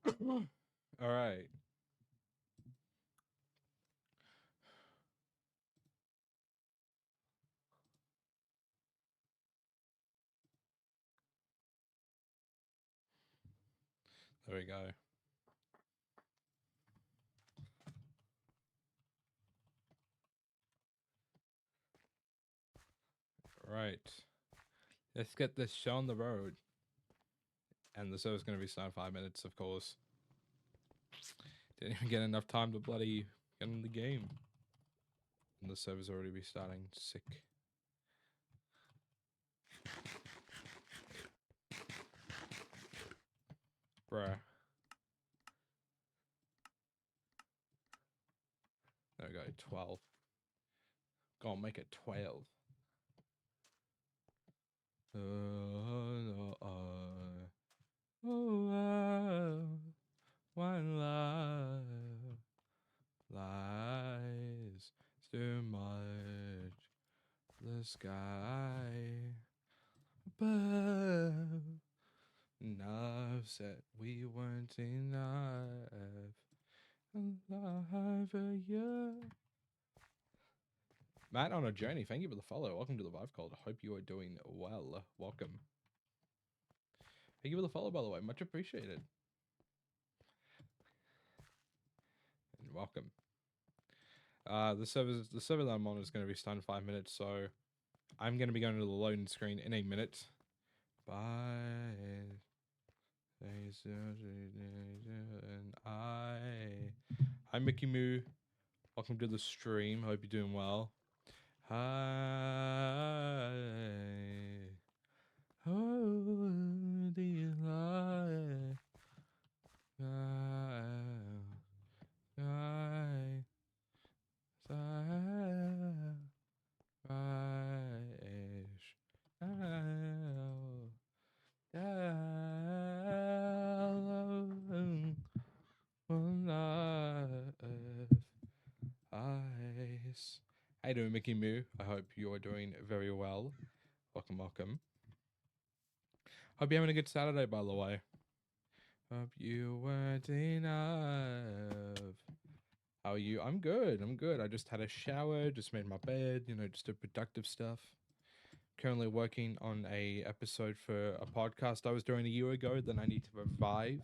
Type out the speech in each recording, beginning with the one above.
All right. There we go. Right. Let's get this show on the road. And the show's going to be starting 5 minutes, of course. Didn't even get enough time to bloody get in the game. And the server's already be starting. Sick. Bruh. There we go, 12. Go on, make it 12. One love lies too much the sky above. Enough said we weren't enough. Alive a year. Matt on a journey. Thank you for the follow. Welcome to the Vive Cult. Hope you are doing well. Welcome. Thank you for the follow, by the way. Much appreciated. And welcome. The server that I'm on is going to be starting in 5 minutes, so I'm going to be going to the loading screen in a minute. Bye. And I'm Mickey Moo. Welcome to the stream. Hope you're doing well. Hi. Oh, the light. How you doing, Mickey Moo? I hope you are doing very well. Welcome, welcome. Hope you're having a good Saturday, by the way. Hope you weren't enough. How are you? I'm good. I'm good. I just had a shower, just made my bed, you know, just did productive stuff. Currently working on a episode for a podcast I was doing a year ago that I need to revive.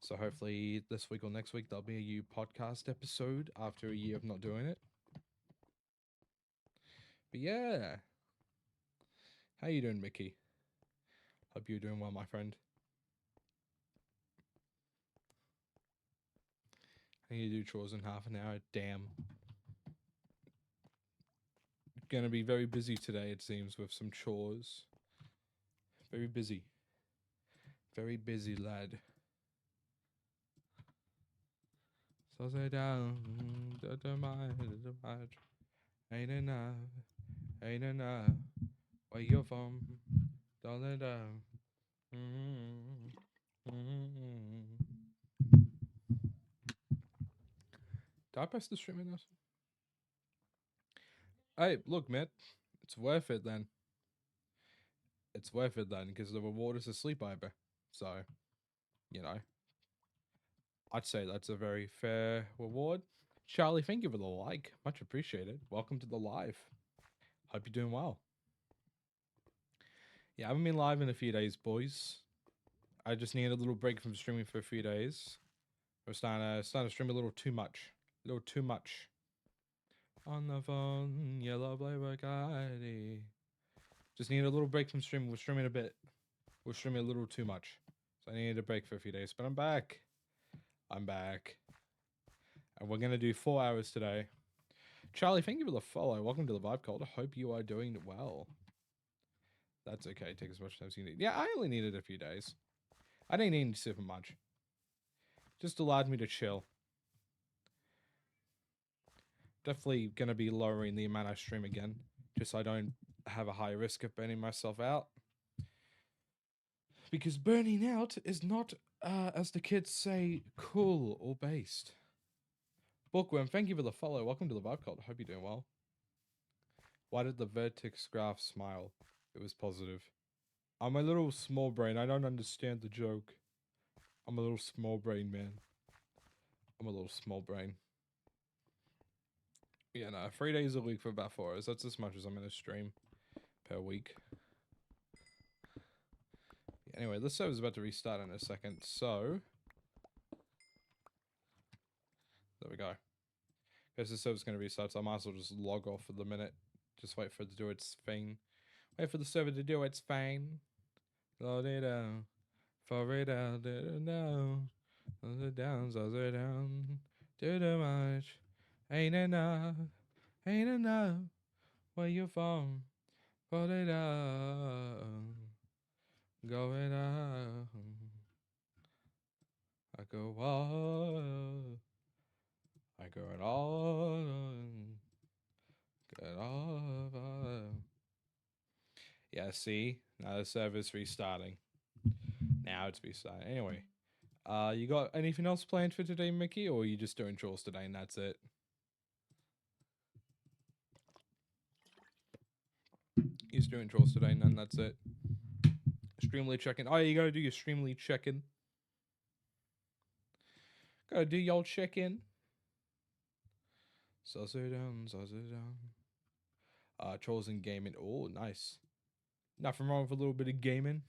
So hopefully this week or next week there'll be a new podcast episode after a year of not doing it. But yeah. How you doing, Mickey? Hope you're doing well, my friend. I need to do chores in half an hour. Damn. Gonna be very busy today, it seems, with some chores. Very busy. Very busy, lad. So say down, don't mind. Ain't enough, ain't enough. Where you from? Don't let down. Did I press the stream in this? Hey, look, Matt. It's worth it then. It's worth it then, because the reward is a sleepover. So, you know, I'd say that's a very fair reward. Charlie, thank you for the like. Much appreciated. Welcome to the live. Hope you're doing well. Yeah, I haven't been live in a few days, boys. I just needed a little break from streaming for a few days. I was starting to stream a little too much. A little too much. On the phone, yellow Playboy ID. Just needed a little break from streaming. We're streaming a bit. We're streaming a little too much. So I needed a break for a few days. But I'm back. I'm back. And we're going to do 4 hours today. Charlie, thank you for the follow. Welcome to the Vibe Cult. I hope you are doing well. That's okay. Take as much time as you need. Yeah, I only needed a few days. I didn't need super much. Just allowed me to chill. Definitely going to be lowering the amount I stream again. Just so I don't have a high risk of burning myself out. Because burning out is not, as the kids say, cool or based. Bookworm, thank you for the follow. Welcome to the Vibe Cult. Hope you're doing well. Why did the vertex graph smile? It was positive. I'm a little small brain. I don't understand the joke. I'm a little small brain, man. I'm a little small brain. Yeah, no, 3 days a week for about 4 hours. That's as much as I'm gonna stream per week. Anyway, this server's about to restart in a second, so there we go. Guess the server's gonna restart, so I might as well just log off for the minute. Just wait for it to do its thing. Wait for the server to do its thing. Load it out. For it out, did it down. The downs, are down. Do too much. Ain't enough. Ain't enough. Where you from? Put it out. Go it out. I go on. I go it on. Get off. Yeah, see? Now the server's restarting. Now it's restarting. Anyway. You got anything else planned for today, Mickey, or are you just doing chores today and that's it? He's doing chores today and then that's it. Streamly check-in. Oh, you gotta do your Streamly check-in. Gotta do your check-in. Saucer down, saucer down. Chores and gaming. Oh, nice. Nothing wrong with a little bit of gaming.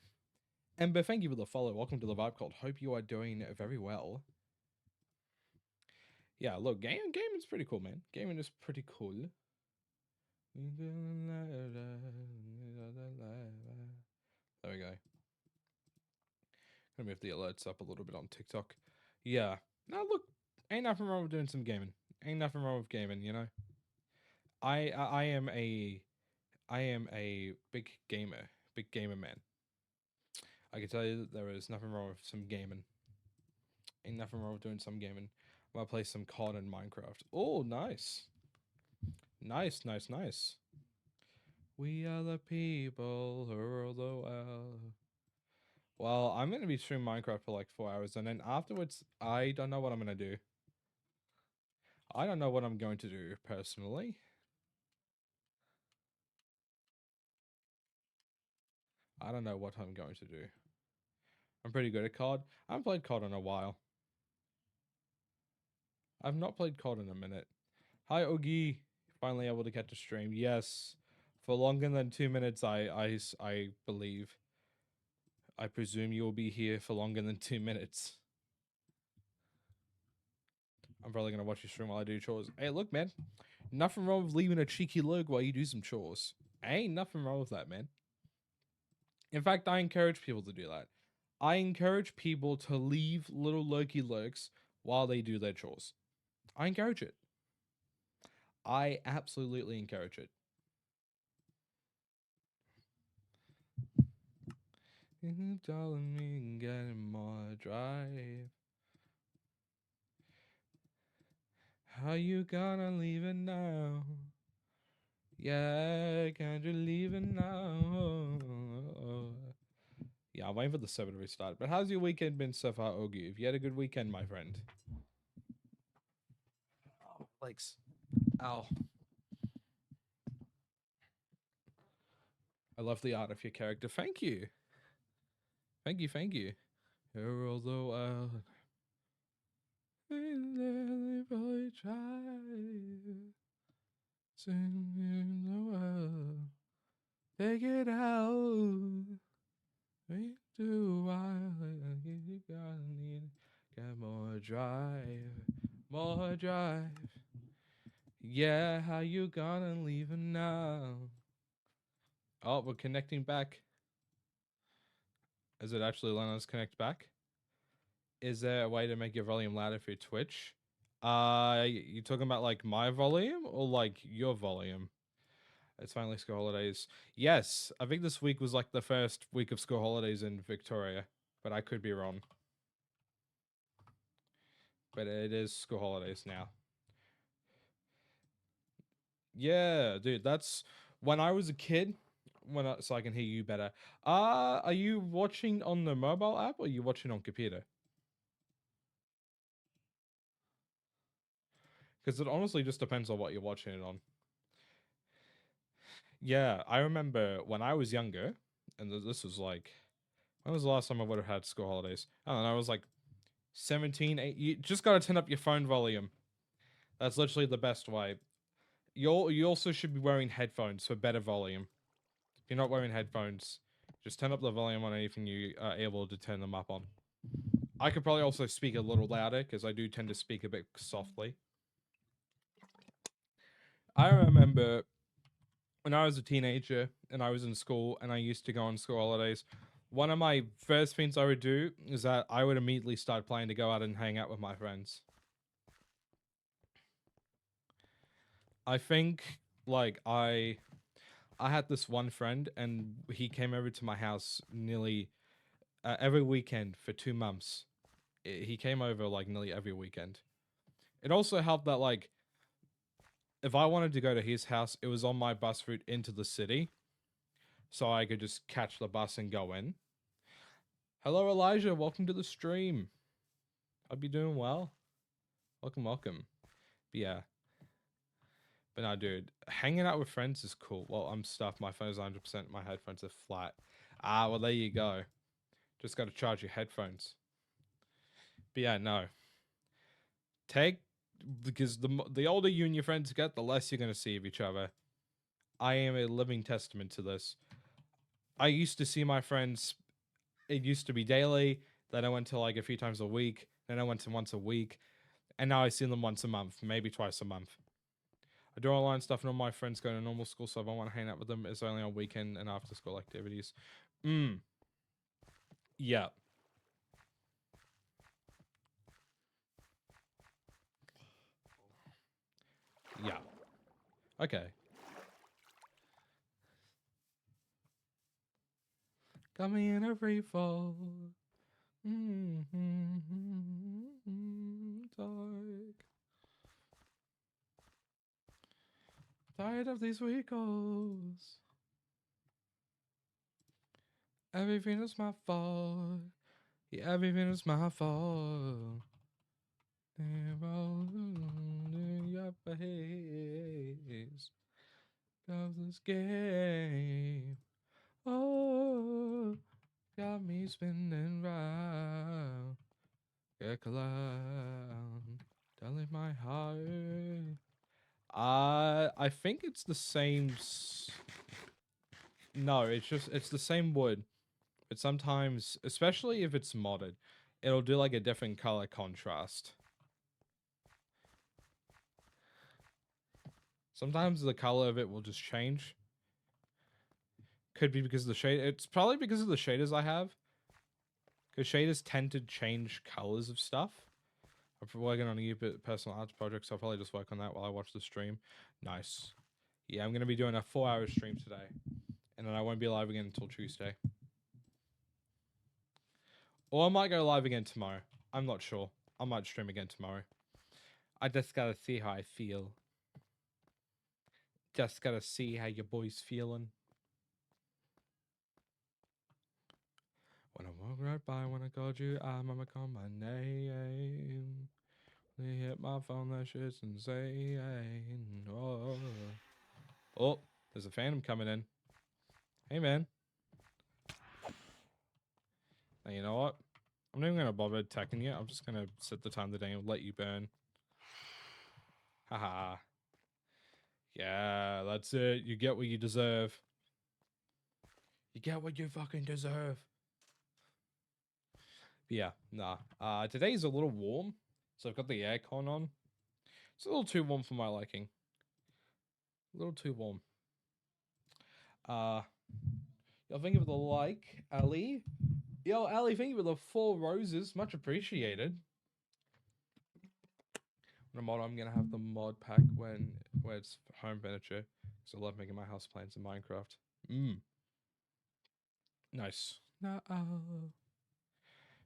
Ember, thank you for the follow. Welcome to the Vibe Cult. Hope you are doing very well. Yeah, look, gaming's pretty cool, man. Gaming is pretty cool. There we go. Gonna move the alerts up a little bit on TikTok. Yeah. Now look, ain't nothing wrong with doing some gaming. Ain't nothing wrong with gaming, you know. I am a big gamer man. I can tell you that there is nothing wrong with some gaming. Ain't nothing wrong with doing some gaming. I'm gonna play some COD and Minecraft. Oh, nice. Nice, nice, nice. We are the people who rule the world. Well, I'm going to be streaming Minecraft for like 4 hours, and then afterwards, I don't know what I'm going to do. I don't know what I'm going to do, personally. I don't know what I'm going to do. I'm pretty good at COD. I haven't played COD in a while. I've not played COD in a minute. Hi, Ogie. Finally able to catch a stream. Yes. For longer than 2 minutes, I believe. I presume you will be here for longer than 2 minutes. I'm probably going to watch you stream while I do chores. Hey, look, man. Nothing wrong with leaving a cheeky lurk while you do some chores. Ain't nothing wrong with that, man. In fact, I encourage people to do that. I encourage people to leave little lurky lurks while they do their chores. I encourage it. I absolutely encourage it. Telling me getting more drive. How you gonna leave it now? Yeah, can't you leave it now? Yeah, I'm waiting for the server to restart. But how's your weekend been so far, Ogie? Have you had a good weekend, my friend? Oh, legs. Ow. I love the art of your character. Thank you. Thank you, thank you. Here the world. We probably try. Sing in the world. Take it out. We do while you gotta need get more drive. More drive. Yeah, how you gonna leave it now? Oh, we're connecting back. Is it actually letting us connect back? Is there a way to make your volume louder for your Twitch? You talking about like my volume or like your volume? It's finally school holidays. Yes, I think this week was like the first week of school holidays in Victoria, but I could be wrong. But it is school holidays now. Yeah, dude, that's when I was a kid. So I can hear you better. Are you watching on the mobile app or are you watching on computer? Because it honestly just depends on what you're watching it on. Yeah, I remember when I was younger, and this was like, when was the last time I would have had school holidays? I don't know, I was like 17, 8. You just gotta turn up your phone volume. That's literally the best way. You also should be wearing headphones for better volume. If you're not wearing headphones, just turn up the volume on anything you are able to turn them up on. I could probably also speak a little louder because I do tend to speak a bit softly. I remember when I was a teenager and I was in school and I used to go on school holidays, one of my first things I would do is that I would immediately start playing to go out and hang out with my friends. I think like I had this one friend and he came over to my house nearly every weekend for 2 months. He came over like nearly every weekend. It also helped that like if I wanted to go to his house, it was on my bus route into the city. So I could just catch the bus and go in. Hello, Elijah. Welcome to the stream. Hope you're doing well. Welcome, welcome. But yeah. But no, dude, hanging out with friends is cool. Well, I'm stuffed. My phone's 100%. My headphones are flat. Ah, well, there you go. Just got to charge your headphones. But yeah, no. Because the older you and your friends get, the less you're going to see of each other. I am a living testament to this. I used to see my friends, it used to be daily, then I went to like a few times a week, then I went to once a week, and now I see them once a month, maybe twice a month. I do online stuff and all my friends go to normal school, so if I want to hang out with them, it's only on weekend and after school activities. Yeah. Yeah. Okay. Got me in a free fall. Dark. Tired of these weekos. Everything is my fault. Yeah, everything is my fault. In your face of this game. Oh, got me spinning round. Get clown. Telling my heart. I think it's the same. No, it's the same wood. But sometimes, especially if it's modded, it'll do like a different color contrast. Sometimes the color of it will just change. Could be because of the shade. It's probably because of the shaders I have. Because shaders tend to change colors of stuff. I'm working on a new personal arts project, so I'll probably just work on that while I watch the stream. Nice. Yeah, I'm going to be doing a 4-hour stream today. And then I won't be live again until Tuesday. Or I might go live again tomorrow. I'm not sure. I might stream again tomorrow. I just gotta see how I feel. Just gotta see how your boy's feeling. When I walk right by, when I called you, I'm gonna call my name. They hit my phone, that shit's insane. Oh, there's a phantom coming in. Hey, man. Now, you know what? I'm not even gonna bother attacking you. I'm just gonna set the time of the day and let you burn. Haha. Yeah, that's it. You get what you deserve. You get what you fucking deserve. But yeah, nah. Today's a little warm, so I've got the aircon on. It's a little too warm for my liking. A little too warm. Yo, thank you for the like, Ali. Yo, Ali, thank you for the 4 roses. Much appreciated. When I'm mod, I'm gonna have the mod pack where it's home furniture. So I love making my house plants in Minecraft. Nice. No.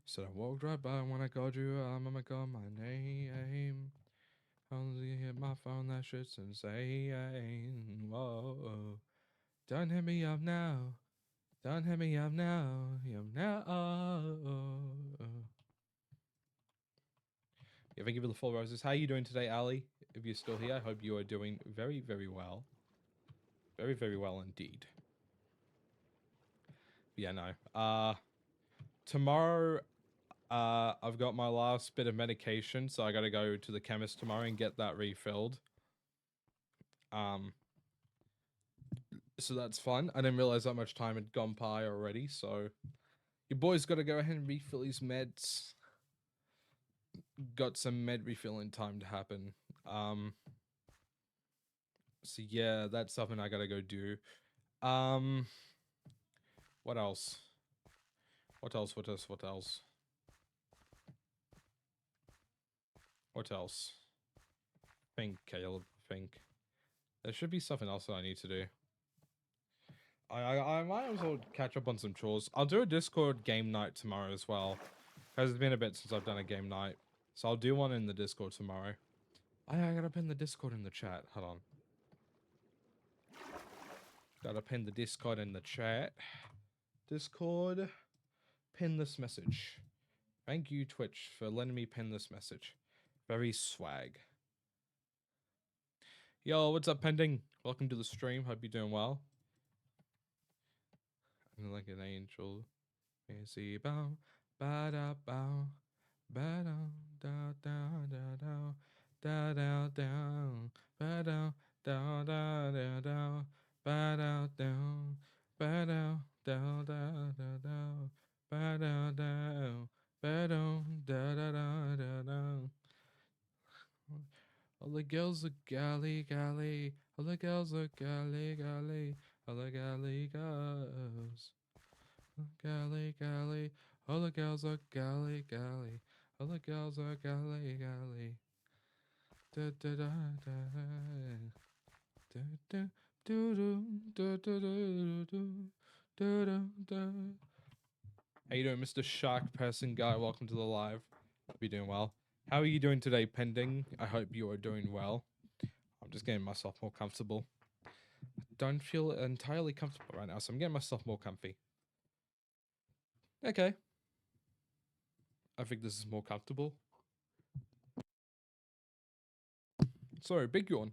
So I walked right by when I called you. I'm gonna call my name. Only hit my phone, that shit's insane. Whoa. Don't hit me up now. Don't hit me up now. Yeah, thank you for the 4 roses. How are you doing today, Ali? If you're still here, I hope you are doing very, very well. Very, very well indeed. Yeah, no. Tomorrow, I've got my last bit of medication, so I gotta go to the chemist tomorrow and get that refilled. So that's fun. I didn't realize that much time had gone by already, so your boy's gotta go ahead and refill his meds. Got some med refilling time to happen. So yeah, that's something I gotta go do. What else? What else? What else? What else? What else? Think, Caleb. Think. There should be something else that I need to do. I might as well catch up on some chores. I'll do a Discord game night tomorrow as well, because it's been a bit since I've done a game night. So I'll do one in the Discord tomorrow. I gotta pin the Discord in the chat. Hold on. Gotta pin the Discord in the chat. Discord. Pin this message. Thank you, Twitch, for letting me pin this message. Very swag. Yo, what's up, Pending? Welcome to the stream. Hope you're doing well. I'm like an angel. Fancy bow, ba da bow, ba da da da da da da da ba da da da da da ba da da ba da da da da da ba da da ba da da da da da. All the girls are galley galley. All the girls are galley galley. All the galley girls. Galley galley. All the girls are galley galley. All the girls are galley galley. Da da da da da da do do do do do do do. How you doing, Mr. Shark Person Guy? Welcome to the live. Hope you're doing well. How are you doing today, Pending? I hope you are doing well. I'm just getting myself more comfortable. I don't feel entirely comfortable right now, so I'm getting myself more comfy. Okay. I think this is more comfortable. Sorry, big yawn.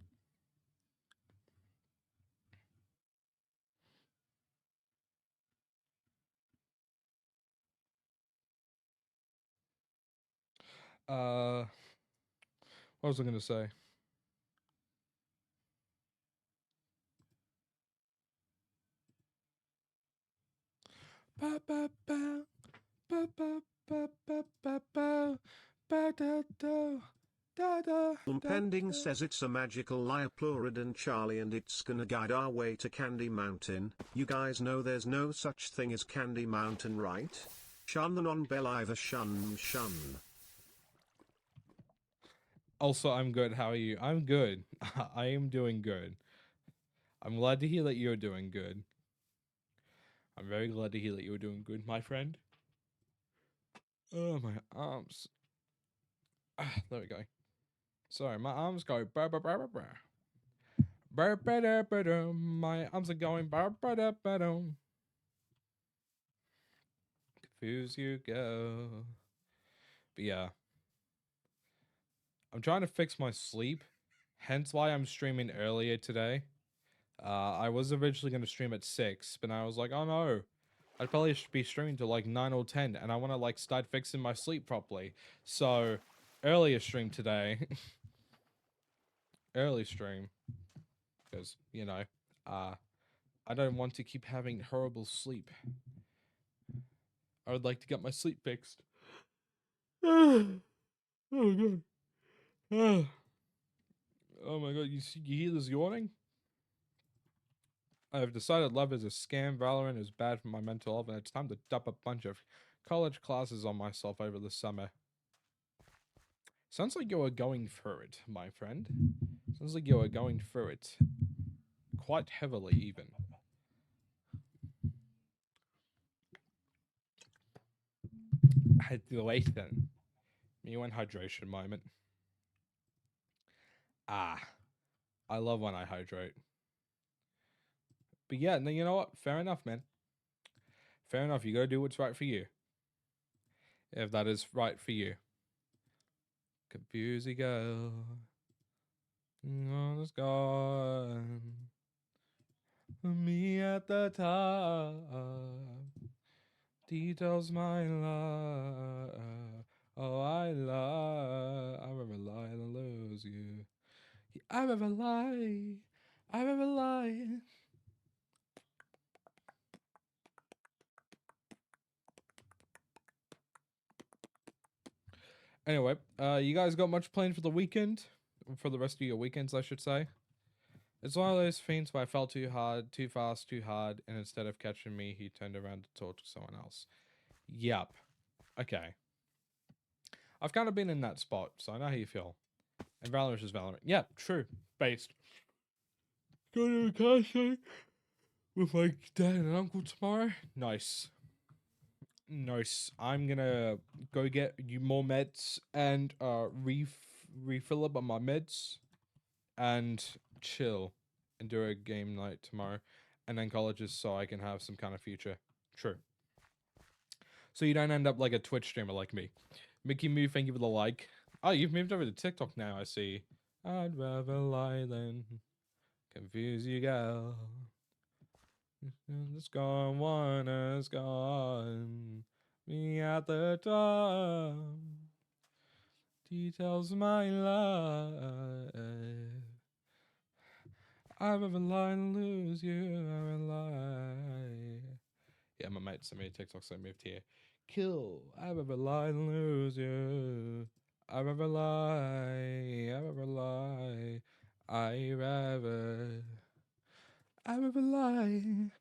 What was I gonna say? Ba ba ba ba ba ba ba ba ba ba da da da da. Pending says it's a magical lie, Plurid Charlie, and it's gonna guide our way to Candy Mountain. You guys know there's no such thing as Candy Mountain, right? Shun the non-believer, shun. Also, I'm good. How are you? I'm good. I am doing good. I'm glad to hear that you're doing good. I'm very glad to hear that you're doing good, my friend. Oh, my arms. There we go. Sorry, my arms go ba ba ba ba ba. Ba ba da ba da. My arms are going ba ba da ba da. Confuse you go. But yeah. I'm trying to fix my sleep, hence why I'm streaming earlier today. I was originally going to stream at 6, but I was like, oh no, I'd probably should be streaming to like 9 or 10, and I want to like start fixing my sleep properly. So, earlier stream today. Early stream. Because, you know, I don't want to keep having horrible sleep. I would like to get my sleep fixed. Oh god. Oh my god, you hear this yawning? I have decided love is a scam, Valorant is bad for my mental health, and it's time to dump a bunch of college classes on myself over the summer. Sounds like you are going through it, my friend. Sounds like you are going through it. Quite heavily, even. Hydration. Me one hydration moment. I love when I hydrate. But yeah, no, you know what? Fair enough, man. Fair enough. You gotta do what's right for you. If that is right for you. Confusey girl. All is gone. Me at the top. Details my love. Oh, I lie. I rather lie than lose you. I rather lie. I rather lie. Anyway, you guys got much planned for the weekend? For the rest of your weekends, I should say. It's one of those things where I fell too hard, too fast, too hard, and instead of catching me, he turned around to talk to someone else. Yup. Okay. I've kind of been in that spot, so I know how you feel. And Valorant is Valorant. Yeah, true. Based. Go to a car show with my dad and uncle tomorrow. Nice. Nice. I'm gonna go get you more meds and refill up on my meds and chill and do a game night tomorrow and then colleges so I can have some kind of future. True. So you don't end up like a Twitch streamer like me. Mickey Moo, thank you for the like. Oh, you've moved over to TikTok now, I see. I'd rather lie than confuse you, girl. It's gone, one is gone. Me at the top. Details of my life. I rather lie than lose you. I rather lie. Yeah, my mate sent me a TikTok, so I moved here. Kill. I rather lie than lose you. I rather lie. I rather lie. I rather. I rather lie.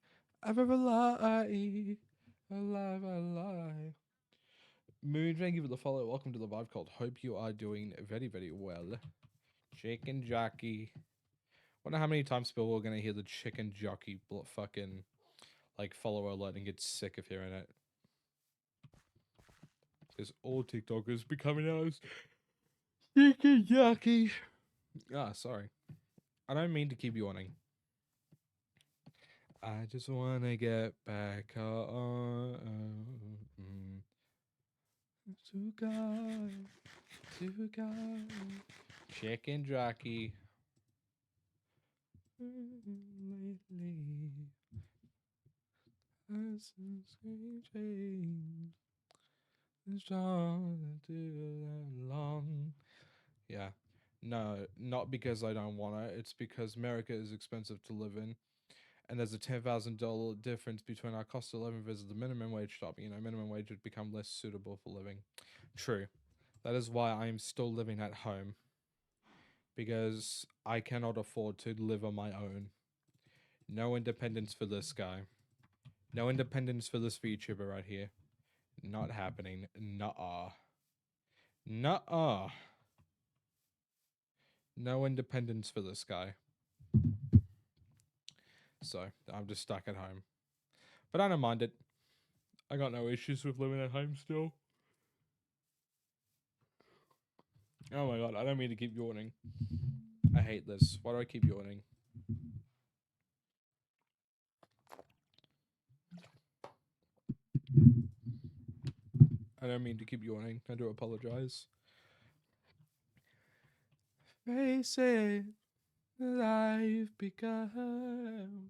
I rather lie. I lie. Moon, thank you for the follow. Welcome to the vibe called. Hope you are doing very, very well. Chicken jockey. Wonder how many times people are gonna hear the chicken jockey fucking like follow alert and get sick of hearing it. Because all TikTokers becoming ours. Chicken jockey. Ah, sorry. I don't mean to keep yawning. I just wanna get back on. To God. Chicken jockey. Lately, as long. Yeah. No, not because I don't want it. It's because America is expensive to live in. And there's a $10,000 difference between our cost of living versus the minimum wage top. You know, minimum wage would become less suitable for living. True. That is why I am still living at home. Because I cannot afford to live on my own. No independence for this guy. No independence for this VTuber right here. Not happening. Nuh-uh. Nuh-uh. No independence for this guy. So, I'm just stuck at home. But I don't mind it. I got no issues with living at home still. Oh my god, I don't mean to keep yawning. I hate this. Why do I keep yawning? I don't mean to keep yawning. I do apologize. Face it, life become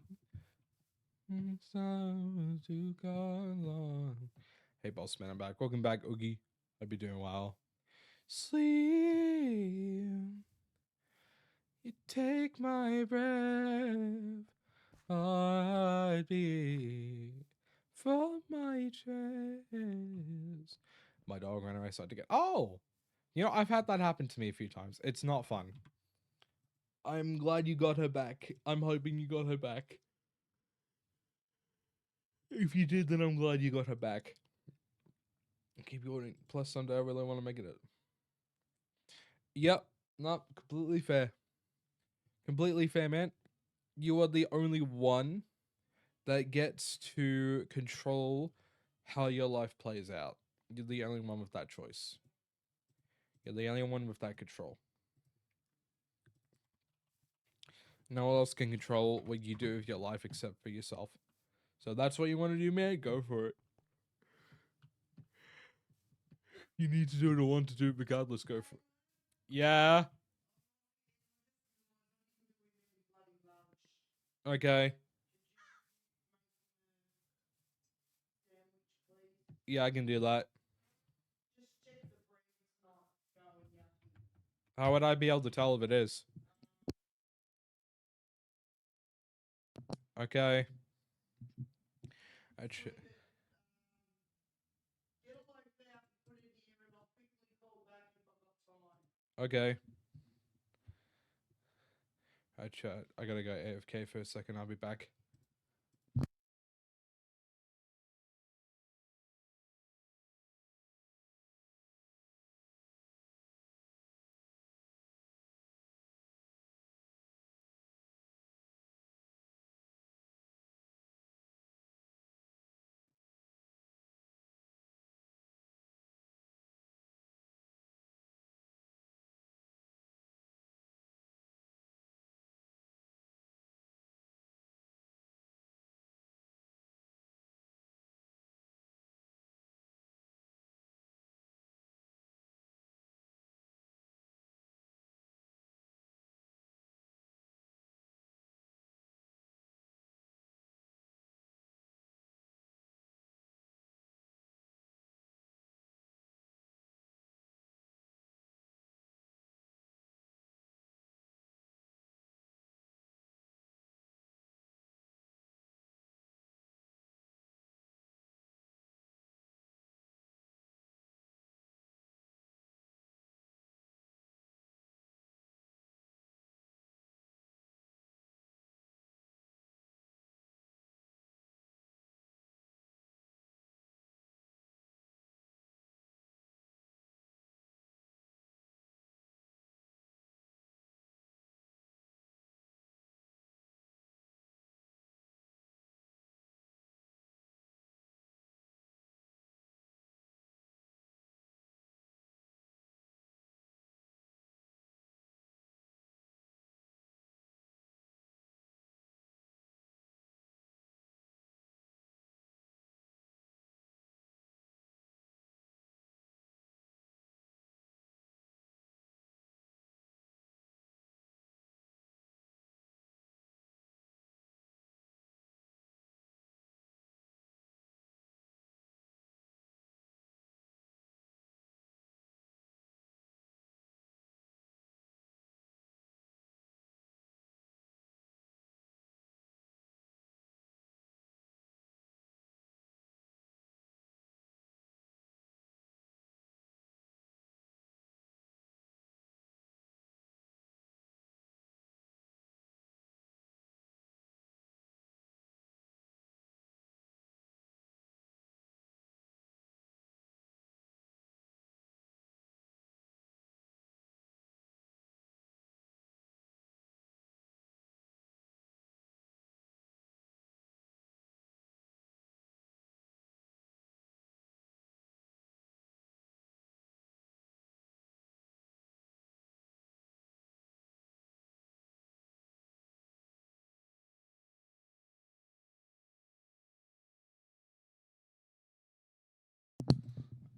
so too long. Hey, boss man, I'm back. Welcome back, Oogie. Hope you're doing well. Sleep. You take my breath. I'd be from my chest. My dog ran away, so I had to get. Oh! You know, I've had that happen to me a few times. It's not fun. I'm glad you got her back. I'm hoping you got her back. If you did, then I'm glad you got her back. Keep yawning. Plus, someday I really want to make it. Yep. Not completely fair. Completely fair, man. You are the only one that gets to control how your life plays out. You're the only one with that choice. You're the only one with that control. No one else can control what you do with your life except for yourself. So that's what you want to do, man? Go for it. You need to do it or want to do it regardless. Go for it. Yeah. Okay. Yeah, I can do that. How would I be able to tell if it is? Okay. Okay. I gotta go AFK for a second. I'll be back.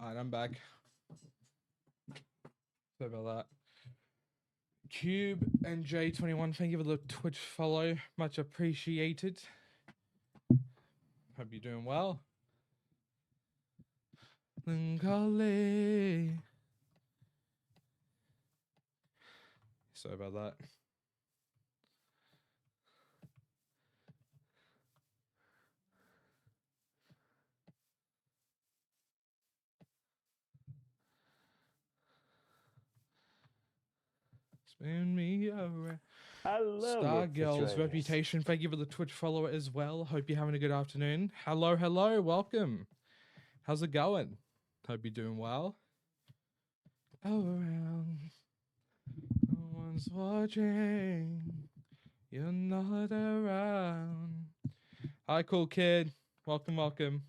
Alright, I'm back. Sorry about that. Cube and J21, thank you for the Twitch follow. Much appreciated. Hope you're doing well. Golly. Sorry about that. Spin me around. Hello, Stargirl's Reputation, thank you for the Twitch follower as well. Hope you're having a good afternoon. Hello, hello, welcome. How's it going? Hope you're doing well. Around. No one's watching. You're not around. Hi, cool kid. Welcome, welcome.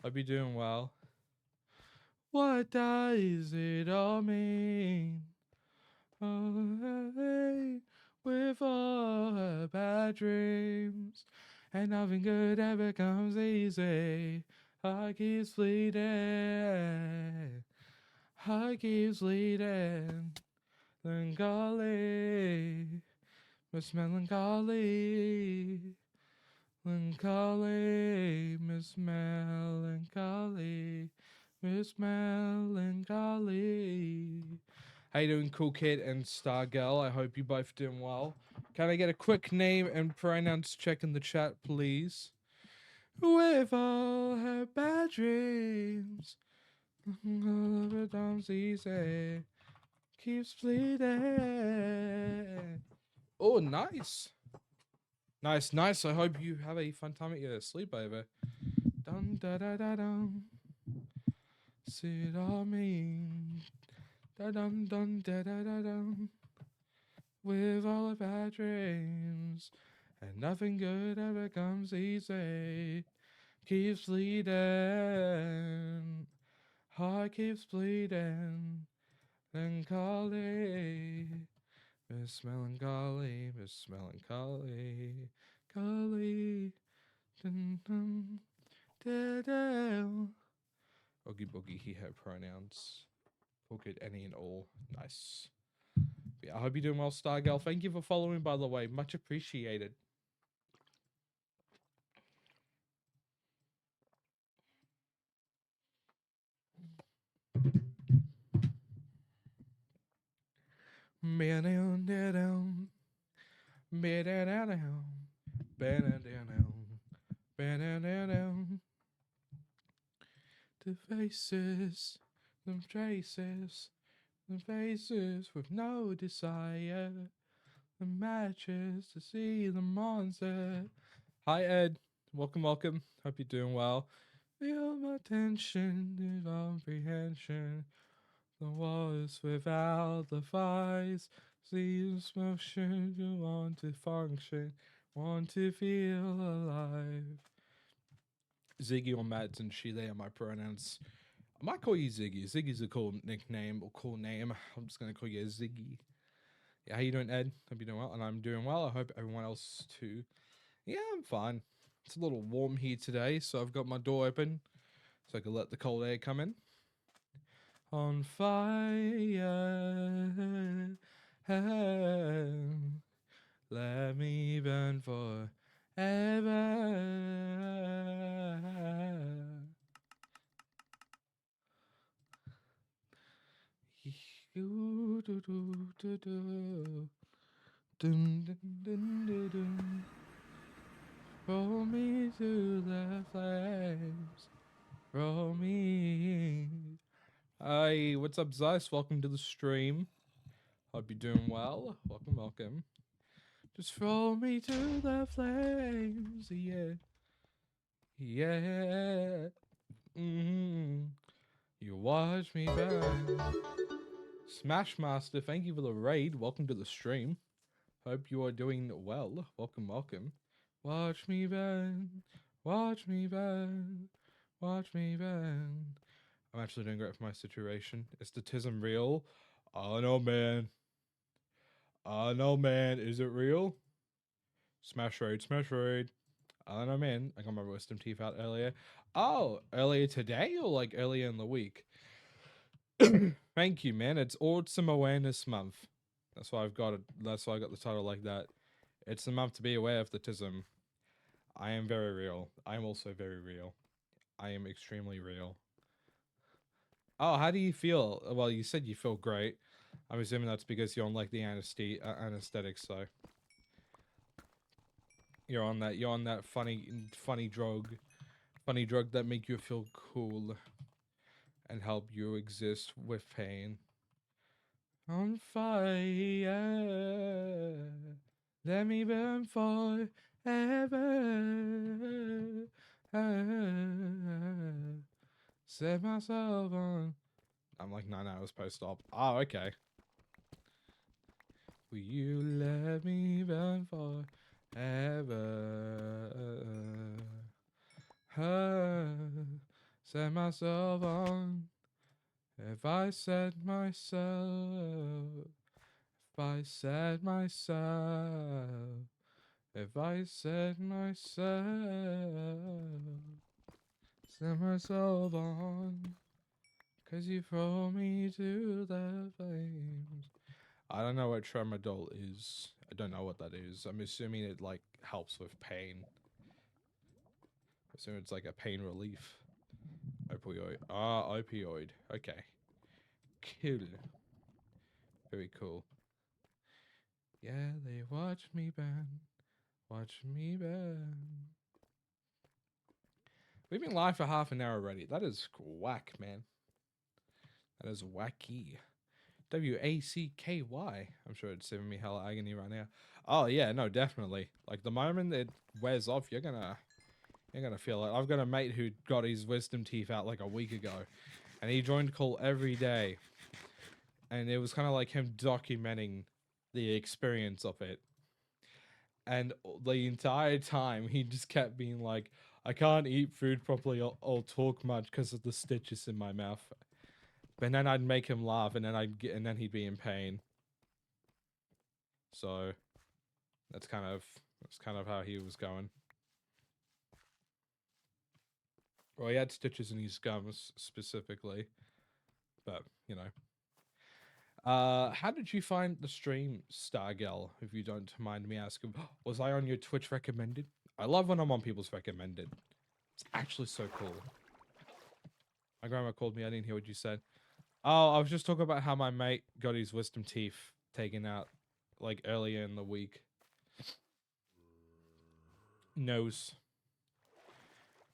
Hope you're doing well. What does it all mean? Oh, hey, with all her bad dreams, and nothing good ever comes easy. Heart keeps bleeding. Heart keeps bleeding. Melancholy. Miss Melancholy. Melancholy, Miss Melancholy, Miss Melancholy. How you doing, Cool Kid and Star Girl? I hope you both doing well. Can I get a quick name and pronouns check in the chat, please? With all her bad dreams, all of her times easy, keeps bleeding. Oh, nice. Nice, nice. I hope you have a fun time at your sleepover. Dun da da da dum. See what I mean? Da dum dun da da da dum. With all of our dreams, and nothing good ever comes easy. Keeps bleeding, heart keeps bleeding. Melancholy, Miss Melancholy, Miss Melancholy, Collie. Dun, dun, da, da. Oogie boogie, he had pronouns. Look at any and all. Nice. Yeah, I hope you're doing well, Stargirl. Thank you for following, by the way. Much appreciated. The faces, the traces, the faces with no desire, the matches to see the monster. Hi, Ed. Welcome, welcome. Hope you're doing well. Feel my tension, the comprehension. The walls without the fires. See this motion, you want to function, want to feel alive. Ziggy or Mads and she, they are my pronouns. I might call you Ziggy. Ziggy's a cool nickname or cool name. I'm just gonna call you Ziggy. Yeah, how you doing, Ed? Hope you're doing well, and I'm doing well. I hope everyone else too. Yeah, I'm fine. It's a little warm here today, so I've got my door open so I can let the cold air come in. On fire, let me burn forever. Roll me to the flames. Roll me. Hi, what's up, Zeiss? Welcome to the stream. Hope you're doing well. Welcome, welcome. Just roll me to the flames. Yeah. Yeah. You watch me burn. Smash Master, thank you for the raid. Welcome to the stream. Hope you are doing well. Welcome, welcome. Watch me burn. Watch me burn. Watch me burn. I'm actually doing great for my situation. Is the tism real? Oh no, man. Oh no, man. Is it real? Smash raid, smash raid. I don't know, man. I got my wisdom teeth out earlier. Oh, earlier today or like earlier in the week? Thank you, man. It's Autism Awareness Month. That's why I've got it. That's why I got the title like that. It's the month to be aware of the tism. I am very real. I am also very real. I am extremely real. Oh, how do you feel? Well, you said you feel great. I'm assuming that's because you're on like the anesthetic, so you're on that funny drug that make you feel cool and help you exist with pain. On fire, let me burn forever. Set myself on. I'm like 9 hours post-op. Oh, okay. Will you let me burn forever? Set myself on. If I set myself, if I set myself, if I set myself on, 'cause you throw me to the flames. I don't know what tramadol is. I don't know what that is. I'm assuming it like helps with pain. So it's like a pain relief. Opioid. Ah, opioid. Okay. Cool. Very cool. Yeah, they watch me burn. Watch me burn. We've been live for half an hour already. That is whack, man. That is wacky. W-A-C-K-Y. I'm sure it's giving me hella agony right now. Oh yeah, no, definitely. Like the moment it wears off, you're gonna feel it. I've got a mate who got his wisdom teeth out like a week ago, and he joined call every day, and it was kind of like him documenting the experience of it. And the entire time, he just kept being like, "I can't eat food properly or talk much because of the stitches in my mouth." But then I'd make him laugh, and then he'd be in pain. So that's kind of how he was going. Well, he had stitches in his gums specifically, but you know. How did you find the stream, Stargell? If you don't mind me asking, was I on your Twitch recommended? I love when I'm on people's recommended. It's actually so cool. My grandma called me. I didn't hear what you said. Oh, I was just talking about how my mate got his wisdom teeth taken out, like earlier in the week. Nose.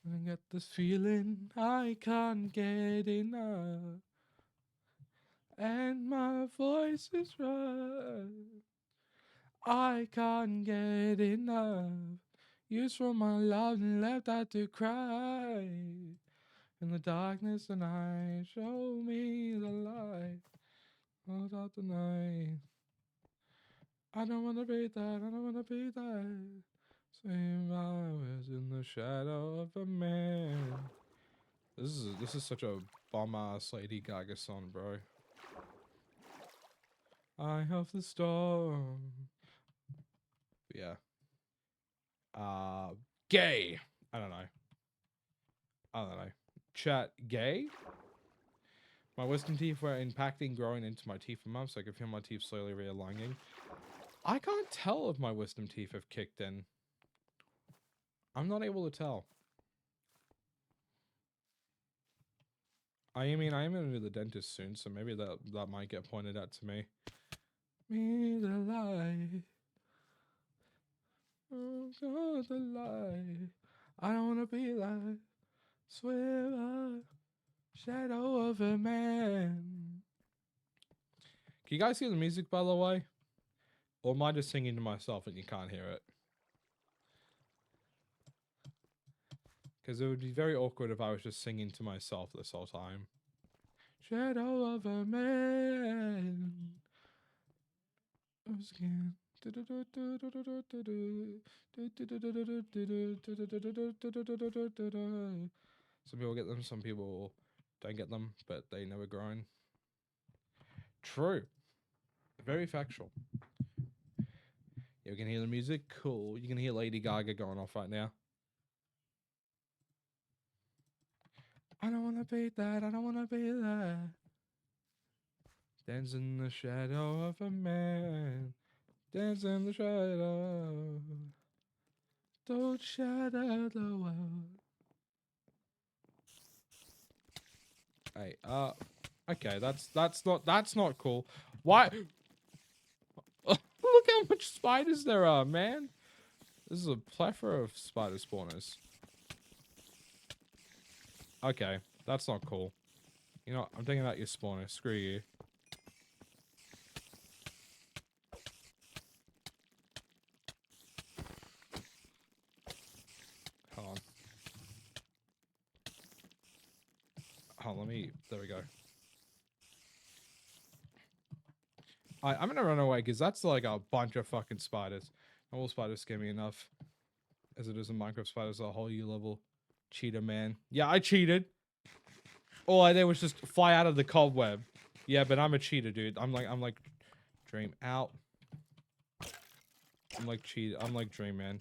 I get this feeling I can't get enough, and my voice is right. I can't get enough. Used for my love and left out to cry. In the darkness the night, show me the light. Hold out the night. I don't wanna be that, I don't wanna be that. Same hours in the shadow of a man. This is such a bomb ass Lady Gaga song, bro. Eye of the storm. Yeah. Gay. I don't know. Chat gay? My wisdom teeth were impacting growing into my teeth for months, so I could feel my teeth slowly realigning. I can't tell if my wisdom teeth have kicked in. I'm not able to tell. I mean, I am going to the dentist soon, so maybe that might get pointed out to me. Me the light. Oh God, the light. I don't want to be like swear shadow of a man. Can you guys hear the music, by the way? Or am I just singing to myself and you can't hear it? Because it would be very awkward if I was just singing to myself this whole time. Shadow of a man. Some people get them, some people don't get them, but they never grown. True. Very factual. You can hear the music? Cool. You can hear Lady Gaga going off right now. I don't wanna be that, I don't wanna be that. Dance in the shadow of a man. Dance in the shadow. Don't shadow the world. Hey, okay, that's not cool. Why? Look how much spiders there are, man. This is a plethora of spider spawners. Okay, that's not cool. You know, I'm thinking about your spawner. Screw you. Hold on. Hold on, let me... There we go. I'm gonna run away, because that's like a bunch of fucking spiders. Normal spiders scare me enough. As it is in Minecraft spiders are a whole U level. Cheater, man. Yeah, I cheated. All I did was just fly out of the cobweb. Yeah, but I'm a cheater, dude. I'm like... Dream out. I'm like Dream, man.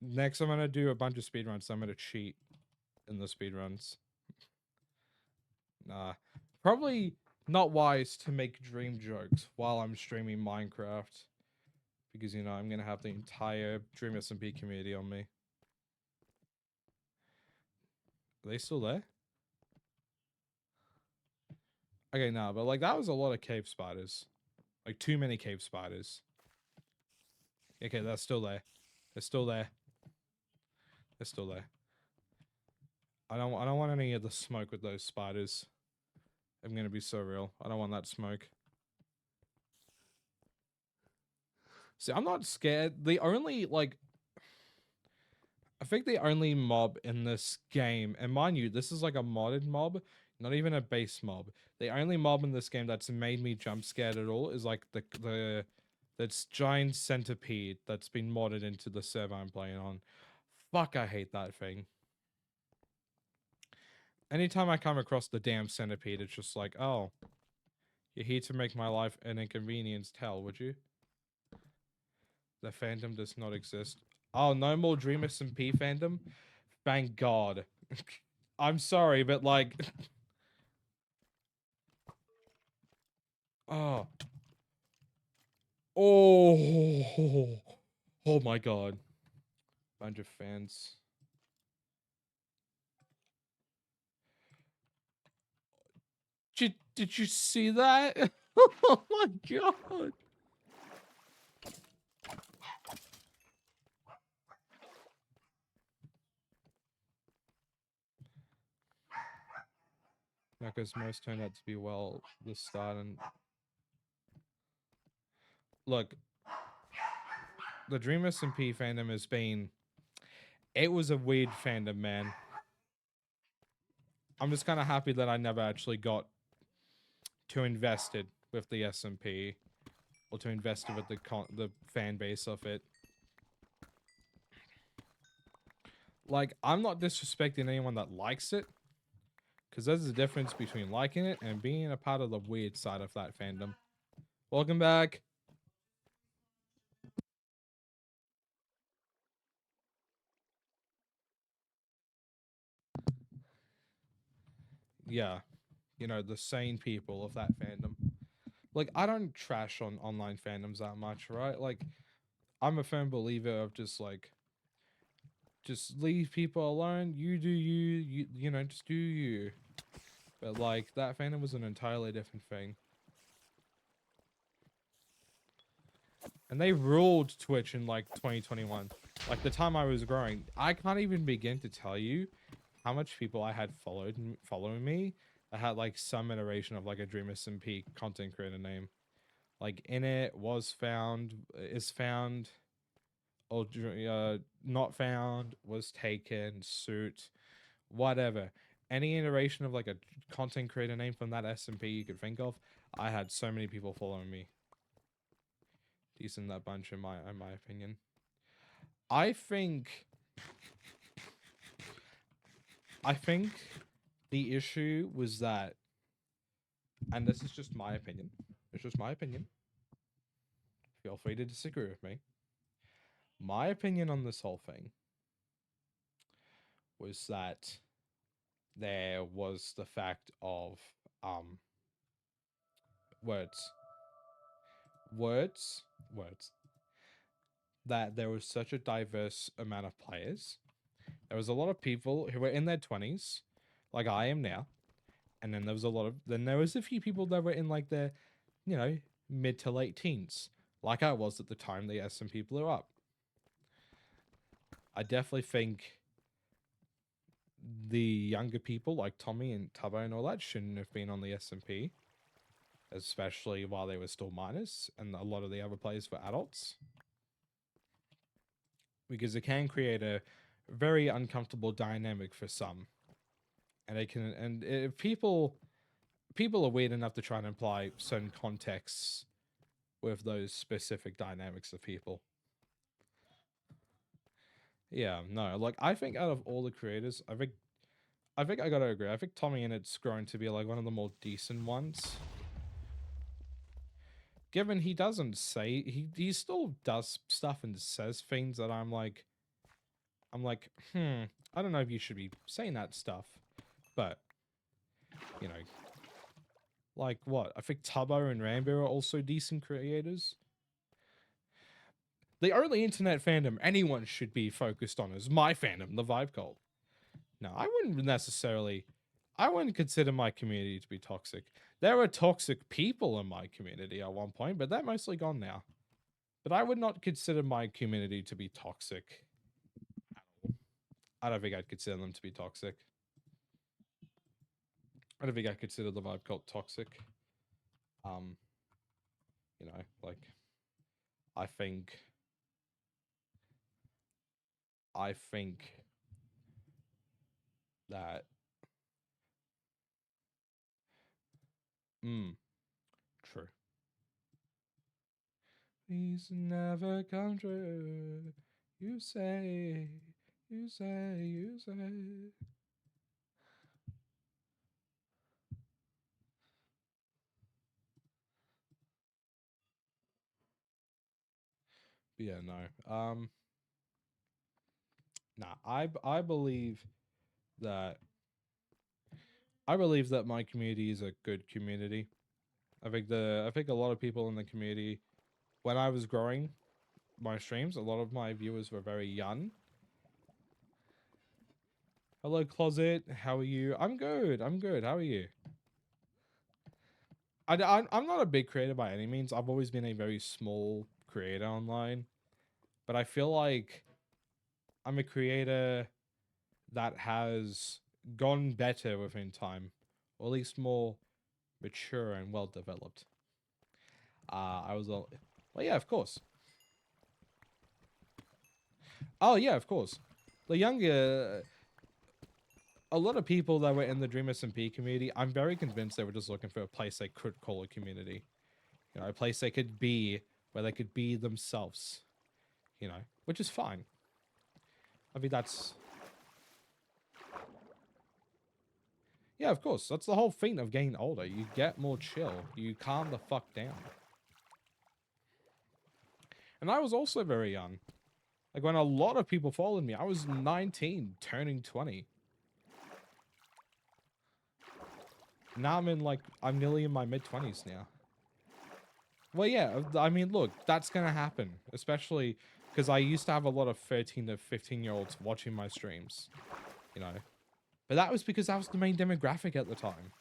Next, I'm gonna do a bunch of speedruns, so I'm gonna cheat in the speedruns. Nah. Probably not wise to make Dream jokes while I'm streaming Minecraft. Because, you know, I'm gonna have the entire Dream SMP community on me. Are they still there? Okay, no, but like that was a lot of cave spiders. Like too many cave spiders. Okay, they're still there. They're still there. They're still there. I don't want any of the smoke with those spiders. I'm gonna be so real. I don't want that smoke. See, I'm not scared. The only like I think the only mob in this game, and mind you, this is like a modded mob, not even a base mob. The only mob in this game that's made me jump scared at all is like that's giant centipede that's been modded into the server I'm playing on. Fuck, I hate that thing. Anytime I come across the damn centipede, it's just like, oh, you're here to make my life an inconvenience. Tell, would you? The fandom does not exist. Oh, no more Dream SMP fandom? Thank God. I'm sorry, but like... oh. Oh. Oh my God. Bunch of fans. Did you see that? Oh my God. Because most turned out to be well the start and look, the Dream SMP fandom has been, it was a weird fandom, man. I'm just kind of happy that I never actually got too invested with the SMP or too invested with the fan base of it. Like, I'm not disrespecting anyone that likes it, because there's a difference between liking it and being a part of the weird side of that fandom. Welcome back. Yeah, you know, the sane people of that fandom. Like, I don't trash on online fandoms that much, right? Like, I'm a firm believer of just like, just leave people alone. You do you know, just do you. But like, that fandom was an entirely different thing. And they ruled Twitch in like 2021. Like the time I was growing, I can't even begin to tell you how much people I had following me that had like some iteration of like a Dream SMP content creator name. Like in it was found, is found, or not found, was taken, suit, whatever. Any iteration of like a content creator name from that SMP you could think of, I had so many people following me. Decent that bunch in my opinion. I think the issue was that, and this is just my opinion. It's just my opinion. Feel free to disagree with me. My opinion on this whole thing was that there was the fact of words. That there was such a diverse amount of players. There was a lot of people who were in their 20s, like I am now. And then there was a few people that were in like their, you know, mid to late teens, like I was at the time the SMP blew up. I definitely think the younger people like Tommy and Tubbo and all that shouldn't have been on the SMP, especially while they were still minors, and a lot of the other players were adults, because it can create a very uncomfortable dynamic for some, and it can, and if people are weird enough to try and imply certain contexts with those specific dynamics of people. Yeah, no, like I think out of all the creators, I think I gotta agree. I think Tommy Innit's grown to be like one of the more decent ones. Given he doesn't say, he still does stuff and says things that I'm like, I don't know if you should be saying that stuff, but you know, like what? I think Tubbo and Rambo are also decent creators. The only internet fandom anyone should be focused on is my fandom, the Vibe Cult. No, I wouldn't necessarily. I wouldn't consider my community to be toxic. There were toxic people in my community at one point, but they're mostly gone now. But I would not consider my community to be toxic. I don't think I'd consider them to be toxic. I don't think I consider the vibe cult toxic. You know, like I think that true. These never come true. You say, you say, you say. But yeah, no. Nah, I believe that my community is a good community. I think a lot of people in the community, when I was growing my streams, a lot of my viewers were very young. Hello, Closet. How are you? I'm good. I'm good. How are you? I'm not a big creator by any means. I've always been a very small creator online. But I feel like I'm a creator that has gone better within time. Or at least more mature and well developed. I was all... Well, yeah, of course. Oh, yeah, of course. The younger... A lot of people that were in the Dream SMP community, I'm very convinced they were just looking for a place they could call a community. You know, a place they could be, where they could be themselves. You know, which is fine. I mean, that's... Yeah, of course. That's the whole thing of getting older. You get more chill. You calm the fuck down. And I was also very young. Like, when a lot of people followed me, I was 19, turning 20. Now I'm nearly in my mid-20s now. Well, yeah, I mean, look, that's going to happen. Especially because I used to have a lot of 13 to 15-year-olds watching my streams. You know? But that was because that was the main demographic at the time.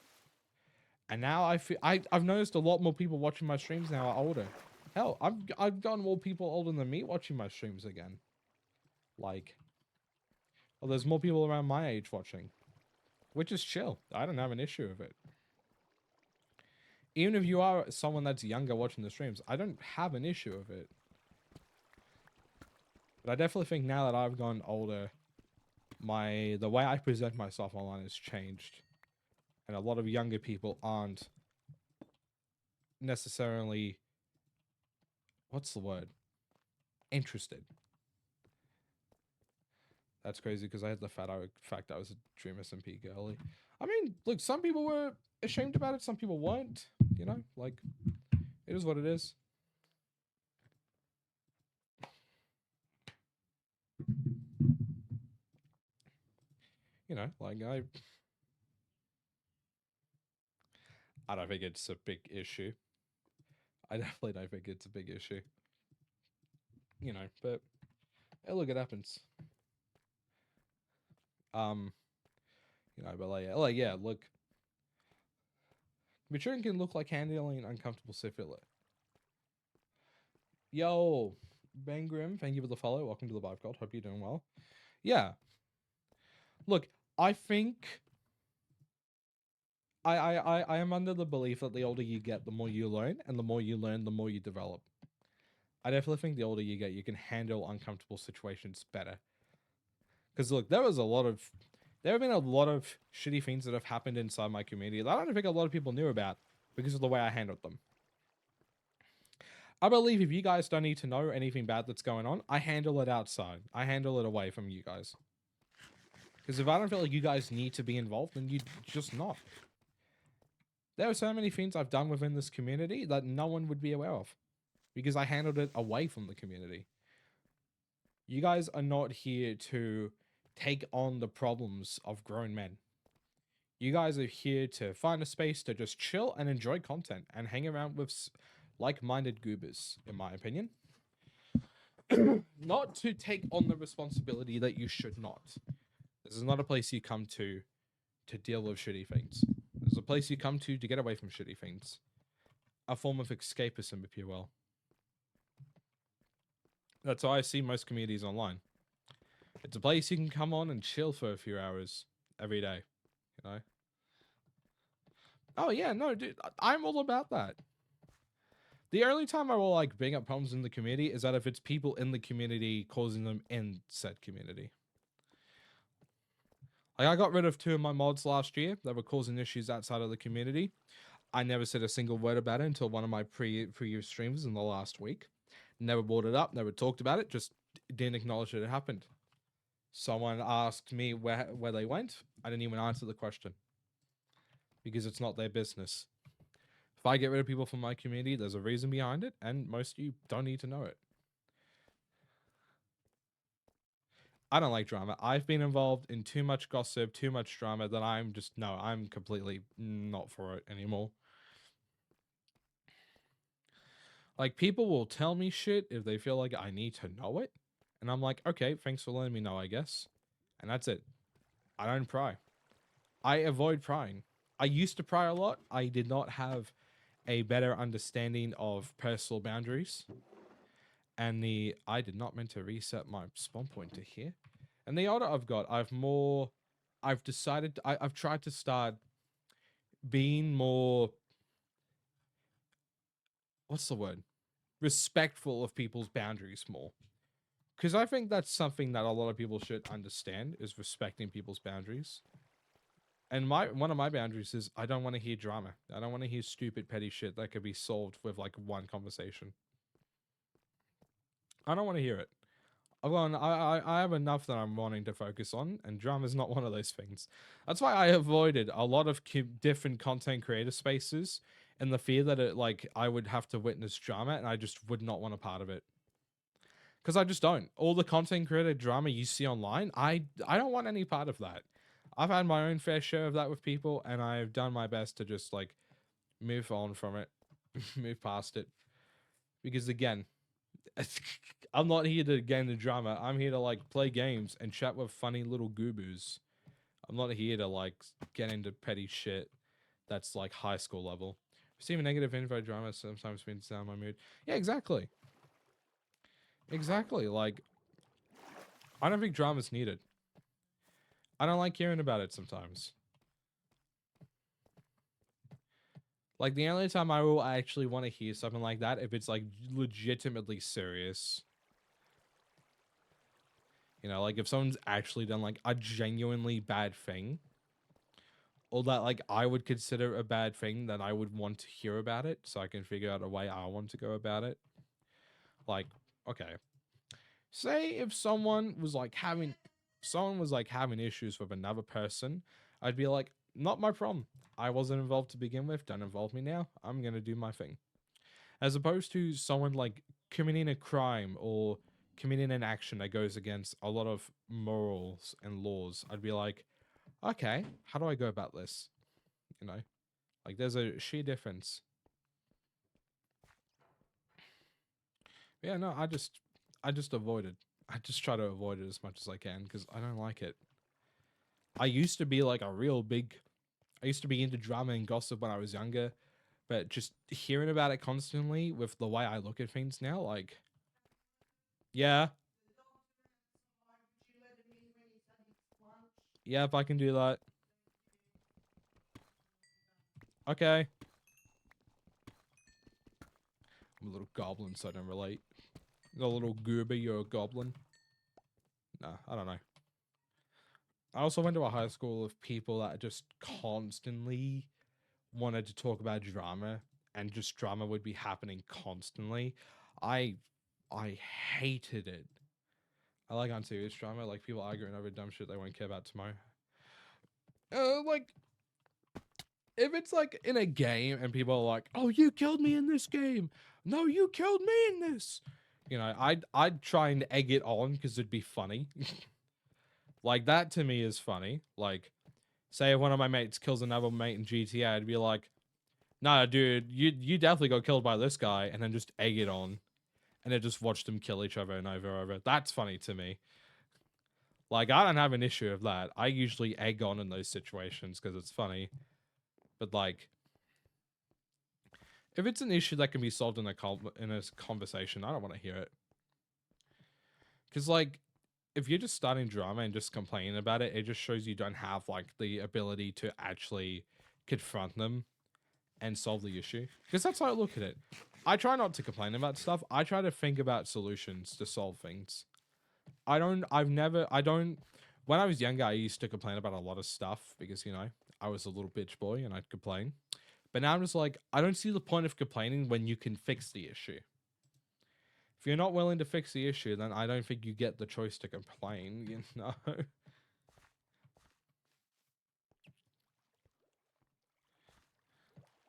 And now I've noticed a lot more people watching my streams now are older. Hell, I've gotten more people older than me watching my streams again. Like, well, there's more people around my age watching. Which is chill. I don't have an issue with it. Even if you are someone that's younger watching the streams, I don't have an issue with it. But I definitely think now that I've gone older, the way I present myself online has changed. And a lot of younger people aren't necessarily, what's the word? Interested. That's crazy because I had the fact I was a Dream SMP girly. I mean, look, some people were ashamed about it, some people weren't. You know, like, it is what it is. You know, like, I don't think it's a big issue. I definitely don't think it's a big issue. You know, but hey, look, it happens. You know, but like yeah, look. Maturing can look like handling uncomfortable syphilis. Yo, Ben Grimm, thank you for the follow. Welcome to the Vibe Cult. Hope you're doing well. Yeah. Look, I think I am under the belief that the older you get, the more you learn, and the more you learn, the more you develop. I definitely think the older you get, you can handle uncomfortable situations better. Because look, there have been a lot of shitty things that have happened inside my community that I don't think a lot of people knew about because of the way I handled them. I believe if you guys don't need to know anything bad that's going on, I handle it outside. I handle it away from you guys. Because if I don't feel like you guys need to be involved, then you're just not. There are so many things I've done within this community that no one would be aware of. Because I handled it away from the community. You guys are not here to take on the problems of grown men. You guys are here to find a space to just chill and enjoy content and hang around with like-minded goobers, in my opinion. Not to take on the responsibility that you should not. This is not a place you come to deal with shitty things. This is a place you come to get away from shitty things. A form of escapism, if you will. That's how I see most communities online. It's a place you can come on and chill for a few hours every day, you know? Oh yeah, no, dude, I'm all about that. The only time I will like bring up problems in the community is that if it's people in the community causing them in said community. Like I got rid of 2 of my mods last year that were causing issues outside of the community. I never said a single word about it until one of my previous streams in the last week. Never brought it up, never talked about it, just didn't acknowledge that it happened. Someone asked me where they went. I didn't even answer the question. Because it's not their business. If I get rid of people from my community, there's a reason behind it, and most of you don't need to know it. I don't like drama. I've been involved in too much gossip, too much drama that I'm completely not for it anymore. Like, people will tell me shit if they feel like I need to know it. And I'm like, okay, thanks for letting me know, I guess. And that's it. I don't pry. I avoid prying. I used to pry a lot. I did not have a better understanding of personal boundaries. And I did not mean to reset my spawn pointer here. And the older I've got, I've tried to start being more, what's the word? Respectful of people's boundaries more. Because I think that's something that a lot of people should understand, is respecting people's boundaries. And one of my boundaries is I don't want to hear drama. I don't want to hear stupid petty shit that could be solved with like one conversation. I don't want to hear it. I have enough that I'm wanting to focus on, and drama is not one of those things. That's why I avoided a lot of different content creator spaces, and the fear that I would have to witness drama, and I just would not want a part of it. Because I just don't. All the content creator drama you see online, I don't want any part of that. I've had my own fair share of that with people, and I've done my best to just like move on from it, move past it. Because again, I'm not here to gain the drama. I'm here to like play games and chat with funny little gooboos. I'm not here to like get into petty shit that's like high school level. Receiving negative info drama sometimes brings down my mood. Yeah, exactly. Exactly. Like, I don't think drama's needed. I don't like hearing about it sometimes. Like, the only time I will actually want to hear something like that if it's like legitimately serious. You know, like if someone's actually done like a genuinely bad thing, or that like I would consider a bad thing, then I would want to hear about it so I can figure out a way I want to go about it. Like, okay. Say if someone was like having issues with another person, I'd be like, not my problem. I wasn't involved to begin with. Don't involve me now. I'm going to do my thing. As opposed to someone like committing a crime or committing an action that goes against a lot of morals and laws, I'd be like, okay, how do I go about this? You know, like there's a sheer difference. Yeah, no, I just avoid it. I just try to avoid it as much as I can because I don't like it. I used to be like I used to be into drama and gossip when I was younger, but just hearing about it constantly with the way I look at things now, like, yeah. Yeah, if I can do that. Okay. I'm a little goblin, so I don't relate. You're a little goober, you're a goblin. Nah, I don't know. I also went to a high school of people that just constantly wanted to talk about drama, and just drama would be happening constantly. I hated it. I like unserious drama, like people arguing over dumb shit they won't care about tomorrow. Like, if it's like in a game and people are like, "Oh, you killed me in this game. No, you killed me in this." You know, I'd try and egg it on because it'd be funny. Like that to me is funny. Like, say if one of my mates kills another mate in GTA, I'd be like, "Nah, dude, you definitely got killed by this guy," and then just egg it on, and then just watch them kill each other and over and over. That's funny to me. Like, I don't have an issue with that. I usually egg on in those situations because it's funny. But like, if it's an issue that can be solved in a conversation, I don't want to hear it. Because like, if you're just starting drama and just complaining about it, it just shows you don't have like the ability to actually confront them and solve the issue. Because that's how I look at it. I try not to complain about stuff. I try to think about solutions to solve things. When I was younger, I used to complain about a lot of stuff because, you know, I was a little bitch boy and I'd complain. But now I'm just like, I don't see the point of complaining when you can fix the issue. If you're not willing to fix the issue, then I don't think you get the choice to complain, you know?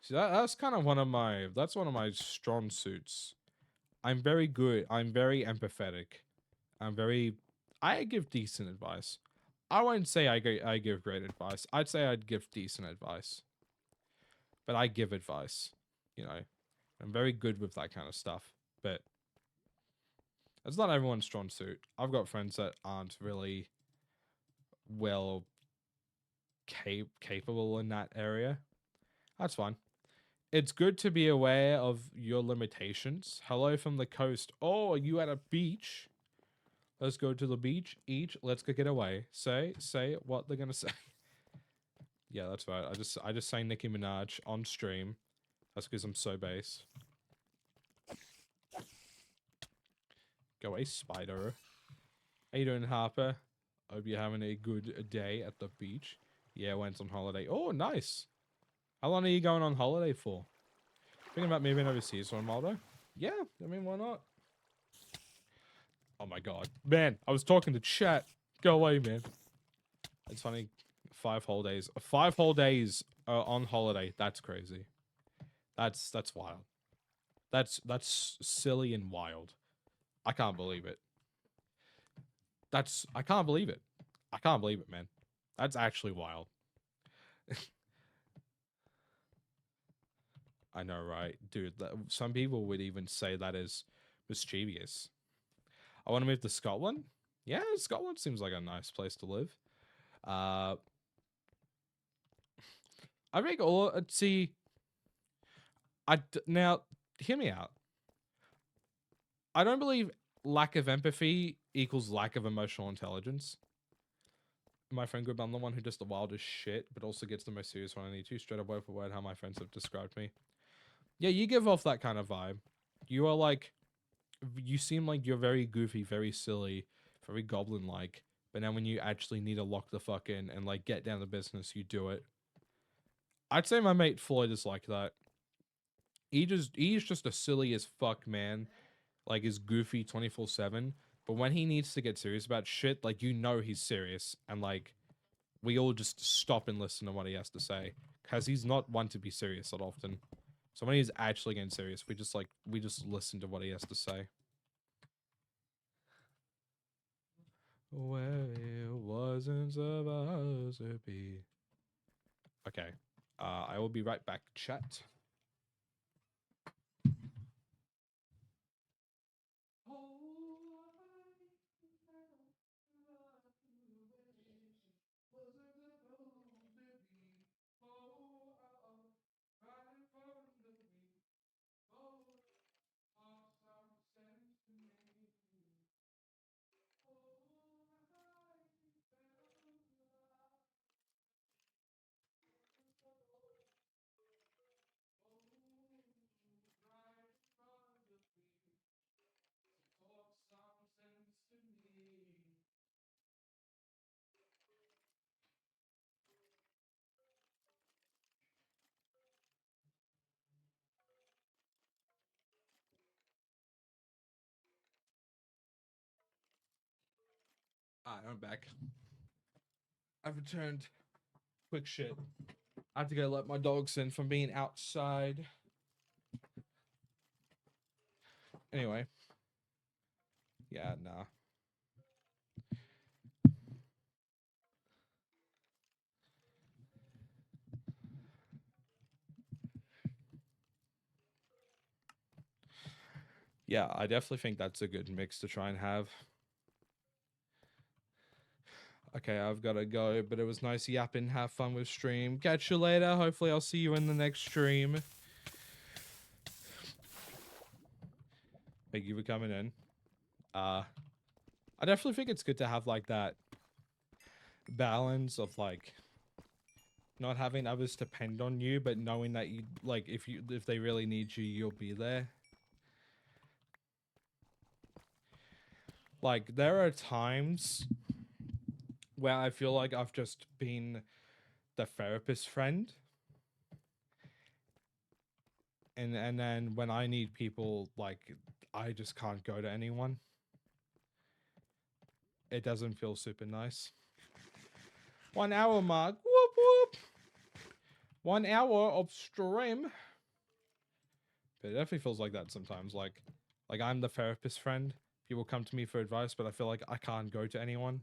See, that's kind of one of my strong suits. I'm very good. I'm very empathetic. I give decent advice. I won't say I give great advice. I'd say I'd give decent advice. But I give advice, you know. I'm very good with that kind of stuff. But it's not everyone's strong suit. I've got friends that aren't really well capable in that area. That's fine. It's good to be aware of your limitations. Hello from the coast. Oh, are you at a beach? Let's go to the beach. Eat. Let's go get away. Say what they're gonna say. Yeah, that's right. I just sang Nicki Minaj on stream. That's because I'm so base. Go away, spider. How you doing, Harper? Hope you're having a good day at the beach. Yeah, went on holiday. Oh, nice. How long are you going on holiday for? Thinking about moving overseas for a Maldo? Yeah, I mean, why not? Oh my god. Man, I was talking to chat. Go away, man. It's funny. 5 whole days. 5 whole days on holiday. That's crazy. That's wild. That's silly and wild. I can't believe it. I can't believe it. I can't believe it, man. That's actually wild. I know, right? Dude, some people would even say that is mischievous. I want to move to Scotland. Yeah, Scotland seems like a nice place to live. I think now, hear me out. I don't believe lack of empathy equals lack of emotional intelligence. My friend group, I'm the one who does the wildest shit, but also gets the most serious when I need to. Straight up word for word how my friends have described me. Yeah, you give off that kind of vibe. You are like, you seem like you're very goofy, very silly, very goblin-like. But now when you actually need to lock the fuck in and like get down to business, you do it. I'd say my mate Floyd is like that. He's just a silly as fuck man. Like, is goofy 24/7. But when he needs to get serious about shit, like, you know he's serious. And like, we all just stop and listen to what he has to say. Because he's not one to be serious that often. So when he's actually getting serious, we just listen to what he has to say. Where it wasn't supposed to be. Okay. I will be right back, chat. Alright, I'm back. I've returned. Quick shit. I have to go let my dogs in from being outside. Anyway. Yeah, nah. Yeah, I definitely think that's a good mix to try and have. Okay, I've got to go, but it was nice yapping. Have fun with stream. Catch you later. Hopefully I'll see you in the next stream. Thank you for coming in. I definitely think it's good to have like that balance of like not having others depend on you, but knowing that you like if they really need you, you'll be there. Like there are times where I feel like I've just been the therapist friend. And then when I need people, like I just can't go to anyone. It doesn't feel super nice. 1 hour mark. Whoop whoop. 1 hour of stream. But it definitely feels like that sometimes. Like I'm the therapist friend. People come to me for advice, but I feel like I can't go to anyone.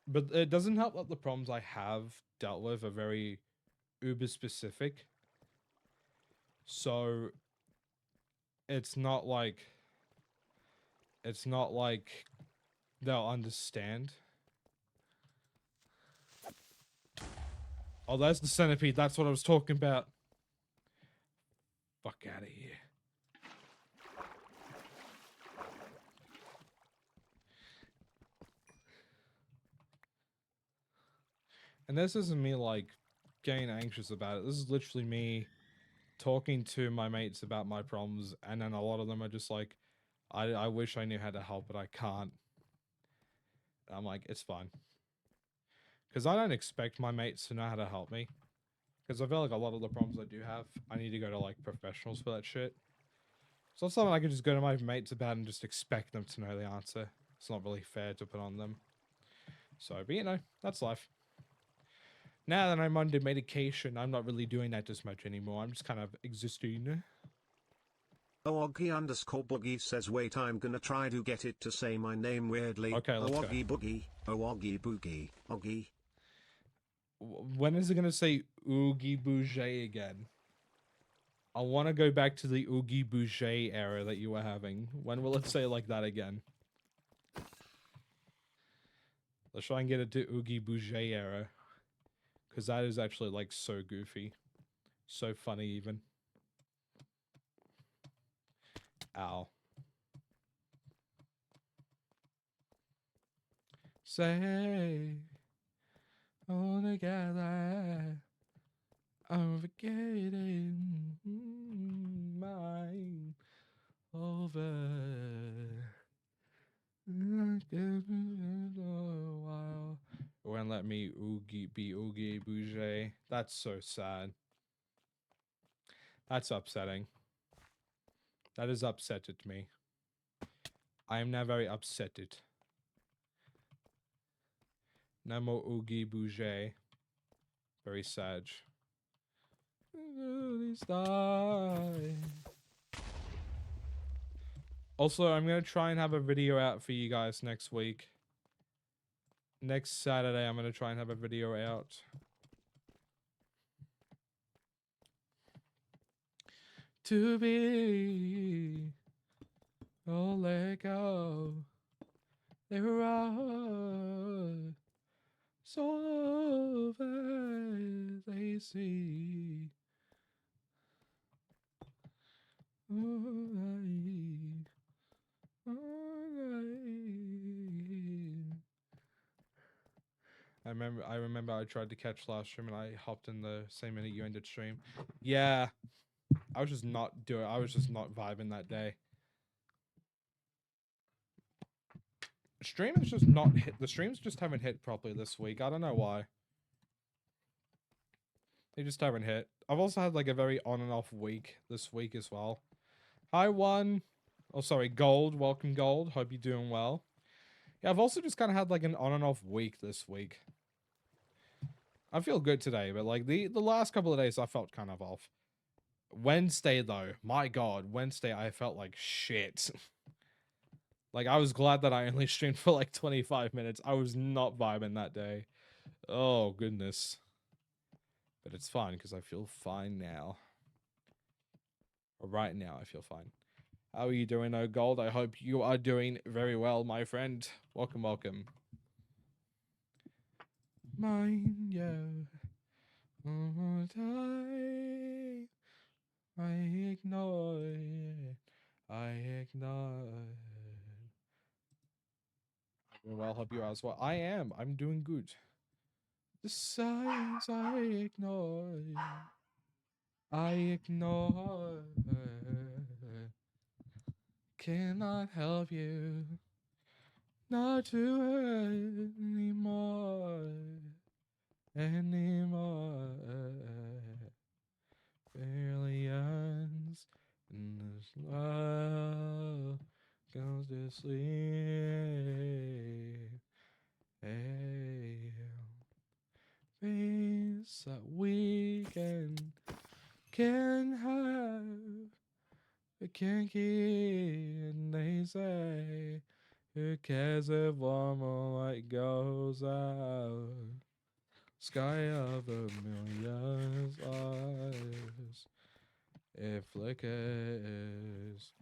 But it doesn't help that the problems I have dealt with are very uber specific. So it's not like they'll understand. Oh, that's the centipede. That's what I was talking about. Fuck out of here. And this isn't me like getting anxious about it. This is literally me talking to my mates about my problems, and then a lot of them are just like, I wish I knew how to help, but I can't. And I'm like, it's fine. Because I don't expect my mates to know how to help me. Because I feel like a lot of the problems I do have, I need to go to like professionals for that shit. So it's something I can just go to my mates about and just expect them to know the answer. It's not really fair to put on them. So, but you know, that's life. Now that I'm under medication, I'm not really doing that as much anymore. I'm just kind of existing. Ooggy_boogie says, wait, I'm gonna try to get it to say my name weirdly. Okay, let's go. Boogie, Ooggy Boogie, Ooggy. When is it gonna say Oogie Bouger again? I want to go back to the Oogie Bouger era that you were having. When will it say like that again? Let's try and get it to Oogie Bouger era. Because that is actually like so goofy. So funny even. Ow. Say all together. I'm forgetting mine over. While it won't let me be Oogie Bouger. That's so sad. That's upsetting. That is upsetted me. I am now very upsetted. No more Oogie Bouger. Very sad. Also, I'm going to try and have a video out for you guys next week. Next Saturday, I'm going to try and have a video out. To be all let go. They were all so fast they see. I remember I tried to catch last stream and I hopped in the same minute you ended stream. Yeah. I was just not vibing that day. Stream is just not hit. The streams just haven't hit properly this week. I don't know why. They just haven't hit. I've also had like a very on and off week this week as well. Hi, One. Oh, sorry, Gold. Welcome, Gold. Hope you're doing well. Yeah, I've also just kind of had like an on and off week this week. I feel good today, but like the last couple of days I felt kind of off. Wednesday though, my God, Wednesday I felt like shit. Like I was glad that I only streamed for like 25 minutes. I was not vibing that day. Oh goodness. But it's fine because I feel fine now. Or right now I feel fine. How are you doing, oh Gold? I hope you are doing very well, my friend. Welcome, welcome. Mind you, one more time. I ignore it. I ignore it. I'm doing well, hope you are as well. I am. I'm doing good. The signs I ignore. I ignore. Cannot help you. Not to hurt anymore. Anymore. Billions in this love goes to sleep. Hey, things that we can have, but can't keep. And they say, who cares if one more light goes out? Sky of a million stars, it flickers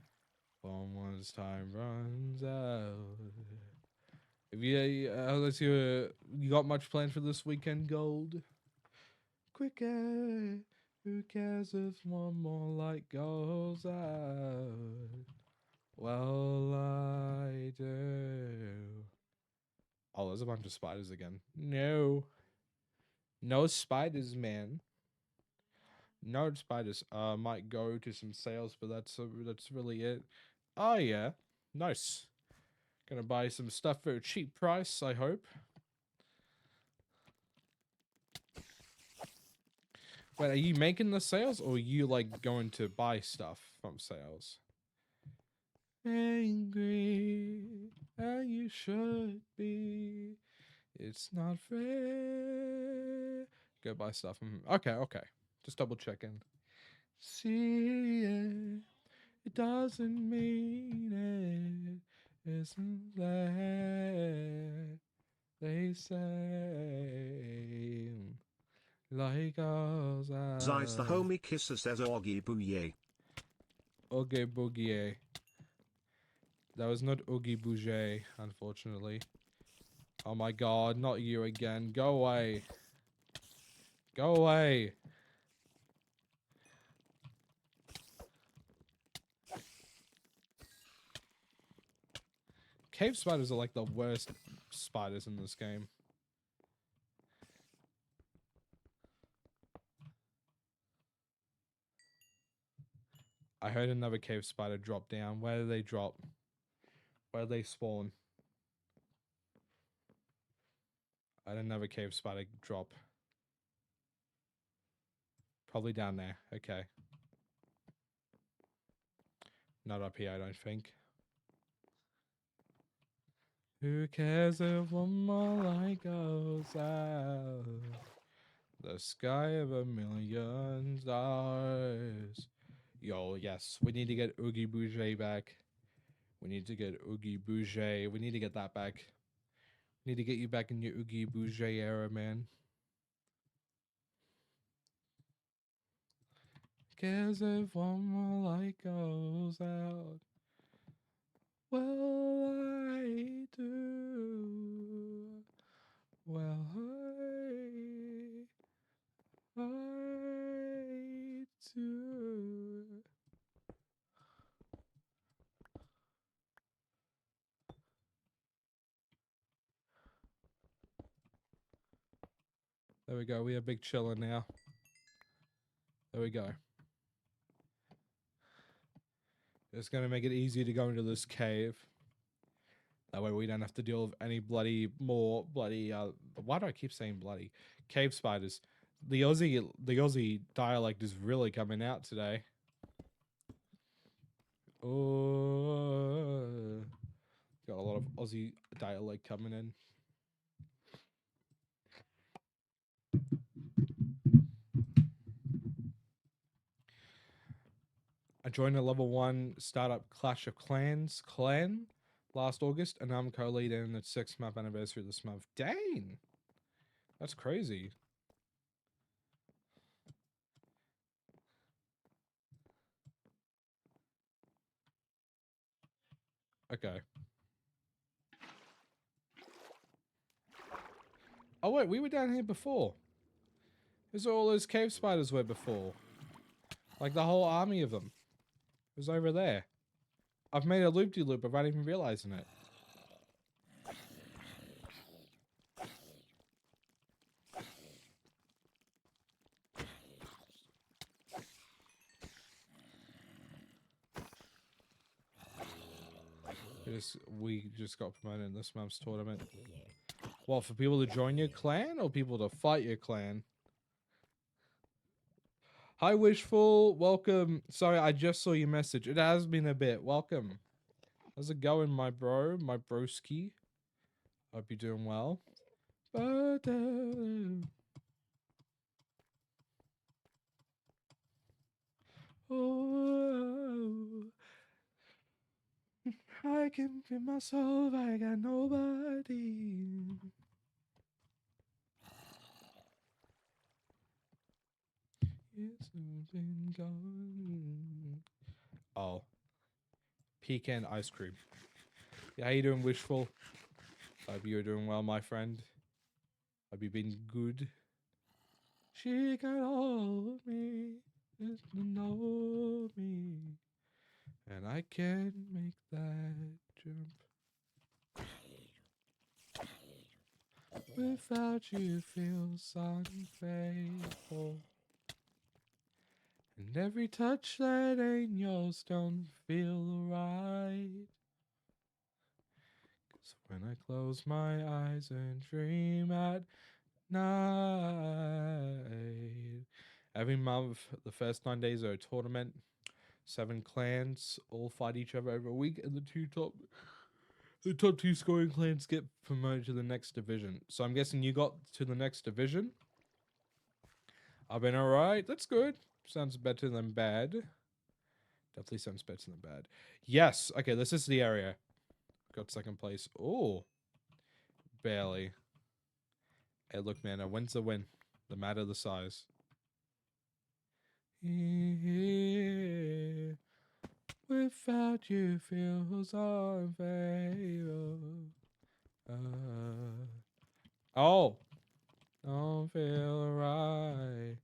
when one's time runs out. If you, unless you got much planned for this weekend, Gold? Quicker, who cares if one more light goes out? Well, I do. Oh, there's a bunch of spiders again. No. No spiders, man. No spiders. Might go to some sales, but that's really it. Oh yeah, nice. Gonna buy some stuff for a cheap price, I hope. Wait, are you making the sales, or are you like going to buy stuff from sales? Angry, and you should be. It's not fair. Go buy stuff. Okay, okay. Just double checking. See it. It doesn't mean it isn't there. They say, like us Zai's the homie kisser says Augie Bouye. Oogie Boogie. That was not Oogie Bougie, unfortunately. Oh my god, not you again. Go away. Go away. Cave spiders are like the worst spiders in this game. I heard another cave spider drop down. Where do they drop? Where do they spawn? I had another cave spider drop. Probably down there. Okay. Not up here, I don't think. Who cares if one more light goes out? The sky of a million stars. Yo, yes. We need to get Oogie Bougie back. We need to get Oogie Bougie. We need to get that back. We need to get you back in your Oogie Bougie era, man. Cares if one more light goes out? Well, I do. Well, I do. There we go. We have big chiller now. There we go. It's going to make it easier to go into this cave. That way we don't have to deal with any more bloody, why do I keep saying bloody? Cave spiders. The Aussie dialect is really coming out today. Oh, got a lot of Aussie dialect coming in. I joined a level 1 startup Clash of Clans clan last August, and I'm co-leader in the 6th-month anniversary this month. Dang! That's crazy. Okay. Oh wait, we were down here before. Here's where all those cave spiders were before. Like the whole army of them. It was over there. I've made a loop-de-loop without even realizing it. We just got promoted in this month's tournament. What, for people to join your clan or people to fight your clan? Hi, Wishful. Welcome. Sorry, I just saw your message. It has been a bit. Welcome. How's it going, my bro? My broski? Hope you're doing well. Oh, I can feel myself. I got nobody. It's been gone. Oh. Pecan ice cream. Yeah, how you doing, Wishful? Hope you're doing well, my friend. Hope you've been good. She got all of me, just to know me, and I can't make that jump. Without you feels unfaithful, and every touch that ain't yours don't feel right. 'Cause when I close my eyes and dream at night, every month, the first 9 days are a tournament. 7 clans all fight each other over a week, and the top 2 scoring clans get promoted to the next division. So I'm guessing you got to the next division. I've been alright. That's good. Sounds better than bad. Definitely sounds better than bad. Yes. Okay, this is the area. Got second place. Oh. Barely. Hey, look, man. A win's a win. No matter the size. Yeah. Without you feels unfaithful. Oh. Don't feel right.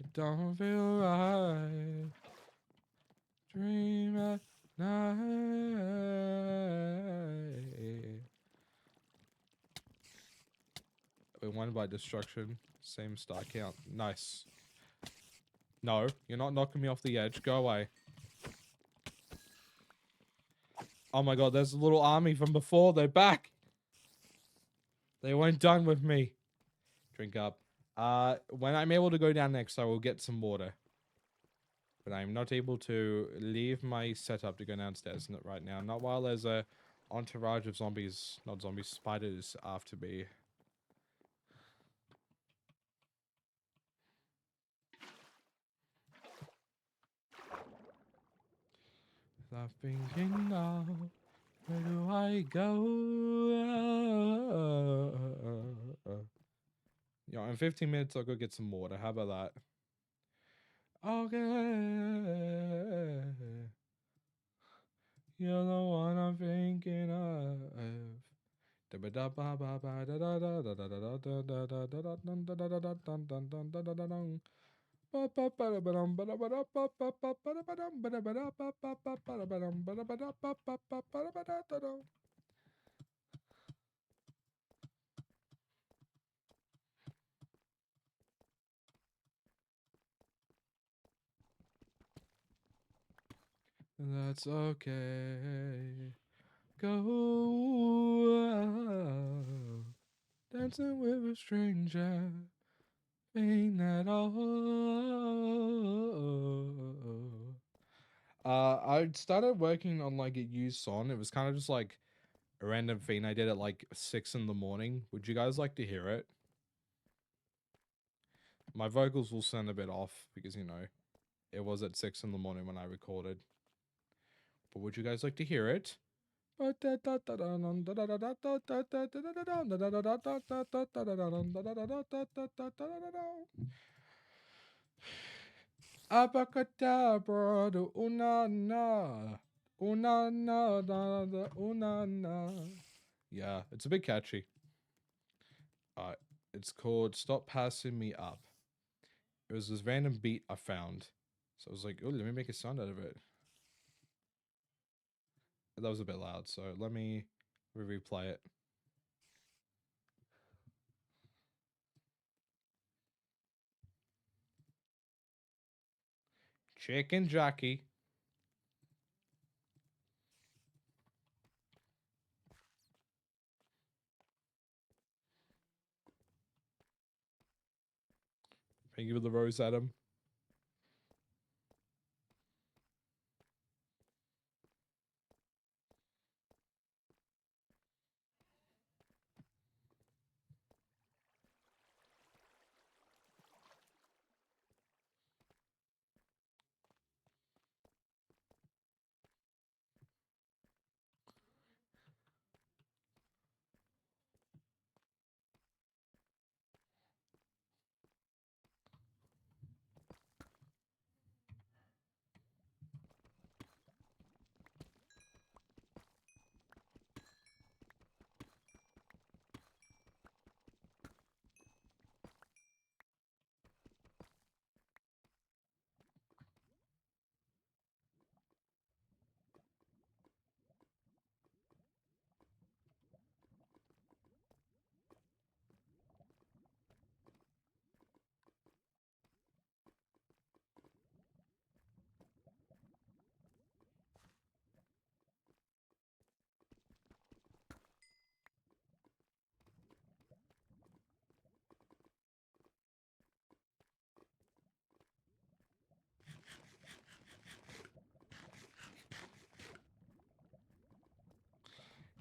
It don't feel right. Dream at night. We won by destruction. Same star count. Nice. No, you're not knocking me off the edge. Go away. Oh my god, there's a little army from before. They're back. They weren't done with me. Drink up. When I'm able to go down next, I will get some water. But I'm not able to leave my setup to go downstairs right now. Not while there's a entourage of zombies, not zombies, spiders after me. I'm thinking now, where do I go? Yeah, in 15 minutes I'll go get some water. How about that? Okay. You're the one I'm thinking of. That's okay. Go dancing with a stranger. Ain't that all? I started working on like a used song. It was kind of just like a random thing I did at like 6 in the morning. Would you guys like to hear it? My vocals will sound a bit off because, you know, it was at 6 in the morning when I recorded. But would you guys like to hear it? Abacadabra, do una na. Oh na na na na, oh na na. Yeah, it's a bit catchy. It's called Stop Passing Me Up. It was this random beat I found. So I was like, oh, let me make a sound out of it. That was a bit loud, so let me replay it. Chicken jockey. Thank you for the rose, Adam.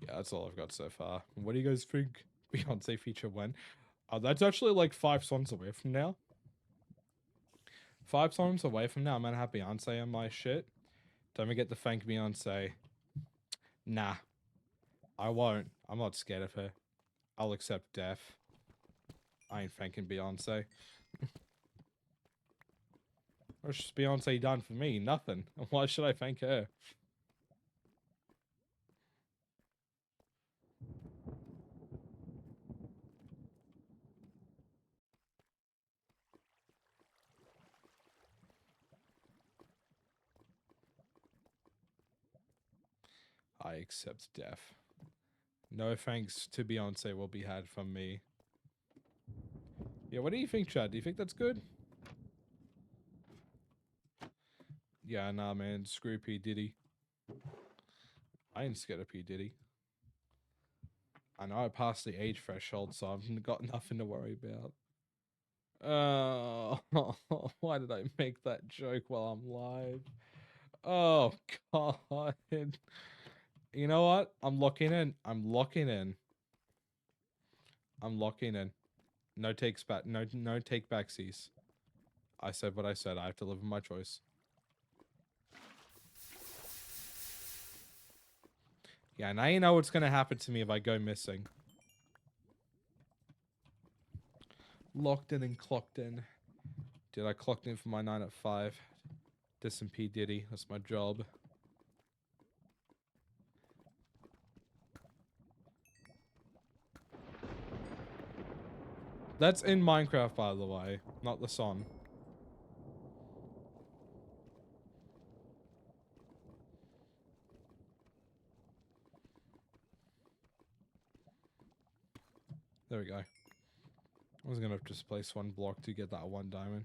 Yeah, that's all I've got so far. What do you guys think Beyonce feature when? That's actually like 5 songs away from now. 5 songs away from now, I'm gonna have Beyonce on my shit. Don't forget to thank Beyonce. Nah, I won't. I'm not scared of her. I'll accept death. I ain't thanking Beyonce. What's Beyonce done for me? Nothing. Why should I thank her? I accept death. No thanks to Beyonce will be had from me. Yeah, what do you think, Chad? Do you think that's good? Yeah, nah, man. Screw P. Diddy. I ain't scared of P. Diddy. I know I passed the age threshold, so I've got nothing to worry about. Why did I make that joke while I'm live? Oh, God. You know what? I'm locking in. I'm locking in. I'm locking in. No takes back. No take backsies. I said what I said. I have to live with my choice. Yeah, now you know what's gonna happen to me if I go missing. Locked in and clocked in. Did I clocked in for my 9 at 5? Did some P. Diddy. That's my job. That's in Minecraft, by the way, not the song. There we go. I was gonna just place 1 block to get that 1 diamond.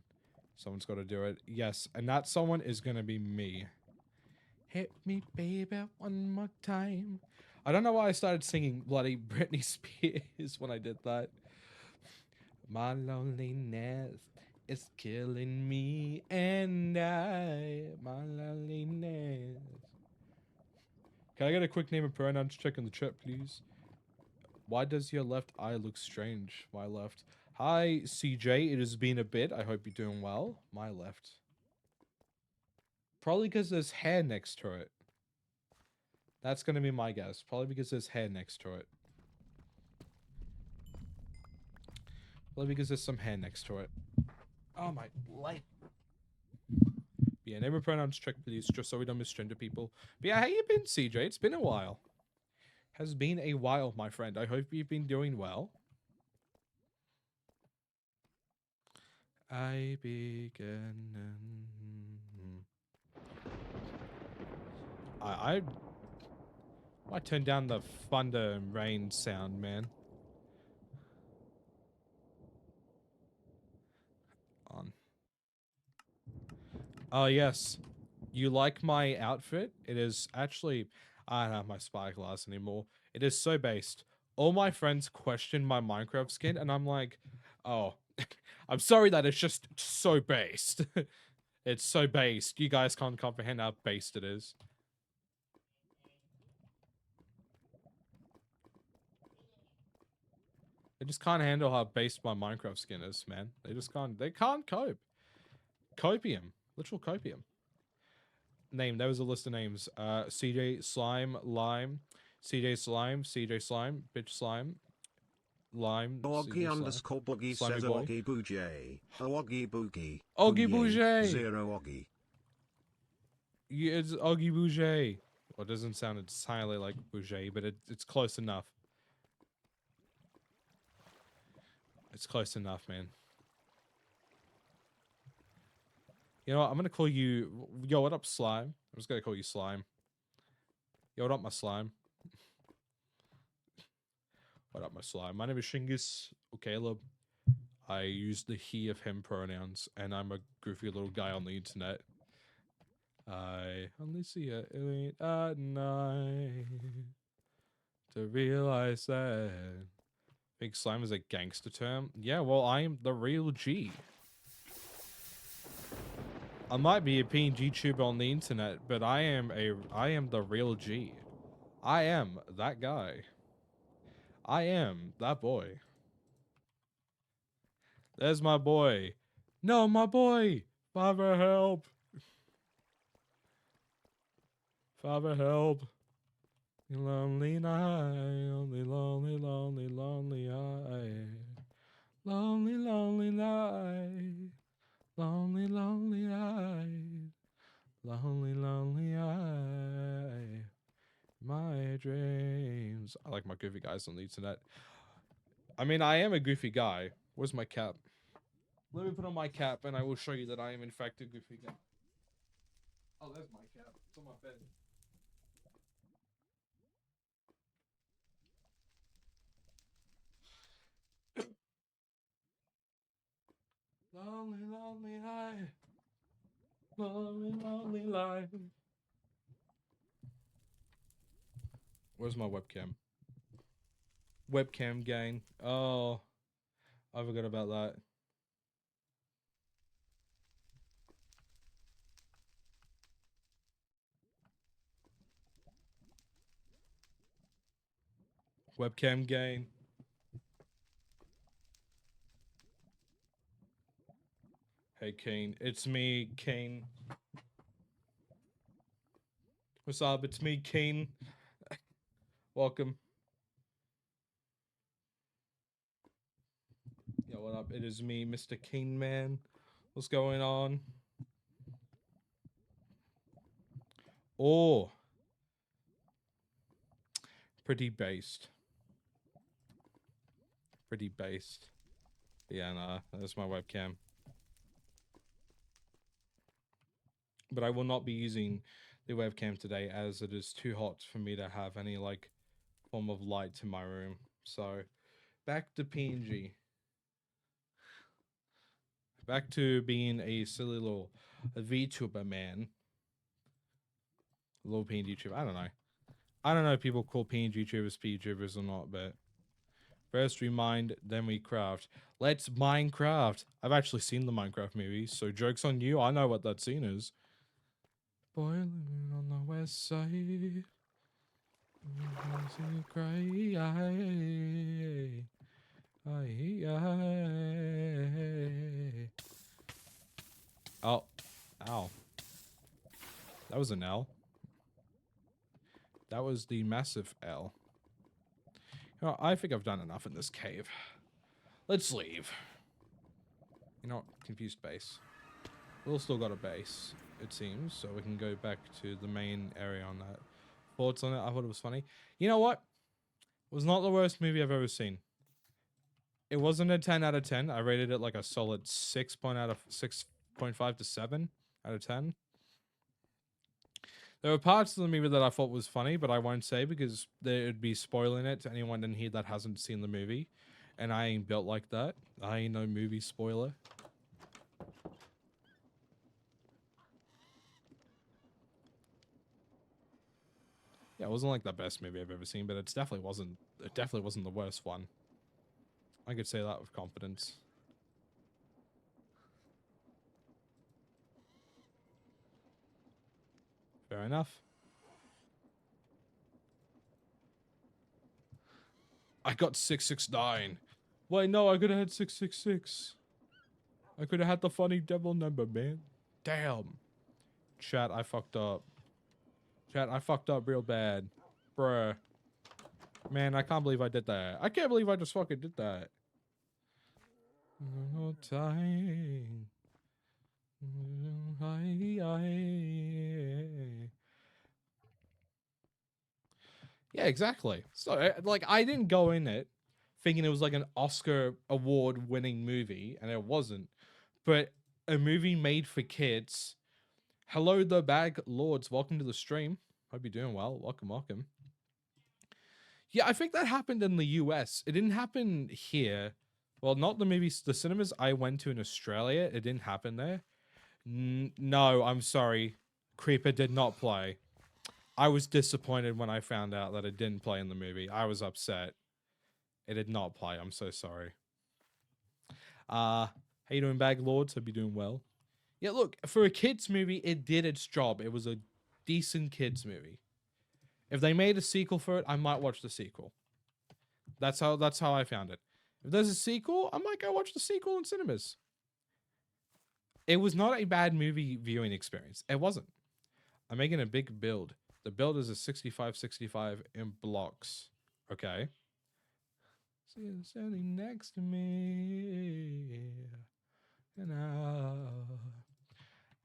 Someone's got to do it. Yes, and that someone is gonna be me. Hit me, baby, one more time. I don't know why I started singing bloody Britney Spears when I did that. My loneliness is killing me, and my loneliness. Can I get a quick name and pronouns check in the chat, please? Why does your left eye look strange? My left. Hi, CJ. It has been a bit. I hope you're doing well. My left. Probably because there's hair next to it. That's going to be my guess. Probably because there's hair next to it. Probably because there's some hair next to it. Oh, my light. Yeah, name and pronouns check, please, just so we don't misgender people. But yeah, how you been, CJ? It's been a while. Has been a while, my friend. I hope you've been doing well. I begin. I might turn down the thunder and rain sound, man. On. Oh yes, you like my outfit? It is actually. I don't have my spyglass anymore. It is so based. All my friends question my Minecraft skin, and I'm like, oh, I'm sorry that it's just so based. It's so based. You guys can't comprehend how based it is. They just can't handle how based my Minecraft skin is, man. They can't cope. Copium. Literal copium. Name, there was a list of names. CJ Slime, Lime, CJ Slime, CJ Slime, Bitch Slime, Lime, Oggy CJ Slime, underscore boogie Slimy says Boy. Oggy boojay. Oggy boogie. Oggy Booyah, Bouger! Zero Oggy. Yeah, it's Oggy Bouger. Well, it doesn't sound entirely like Bouger, but it's close enough. It's close enough, man. You know what? I'm gonna call you. Yo, what up, Slime? I'm just gonna call you Slime. Yo, what up, my Slime? What up, my Slime? My name is Shingus or Caleb. I use the he of him pronouns, and I'm a goofy little guy on the internet. I only see it late at night to realize that. Big Slime is a gangster term. Yeah, well, I am the real G. I might be a PNG tuber on the internet, but I am the real G. I am that guy. I am that boy. There's my boy. No, my boy. Father, help. Father, help. Lonely night, lonely, lonely, lonely, lonely eye. Lonely, lonely night. Lonely, lonely eye. Lonely, lonely eye. My dreams. I like my goofy guys on the internet. I mean, I am a goofy guy. Where's my cap? Let me put on my cap and I will show you that I am in fact a goofy guy. Oh, there's my cap. It's on my bed. Lonely, lonely eye. Lonely, lonely life. Where's my webcam? Webcam gang. Oh, I forgot about that. Webcam gang. Hey, Kane. It's me, Kane. What's up? It's me, Kane. Welcome. Yo, what up? It is me, Mr. Kane Man. What's going on? Oh. Pretty based. Pretty based. Yeah, nah, that's my webcam. But I will not be using the webcam today as it is too hot for me to have any, like, form of light in my room. So, back to PNG. Back to being a silly little VTuber man. A little PNG tuber. I don't know. I don't know if people call PNG tubers PTubers or not, but first we mind, then we craft. Let's Minecraft. I've actually seen the Minecraft movies, so joke's on you. I know what that scene is. Boy living on the west side. Cry. Oh, ow. That was an L. That was the massive L. You know, I think I've done enough in this cave. Let's leave. You know what? Confused base. We'll still got a base. it seems. So we can go back to the main area on that. Thoughts on it? I thought it was funny. You know what? It was not the worst movie I've ever seen. It wasn't a 10 out of 10. I rated it like a solid 6.5 to 7 out of 10. There were parts of the movie that I thought was funny, but I won't say because they would be spoiling it to anyone in here that hasn't seen the movie. And I ain't built like that. I ain't no movie spoiler. Yeah, it wasn't like the best movie I've ever seen, but it definitely wasn't the worst one. I could say that with confidence. Fair enough. I got 669. Wait, no, I could have had 666. I could have had the funny devil number, man. Damn. Chat, I fucked up. Chat, I fucked up real bad. Bruh. Man, I can't believe I did that. I can't believe I just fucking did that. No time. Yeah, exactly. So, like, I didn't go in it thinking it was like an Oscar award winning movie, and it wasn't. But a movie made for kids. Hello, the Bag Lords. Welcome to the stream. Hope you're doing well. Welcome, welcome. Yeah, I think that happened in the US. It didn't happen here. Well, not the movies, the cinemas I went to in Australia. It didn't happen there. No, I'm sorry. Creeper did not play. I was disappointed when I found out that it didn't play in the movie. I was upset. It did not play. I'm so sorry. How you doing, Bag Lords? Hope you're doing well. Yeah, look, for a kids movie, it did its job. It was a decent kids movie. If they made a sequel for it, I might watch the sequel. That's how I found it. If there's a sequel, I might go watch the sequel in cinemas. It was not a bad movie viewing experience. It wasn't. I'm making a big build. The build is a 65-65 in blocks. Okay. See you standing next to me. And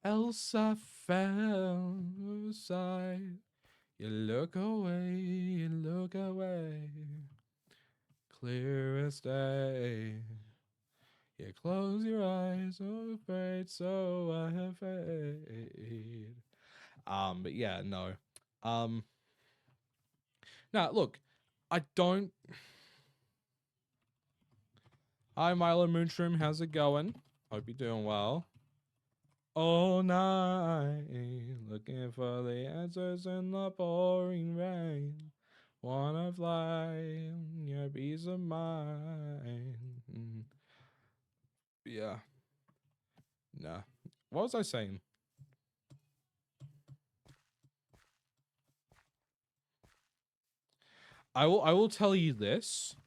else I fell aside. You look away. Clear as day. You close your eyes, so afraid, so afraid. But yeah, no. Now look, I don't. Hi, Milo Moonshroom, how's it going? Hope you're doing well. All night, looking for the answers in the pouring rain. Wanna fly, your peace of mind. Yeah. Nah. What was I saying? I will tell you this.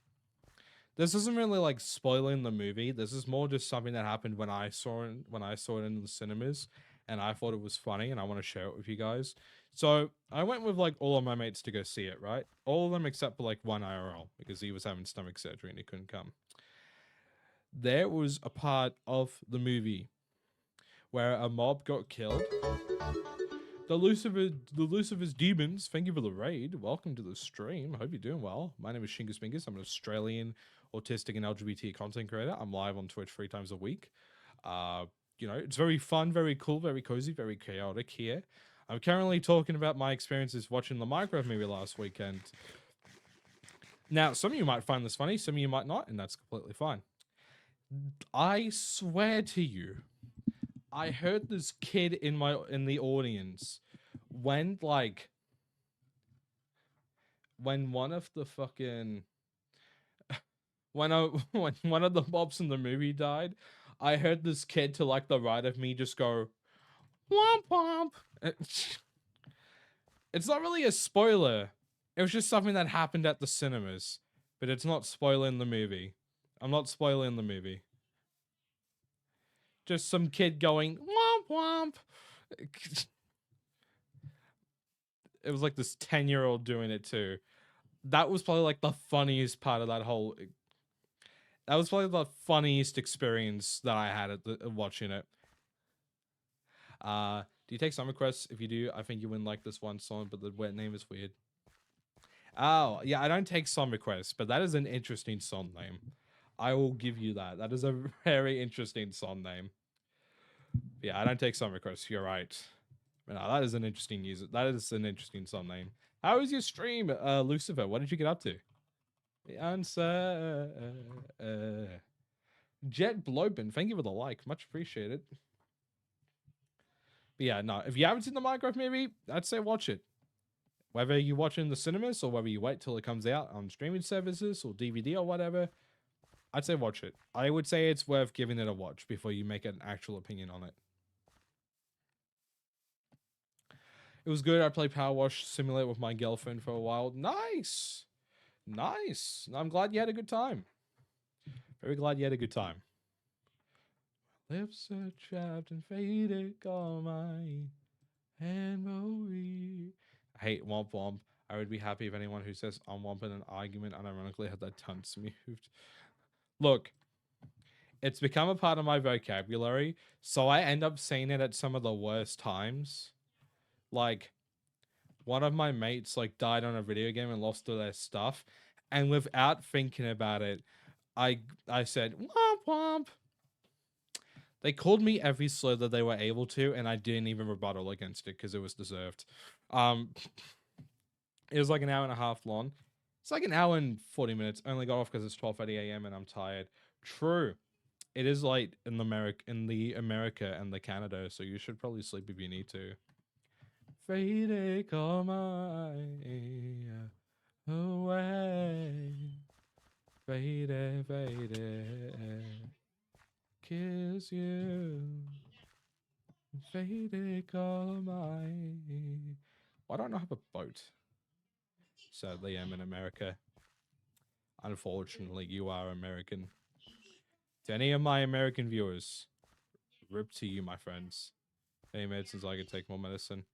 This isn't really like spoiling the movie. This is more just something that happened when I saw it in the cinemas, and I thought it was funny, and I want to share it with you guys. So I went with like all of my mates to go see it, right? All of them except for like one IRL because he was having stomach surgery and he couldn't come. There was a part of the movie where a mob got killed. The Lucifer's demons, thank you for the raid. Welcome to the stream. Hope you're doing well. My name is Shingus Mingus. I'm an Australian autistic and LGBT content creator. I'm live on Twitch 3 times a week. You know, it's very fun, very cool, very cozy, very chaotic here. I'm currently talking about my experiences watching the Minecraft movie last weekend. Now, some of you might find this funny, some of you might not, and that's completely fine. I swear to you, I heard this kid in the audience when one of the fucking when one of the mobs in the movie died, I heard this kid to like the right of me just go womp womp. It's not really a spoiler. It was just something that happened at the cinemas, but it's not spoiling the movie. I'm not spoiling the movie. Just some kid going womp womp. It was like this 10-year-old doing it too. That was probably like the funniest part of that whole. That was probably the funniest experience that I had at watching it. Do Do you take song requests? If you do, I think you win like this one song, but the wet name is weird. Oh, yeah, I don't take song requests, but that is an interesting song name. I will give you that. That is a very interesting song name. Yeah, I don't take song requests. You're right. But no, that is an interesting user. That is an interesting song name. How was your stream, Lucifer? What did you get up to? The answer. Jet Blobin, thank you for the like. Much appreciated. But yeah, no, if you haven't seen the Minecraft movie, I'd say watch it. Whether you watch it in the cinemas or whether you wait till it comes out on streaming services or DVD or whatever, I'd say watch it. I would say it's worth giving it a watch before you make an actual opinion on it. It was good. I played Power Wash Simulator with my girlfriend for a while. Nice. Nice. I'm glad you had a good time. Very glad you had a good time. Lips are trapped and faded, on my memory. I hate womp womp. I would be happy if anyone who says I'm womp in an argument unironically had their tongues moved. Look, it's become a part of my vocabulary, so I end up saying it at some of the worst times. Like, one of my mates like died on a video game and lost all their stuff, and without thinking about it, I said womp womp. They called me every slur that they were able to, and I didn't even rebuttal against it because it was deserved. It was like an hour and a half long. It's like an hour and 40 minutes. I only got off because it's 12:30 a.m. and I'm tired. True. It is late in the America and the Canada, so you should probably sleep if you need to. Fade come away. Fade, kiss you. Fade come Why don't I have a boat? Sadly, I'm in America. Unfortunately, you are American. To any of my American viewers, rip to you, my friends. Any medicines I could take more medicine.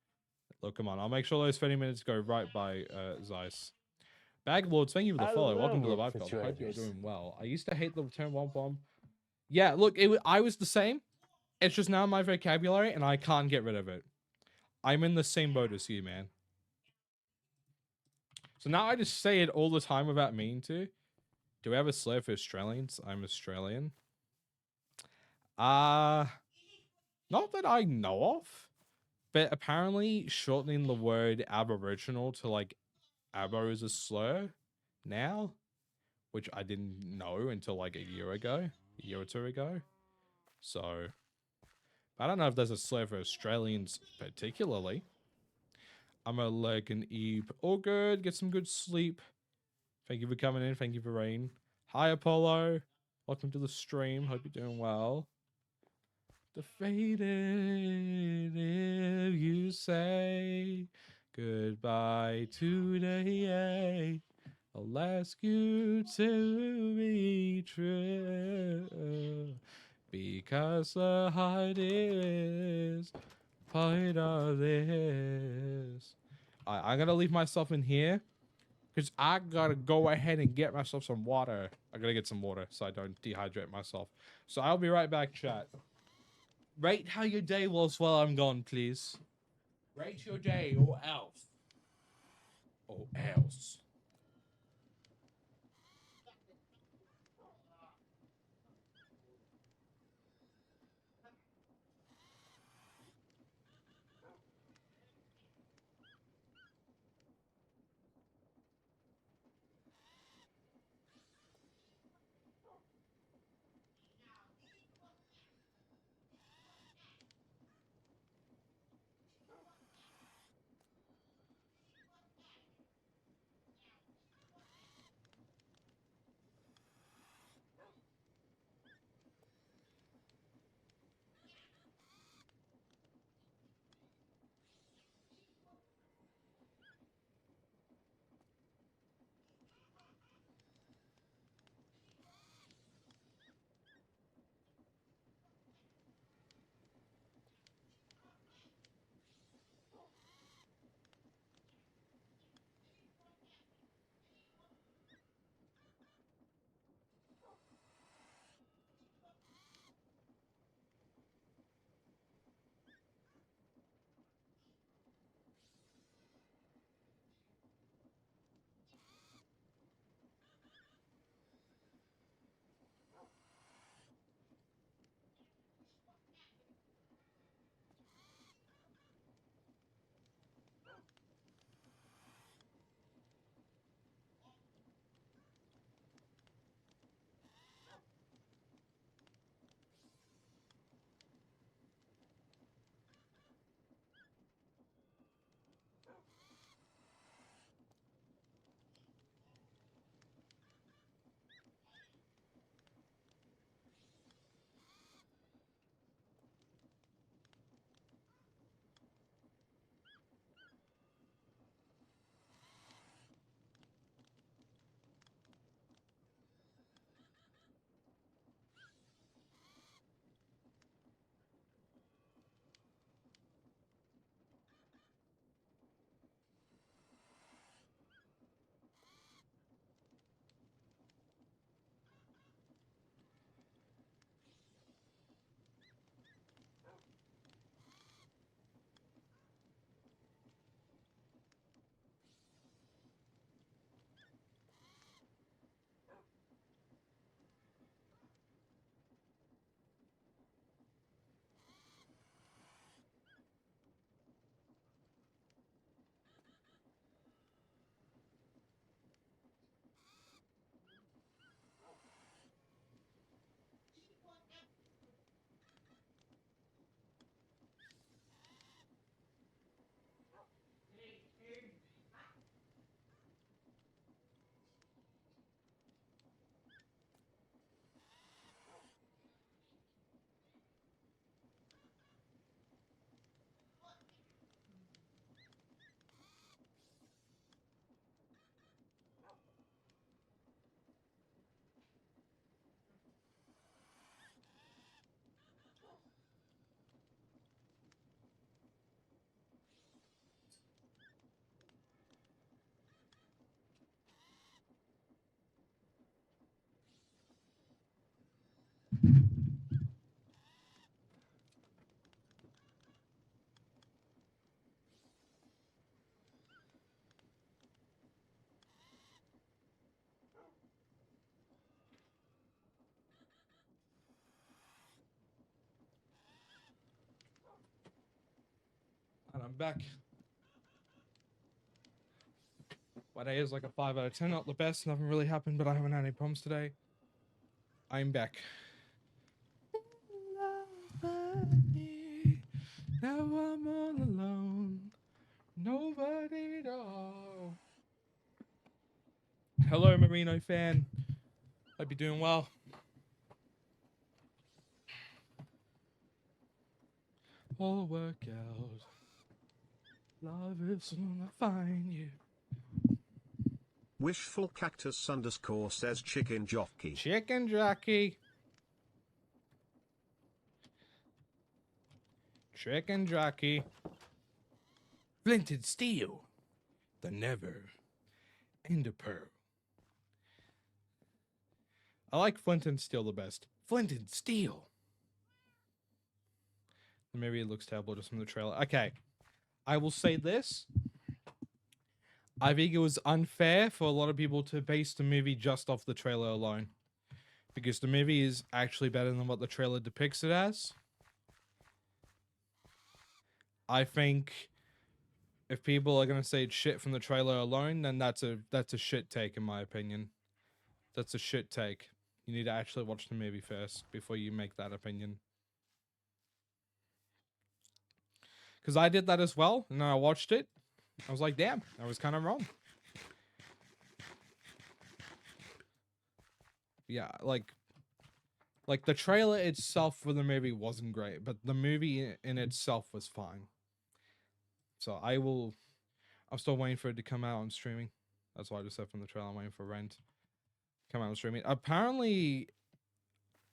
Look, come on. I'll make sure those 30 minutes go right by Zeiss. Bag Lords, thank you for the follow. Welcome to the Vibe Club. Hope you're doing well. I used to hate the term womp womp. Yeah, look, I was the same. It's just now in my vocabulary, and I can't get rid of it. I'm in the same boat as you, man. So now I just say it all the time without meaning to. Do we have a slur for Australians? I'm Australian. Not that I know of. But apparently shortening the word Aboriginal to like Abo is a slur now, which I didn't know until like a year or two ago. So I don't know if there's a slur for Australians particularly. I'm a leg and Eve. All good. Get some good sleep. Thank you for coming in. Thank you for rain. Hi, Apollo. Welcome to the stream. Hope you're doing well. The faded if you say goodbye today. I'll ask you to be true, because the heart is part of this. I'm gonna leave myself in here because I gotta go ahead and get myself some water. I gotta get some water so I don't dehydrate myself. So I'll be right back, chat. Rate how your day was while I'm gone, please. Rate your day or else. Or else. I'm back. My day is like a 5 out of 10, not the best, nothing really happened, but I haven't had any problems today. I'm back. Now I'm all alone. Nobody at all. Hello, Marino fan. Hope you're doing well. All work out. Love is gonna find you. Wishful Cactus _ says chicken jockey. Chicken jockey. Chicken jockey. Flint and steel. The never. And a pearl. I like Flint and Steel the best. Flint and Steel. Maybe it looks terrible just from the trailer. Okay. I will say this. I think it was unfair for a lot of people to base the movie just off the trailer alone. Because the movie is actually better than what the trailer depicts it as. I think if people are going to say it's shit from the trailer alone, then that's a shit take in my opinion. That's a shit take. You need to actually watch the movie first before you make that opinion. Because I did that as well, and then I watched it. I was like, damn, I was kind of wrong. Yeah, like the trailer itself for the movie wasn't great, but the movie in itself was fine. So I'm still waiting for it to come out on streaming. That's why I just said from the trailer, I'm waiting for Rent to come out on streaming. Apparently,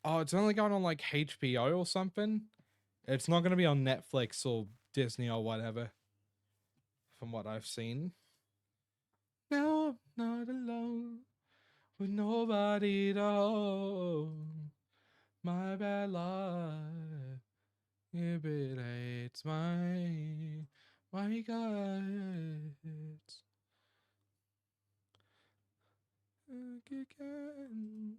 it's only going on like HBO or something. It's not going to be on Netflix or Disney or whatever, from what I've seen. Now I'm not alone with nobody to hold my bad life. If it hates my guts. Again.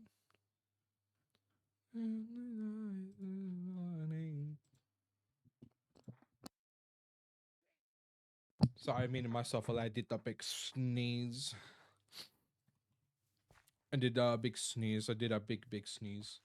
Sorry, I mean myself while I did the big sneeze. I did a big sneeze. I did a big sneeze.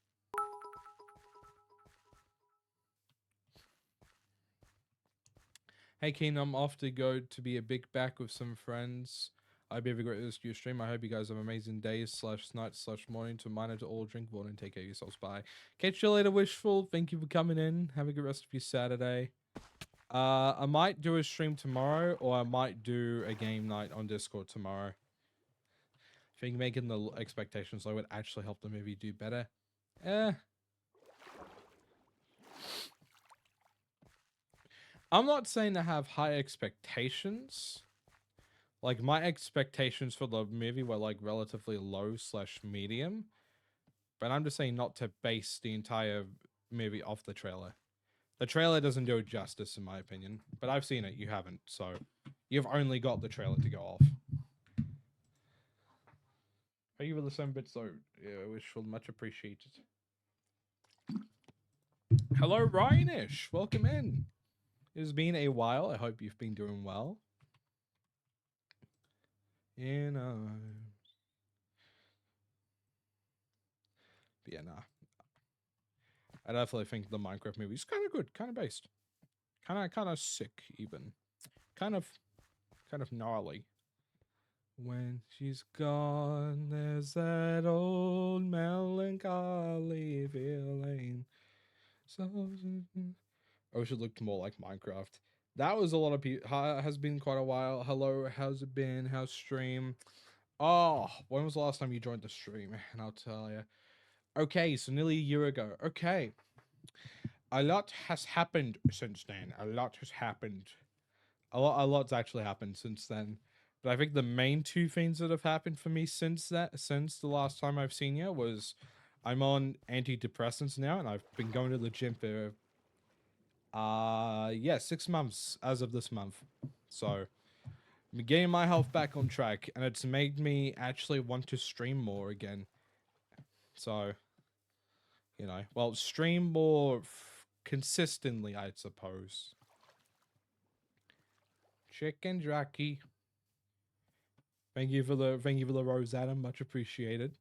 Hey Keen, I'm off to go to be a big back with some friends. I hope you have a great rest of your stream. I hope you guys have amazing days / nights / morning. To minor to all, drink water and take care of yourselves. Bye. Catch you later, Wishful. Thank you for coming in. Have a good rest of your Saturday. I might do a stream tomorrow, or I might do a game night on Discord tomorrow. I think making the expectations low would actually help the movie do better. I'm not saying to have high expectations. Like, my expectations for the movie were, like, relatively low / medium. But I'm just saying not to base the entire movie off the trailer. The trailer doesn't do it justice, in my opinion. But I've seen it, you haven't. So, you've only got the trailer to go off. Thank you for the 7 bits, though. Yeah, Wishful, much appreciated. Hello, Ryanish. Welcome in. It's been a while. I hope you've been doing well. But yeah, nah. I definitely think the Minecraft movie is kind of good, kind of based, kind of sick, even, kind of gnarly. When she's gone, there's that old melancholy feeling. So I wish it looked more like Minecraft. That was a lot of people. Has been quite a while. Hello, how's it been? How's stream? Oh, when was the last time you joined the stream? And I'll tell you. Okay, so nearly a year ago. Okay. A lot has happened since then. A lot has happened. A lot's actually happened since then. But I think the main two things that have happened for me since the last time I've seen you was I'm on antidepressants now, and I've been going to the gym for 6 months as of this month. So I'm getting my health back on track, and it's made me actually want to stream more again. So, you know, well, stream more consistently, I suppose. Chicken jockey. Thank you for the rose, Adam. Much appreciated.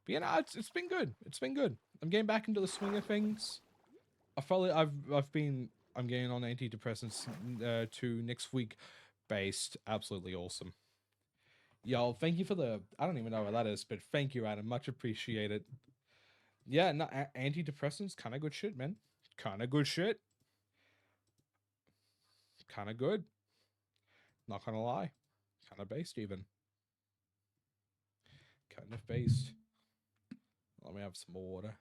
But you know, it's been good. It's been good. I'm getting back into the swing of things. I'm getting on antidepressants to next week based. Absolutely awesome. Yo, thank you for the, I don't even know what that is, but thank you, Adam. Much appreciated. Yeah, no, antidepressants, kind of good shit, man. Kind of good shit. Kind of good. Not gonna lie. Kind of based, even. Kind of based. Let me have some more water.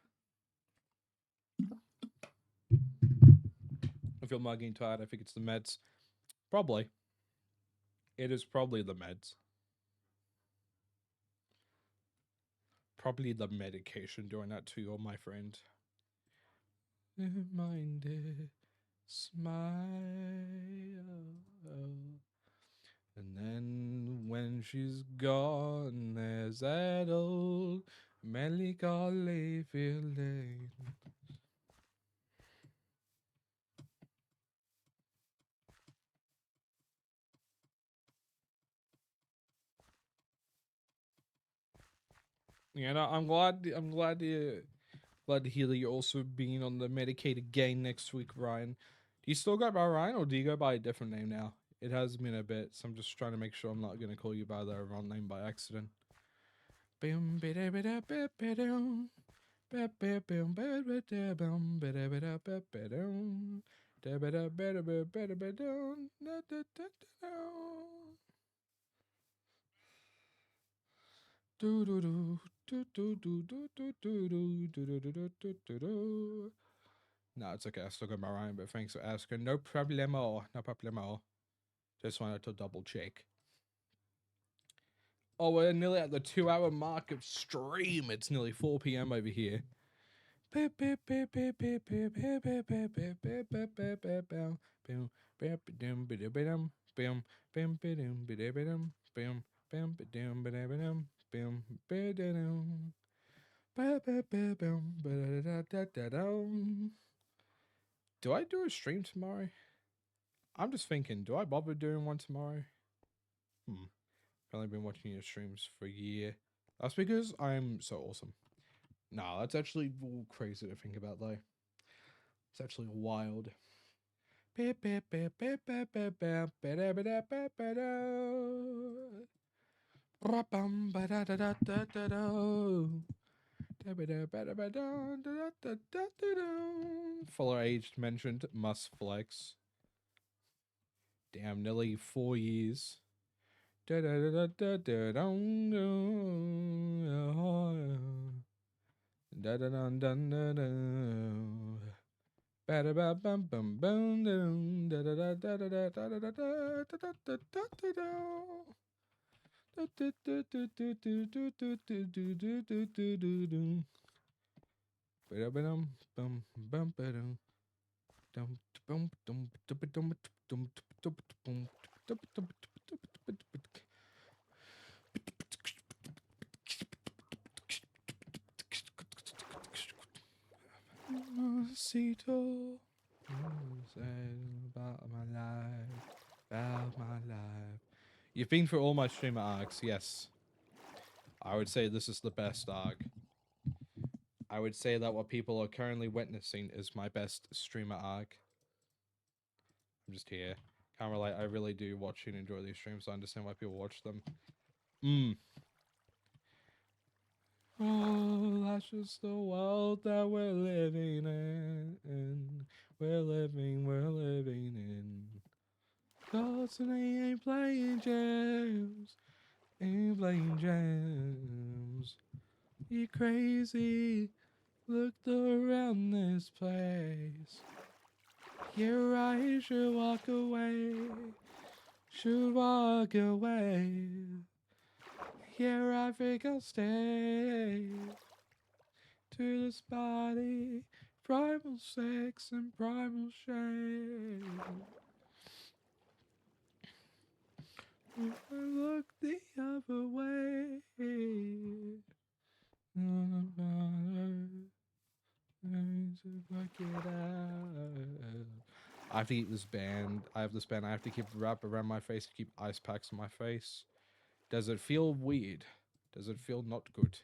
I feel muggy and tired. I think it's the meds. Probably. It is probably the meds. Probably the medication doing that to you, my friend. Minded smile. And then when she's gone, there's that old melancholy feeling. You know, I'm glad to hear that you're also being on the medicated again next week, Ryan. Do you still go by Ryan, or do you go by a different name now? It has been a bit, so I'm just trying to make sure I'm not going to call you by the wrong name by accident. No, it's okay. I still got my Ryan, but thanks for asking. No problemo. No problemo. Just wanted to double check. Oh, we're nearly at the 2-hour mark of stream. It's nearly 4 p.m. over here. Do I do a stream tomorrow? I'm just thinking, do I bother doing one tomorrow? I've only been watching your streams for a year. That's because I'm so awesome. Nah, that's actually crazy to think about, though. It's actually wild. Fuller aged mentioned must flex. Damn, nearly 4 years. Cito about my life, about my life. You've been through all my streamer arcs, yes. I would say this is the best arc. I would say that what people are currently witnessing is my best streamer arc. I'm just here. Can't relate. I really do watch and enjoy these streams, so I understand why people watch them. Oh, that's just the world that we're living in. We're living in. Cause and they ain't playing jams. Ain't playing jams. You crazy. Looked around this place. You're right, should walk away. Should walk away. Here I think I'll stay. To this body, primal sex and primal shame. Look the other way. I have to keep this band. I have this band. I have to keep wrap around my face to keep ice packs on my face. Does it feel weird? Does it feel not good?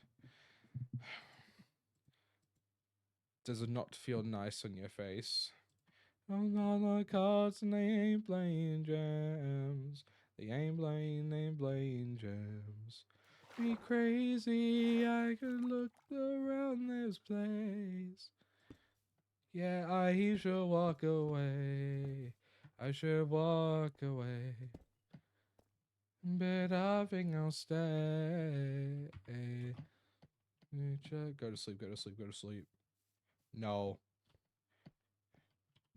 Does it not feel nice on your face? I'm on the cards and they ain't playing jams. They ain't playing jams. Me crazy, I could look around this place. Yeah, I should walk away. I should walk away. But I think I'll stay. Go to sleep, go to sleep, go to sleep. No.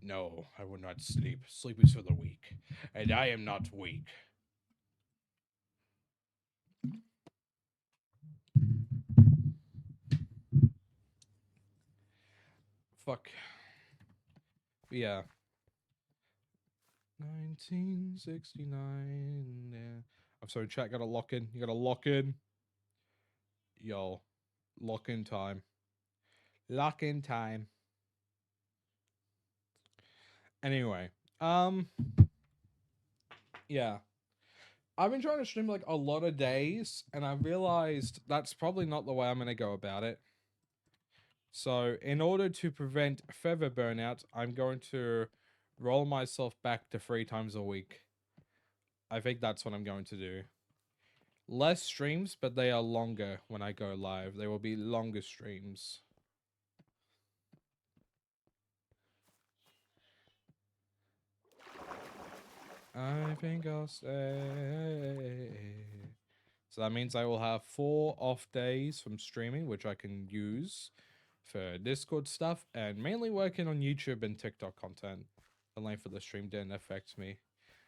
No, I will not sleep. Sleep is for the weak. And I am not weak. Fuck. Yeah. 1969. Yeah. I'm sorry, chat. Gotta lock in. You gotta lock in. Yo. Lock in time. Lock in time. Anyway. Yeah. I've been trying to stream like a lot of days, and I realized that's probably not the way I'm gonna go about it. So, in order to prevent further burnout, I'm going to roll myself back to 3 times a week. I think that's what I'm going to do. Less streams, but they are longer when I go live. They will be longer streams. I think I'll stay. So that means I will have 4 off days from streaming, which I can use for Discord stuff, and mainly working on YouTube and TikTok content. The length of the stream didn't affect me.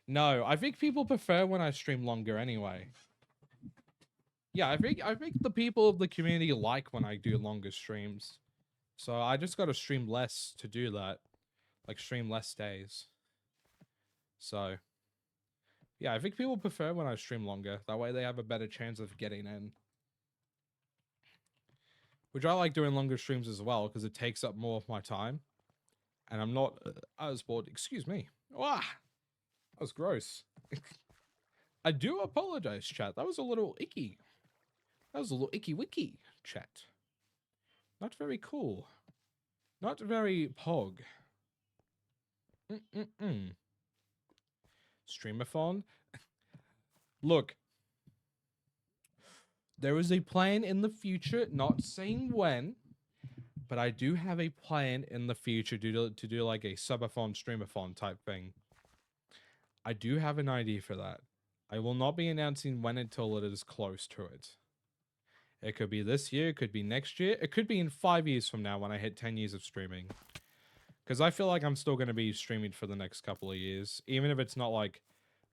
No, I think people prefer when I stream longer anyway. Yeah, I think the people of the community like when I do longer streams. So I just got to stream less to do that. Like stream less days. So yeah, I think people prefer when I stream longer. That way they have a better chance of getting in. Which I like doing longer streams as well, because it takes up more of my time. And I'm not as bored. Excuse me. Wow, that was gross. I do apologize, chat. That was a little icky. That was a little icky wicky, chat. Not very cool. Not very pog. Streamathon? Look. There is a plan in the future, not saying when, but I do have a plan in the future to do like a subathon, streamathon type thing. I do have an idea for that. I will not be announcing when until it is close to it. It could be this year, it could be next year, it could be in 5 years from now when I hit 10 years of streaming. Because I feel like I'm still going to be streaming for the next couple of years. Even if it's not like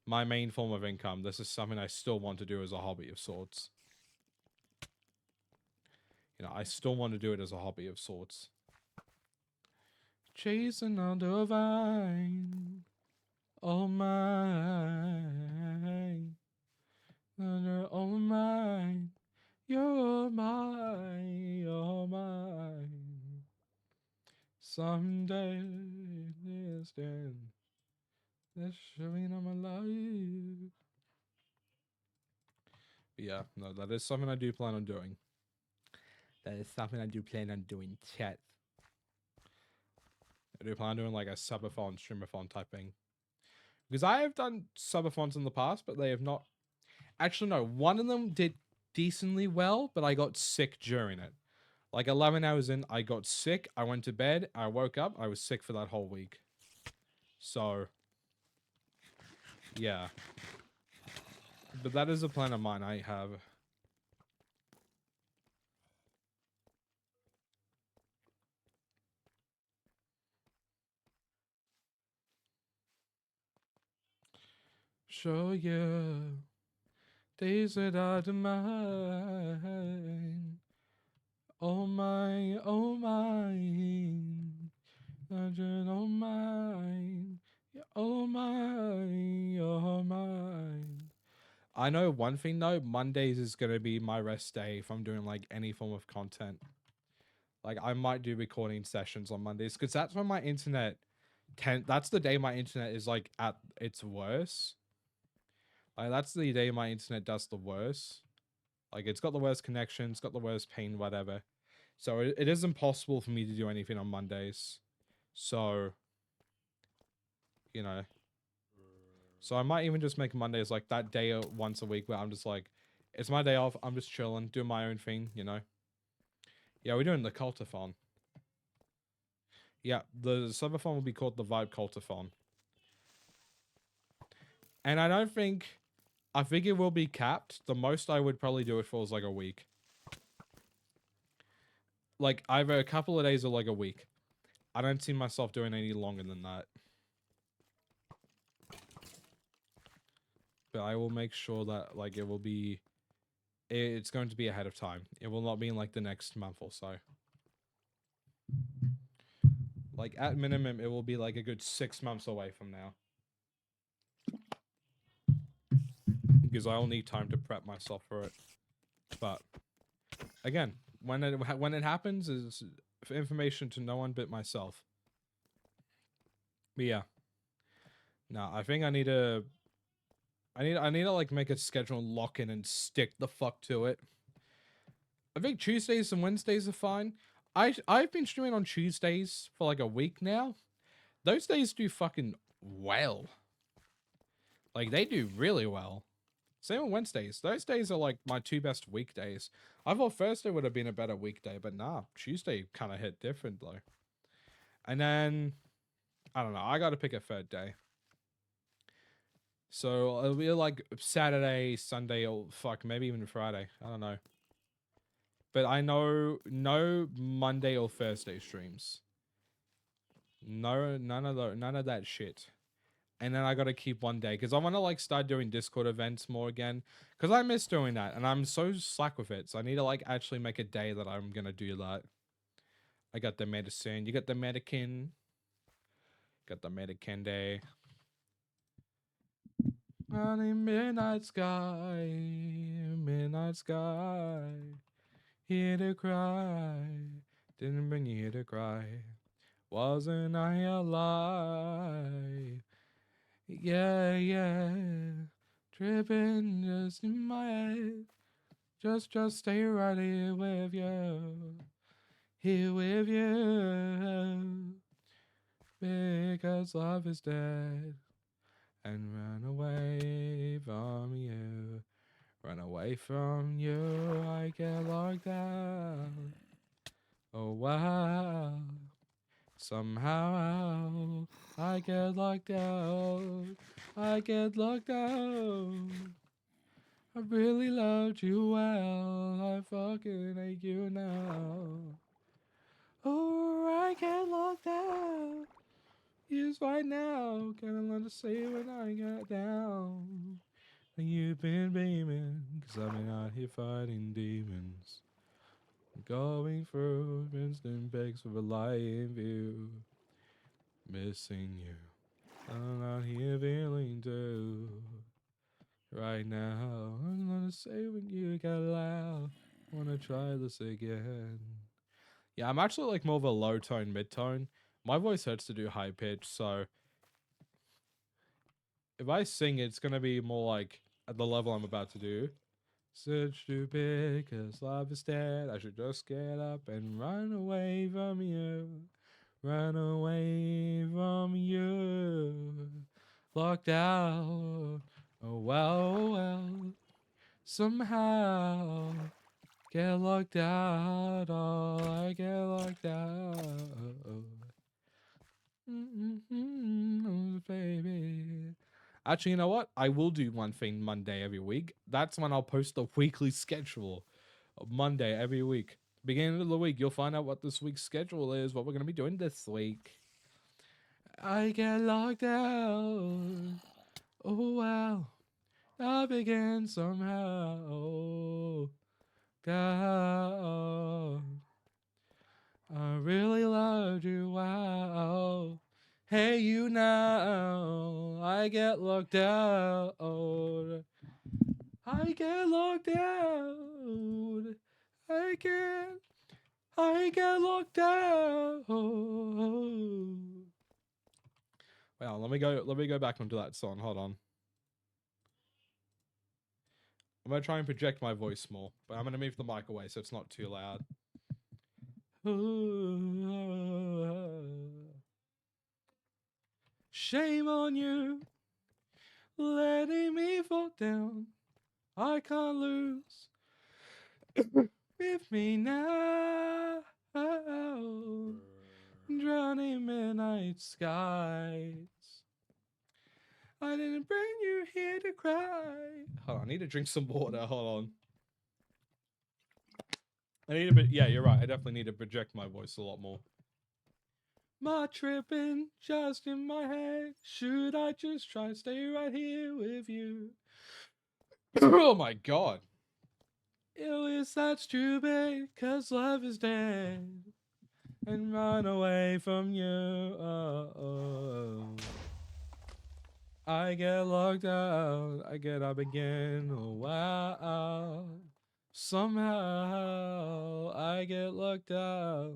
my main form of income, this is something I still want to do as a hobby of sorts. You know, I still want to do it as a hobby of sorts. Chasing on the vine. Oh my. Oh my. You're mine. You're mine. Someday, this then. That's showing on my life. But yeah, no, that is something I do plan on doing. That is something I do plan on doing, chat. I do plan on doing like a subathon, streamathon type thing. Because I have done subathons in the past, but they have not... Actually, no, one of them did decently well, but I got sick during it. Like 11 hours in, I got sick, I went to bed, I woke up, I was sick for that whole week. So, yeah. But that is a plan of mine I have. Show you days that are mine. Oh my, oh mine. Oh mine. Oh my, oh mine. I know one thing though, Mondays is going to be my rest day if I'm doing like any form of content. Like I might do recording sessions on Mondays because that's when my internet That's the day my internet is like at its worst. Like that's the day my internet does the worst. Like it's got the worst connection, it's got the worst ping, whatever. So it is impossible for me to do anything on Mondays. So, you know. So I might even just make Mondays like that day once a week where I'm just like, it's my day off, I'm just chilling, doing my own thing, you know. Yeah, we're doing the cultathon. Yeah, the subathon will be called the Vibe Cultathon. And I think it will be capped. The most I would probably do it for is like a week. Like either a couple of days or like a week. I don't see myself doing any longer than that. But I will make sure that like it will be, it's going to be ahead of time. It will not be in like the next month or so. Like at minimum, it will be like a good 6 months away from now. Because I'll need time to prep myself for it. But again, when it happens, is information to no one but myself. But yeah. No, I think I need to like make a schedule and lock in and stick the fuck to it. I think Tuesdays and Wednesdays are fine. I've been streaming on Tuesdays for like a week now. Those days do fucking well. Like they do really well. Same on Wednesdays. Those days are like my 2 best weekdays. I thought Thursday would have been a better weekday, but nah, Tuesday kind of hit different though. And then, I don't know, I got to pick a third day. So it'll be like Saturday, Sunday, or fuck, maybe even Friday. I don't know. But I know no Monday or Thursday streams. No, none of that shit. And then I got to keep one day because I want to like start doing Discord events more again because I miss doing that and I'm so slack with it. So I need to like actually make a day that I'm gonna do that. I got the medicine. You got the medican. Got the medican day. On a midnight sky, here to cry. Didn't bring you here to cry. Wasn't I alive? Yeah, yeah. Tripping just in my head. Just stay right here with you. Here with you. Because love is dead. And run away from you. Run away from you. I get locked out. Oh wow. Somehow I get locked out. I get locked out. I really loved you well. I fucking hate you now. Oh, I get locked out. Here's right now. Can I learn to say when I get down? And you've been beaming, cause I've been out here fighting demons. Going through instant pics with a lying view. Missing you. I'm out here feeling too. Right now, I'm gonna say when you get loud. Wanna try this again. Yeah, I'm actually like more of a low tone, mid tone. My voice hurts to do high pitch, so if I sing, it's gonna be more like at the level I'm about to do. Such stupid, cause love is dead. I should just get up and run away from you. Run away from you. Locked out. Oh well. Somehow get locked out. Oh, I get locked out. Baby. Actually, you know what? I will do one thing Monday every week. That's when I'll post the weekly schedule. Monday every week. Beginning of the week, you'll find out what this week's schedule is, what we're going to be doing this week. I get locked out. Oh, wow. I begin somehow. God. I really loved you, wow. Hey, you now, I get locked out. I get locked out. I get locked out. Well, let me go back onto that song. Hold on. I'm gonna try and project my voice more, but I'm gonna move the mic away so it's not too loud. Shame on you, letting me fall down. I can't lose with me now. Drowning midnight skies. I didn't bring you here to cry. Hold on, I need to drink some water. Hold on. I need a bit. Yeah, you're right. I definitely need to project my voice a lot more. My tripping just in my head. Should I just try to stay right here with you? Oh my god. Is that stupid? Cause love is dead. And run away from you. I get locked out. I get up again. Oh wow. Somehow I get locked out.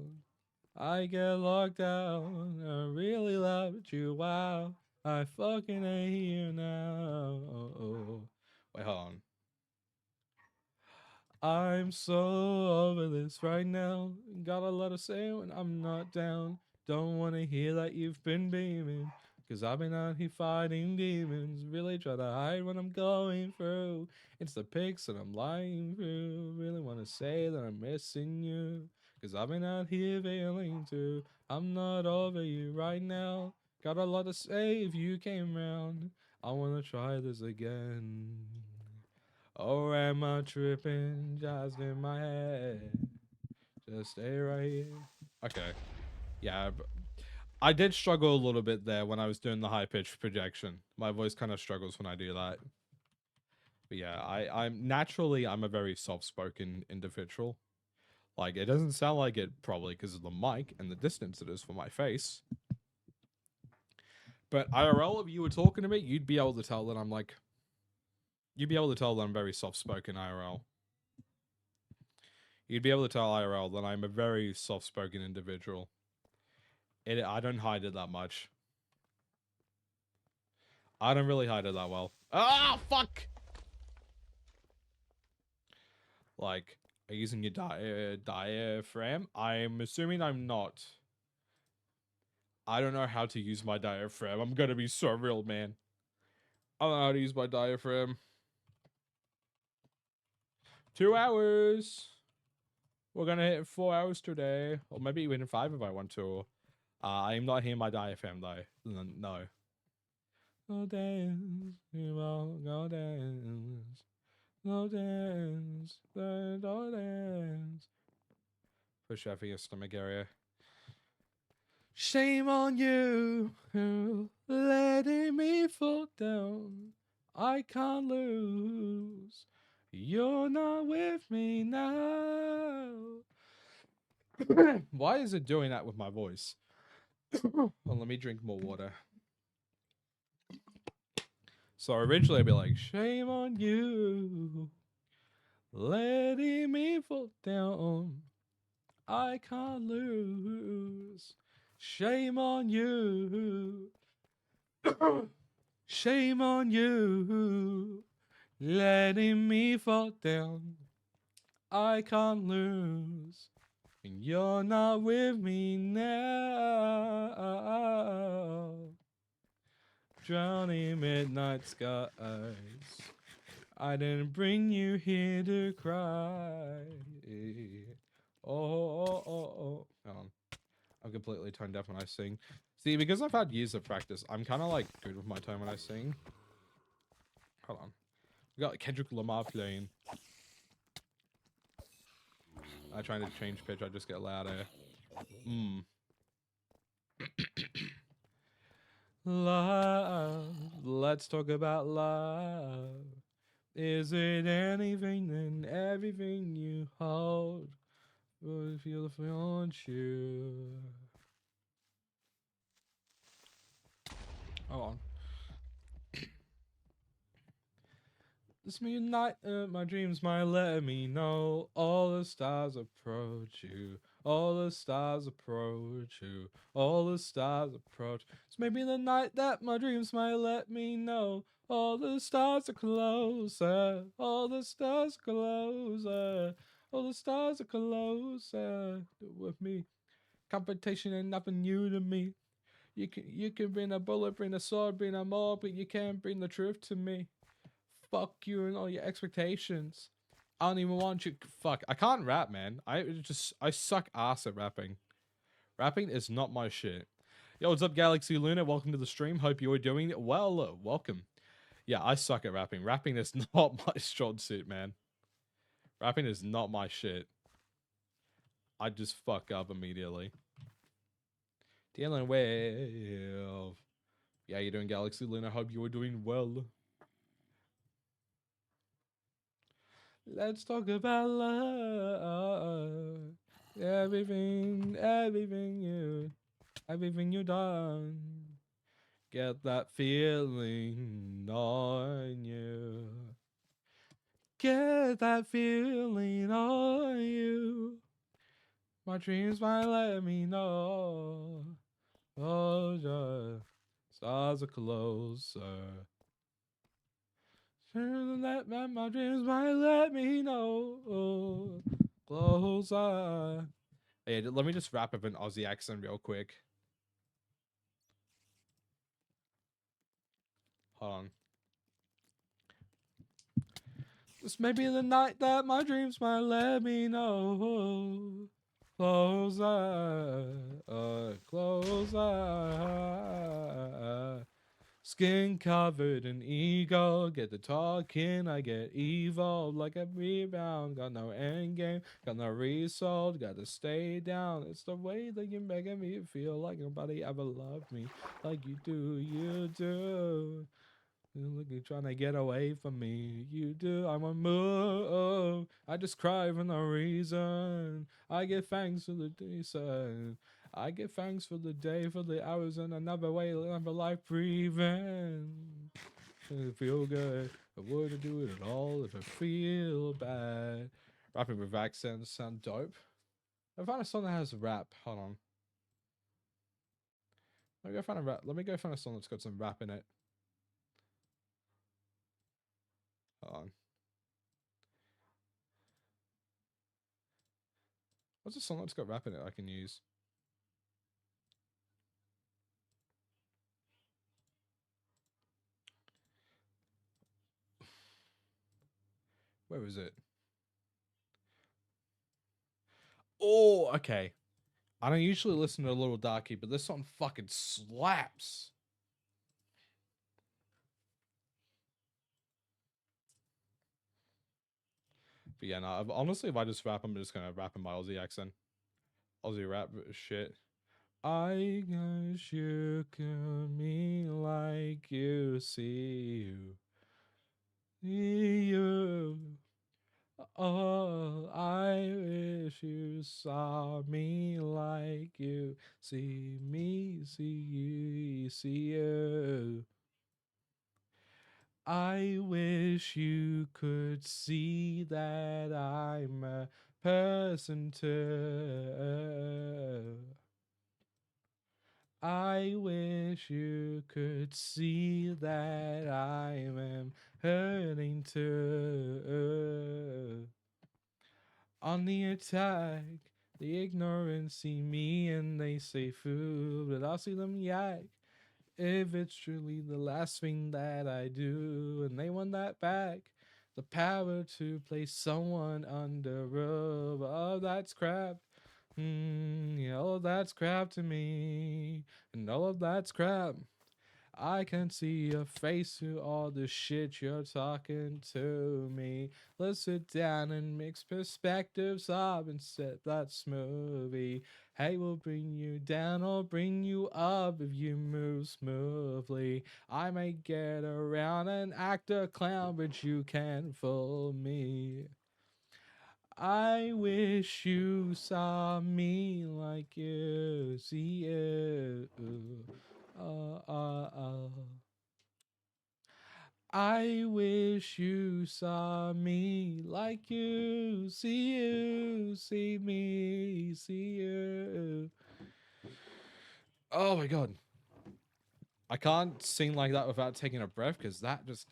I get locked out. I really loved you. Wow. I fucking hate you now. Wait, hold on. I'm so over this right now. Got a lot to say when I'm not down. Don't wanna hear that you've been beaming. Cause I've been out here fighting demons. Really try to hide what I'm going through. It's the pics that I'm lying through. Really wanna say that I'm missing you. Cause I've been out here failing too. I'm not over you right now. Got a lot to say if you came round. I wanna try this again. Or am I tripping just in my head? Just stay right here. Okay. Yeah, I did struggle a little bit there when I was doing the high-pitched projection. My voice kind of struggles when I do that. But yeah, I'm a very soft-spoken individual. Like, it doesn't sound like it probably because of the mic and the distance it is from my face. But IRL, if you were talking to me, you'd be able to tell that I'm like... You'd be able to tell that I'm very soft-spoken IRL. You'd be able to tell IRL that I'm a very soft-spoken individual. I don't hide it that much. I don't really hide it that well. Ah, fuck! Like, are you using your diaphragm? I'm assuming I'm not. I don't know how to use my diaphragm. I'm gonna be so real, man. I don't know how to use my diaphragm. 2 hours. We're gonna hit 4 hours today. Or maybe even 5 if I want to. I'm not hitting my diaphragm though. No. Go dance, go dance. Go dance, go dance. Push out for your stomach area. Shame on you, letting me fall down. I can't lose. You're not with me now. Why is it doing that with my voice? Well, let me drink more water. So originally I'd be like, shame on you, letting me fall down. I can't lose. Shame on you. Shame on you, letting me fall down. I can't lose. And you're not with me now. Drowning midnight skies. I didn't bring you here to cry. Oh. I'm completely tone deaf when I sing. See, because I've had years of practice, I'm kind of like good with my tone when I sing. Hold on. We got Kendrick Lamar playing. I trying to change pitch, I just get louder. Love. Let's talk about love. Is it anything and everything you hold? Will it feel if we want you? Hold on. This midnight, my dreams might let me know all the stars approach you. All the stars approach you. All the stars approach. It's maybe the night that my dreams might let me know. All the stars are closer. All the stars are closer. All the stars are closer with me. Competition ain't nothing new to me. You can bring a bullet, bring a sword, bring a more, but you can't bring the truth to me. Fuck you and all your expectations. I don't even want you. Fuck, I can't rap, man. I suck ass at rapping. Rapping is not my shit. Yo, what's up, Galaxy Luna? Welcome to the stream. Hope you are doing well. Welcome. Yeah, I suck at rapping. Rapping is not my strong suit, man. Rapping is not my shit. I just fuck up immediately. Dealing with. Yeah, you're doing Galaxy Luna. Hope you are doing well. Let's talk about love. Everything you done. Get that feeling on you. Get that feeling on you. My dreams might let me know. Oh, yeah. Stars are closer. My dreams might let me know. Closer. Hey, let me just wrap up an Aussie accent real quick. Hold on. This may be the night that my dreams might let me know. Closer, closer. Skin covered in ego. Get the talking, I get evolved like a rebound. Got no end game, got no result. Gotta stay down. It's the way that you're making me feel like nobody ever loved me like you do. You do. Look, you're trying to get away from me. You do. I'm a move. I just cry for no reason. I give thanks for the decent. I give thanks for the day, for the hours, and another way, another life breathing. It feel good. I wouldn't do it at all if I feel bad. Rapping with accents sound dope. I found a song that has rap. Hold on. Let me go find a rap. Let me go find a song that's got some rap in it. Hold on. What's a song that's got rap in it I can use? Where is it? Oh, okay. I don't usually listen to a Little Darky, but this song fucking slaps. But yeah, no, honestly, if I just rap, I'm just gonna rap in my Aussie accent. Aussie rap shit. I guess you could me like you see you. See you. Oh, I wish you saw me like you see me, see you. I wish you could see that I'm a person too. I wish you could see that I am hurting too. On the attack, the ignorant see me and they say fool, but I'll see them yak if it's truly the last thing that I do, and they want that back. The power to place someone under rub. Oh, that's crap. Yeah, all of that's crap to me. And all of that's crap. I can see your face through all the shit you're talking to me. Let's sit down and mix perspectives up and set that smoothie. Hey, we'll bring you down or bring you up if you move smoothly. I may get around and act a clown, but you can't fool me. I wish you saw me like you see you. Uh, uh, uh. I wish you saw me like you see me, see you. Oh my god. I can't sing like that without taking a breath because that just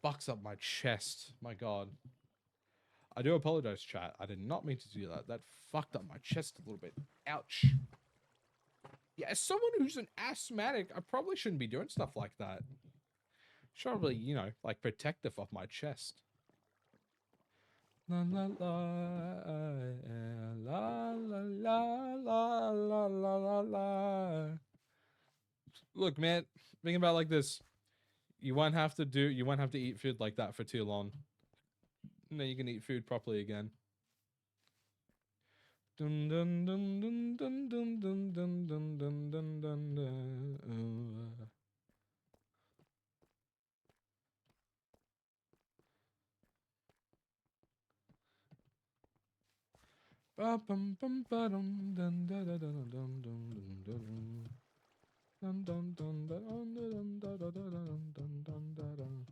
fucks up my chest. My god. I do apologize, chat. I did not mean to do that. That fucked up my chest a little bit. Ouch. Yeah, as someone who's an asthmatic, I probably shouldn't be doing stuff like that. Should probably, you know, like protective of my chest. La la la la la la la la la la la. Look, man, think about it like this. You won't have to eat food like that for too long. And then you can eat food properly again. Dun dun dun dun dun dun dun dun dun dun dun dun. Ba bum bum ba dum dun dun dun dun dun dun dun. Dun dun dun dun dun dun dun dun dun dun dun dun.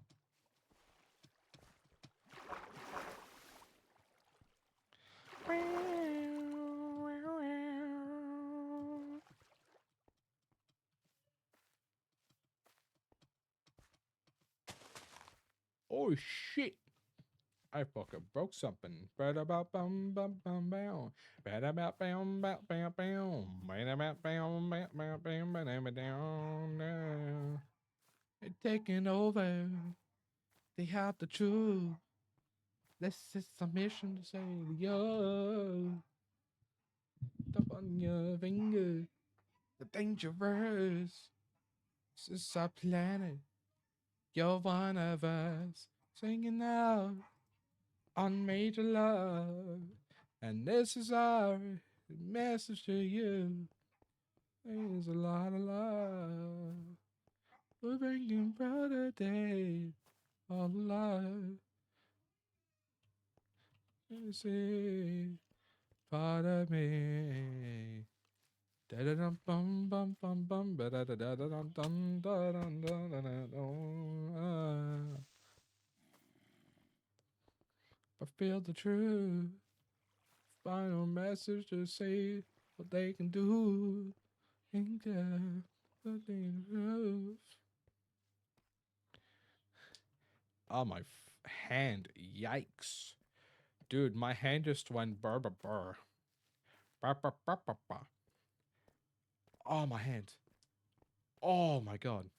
Oh shit! I fucking broke something. Ba-da-ba-bum bum bum bow. Ba-da-ba-bum bow bow bow. Ba-da-ba-bum bow bow bow ba-da-ba-down now. They're taking over. They have the truth. This is a mission to say to you. Up on your finger. The dangerous. This is our planet. You're one of us. Singing out on Major Love. And this is our message to you. There's a lot of love. We're bringing brother day all alive. This is part of me. Da da dum bum bum bum bum ba da da da da dum dum da dum da da da dum. I feel the truth. Final message to say what they can do. Ain't that the truth? Oh, my hand. Yikes. Dude, my hand just went burr burr burr. Burr burr burr burr burr. Oh, my hand. Oh, my God.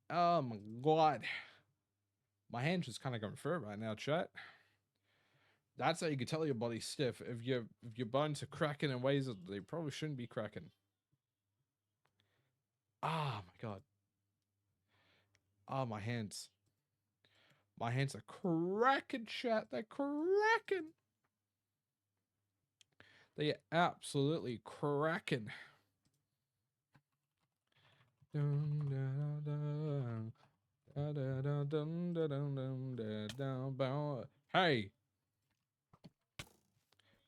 Oh, my God. My hand's just kind of going through it right now, chat. That's how you can tell your body's stiff. If your bones are cracking in ways that they probably shouldn't be cracking. Ah, my God. Oh, my hands. My hands are cracking, chat. They're cracking. They are absolutely cracking. Hey.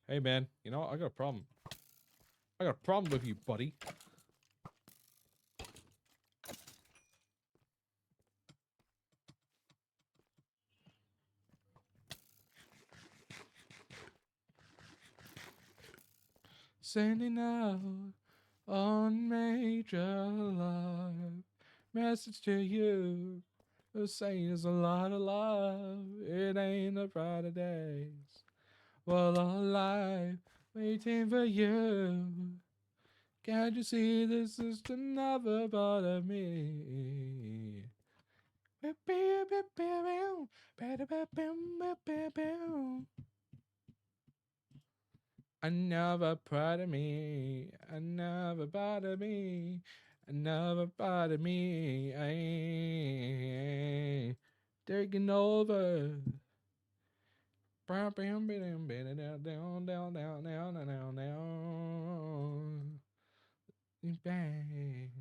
Hey, man. You know what? I got a problem. I got a problem with you, buddy. Sending out on Major Love. Message to you. Saying there's a lot of love. It ain't a brighter days. Well, all life waiting for you. Can't you see this is another part of me? Another part of me, another part of me, another part of me, taking over. Bam, bam, bam, bam, down, down, down, down, down, down, down. Bang.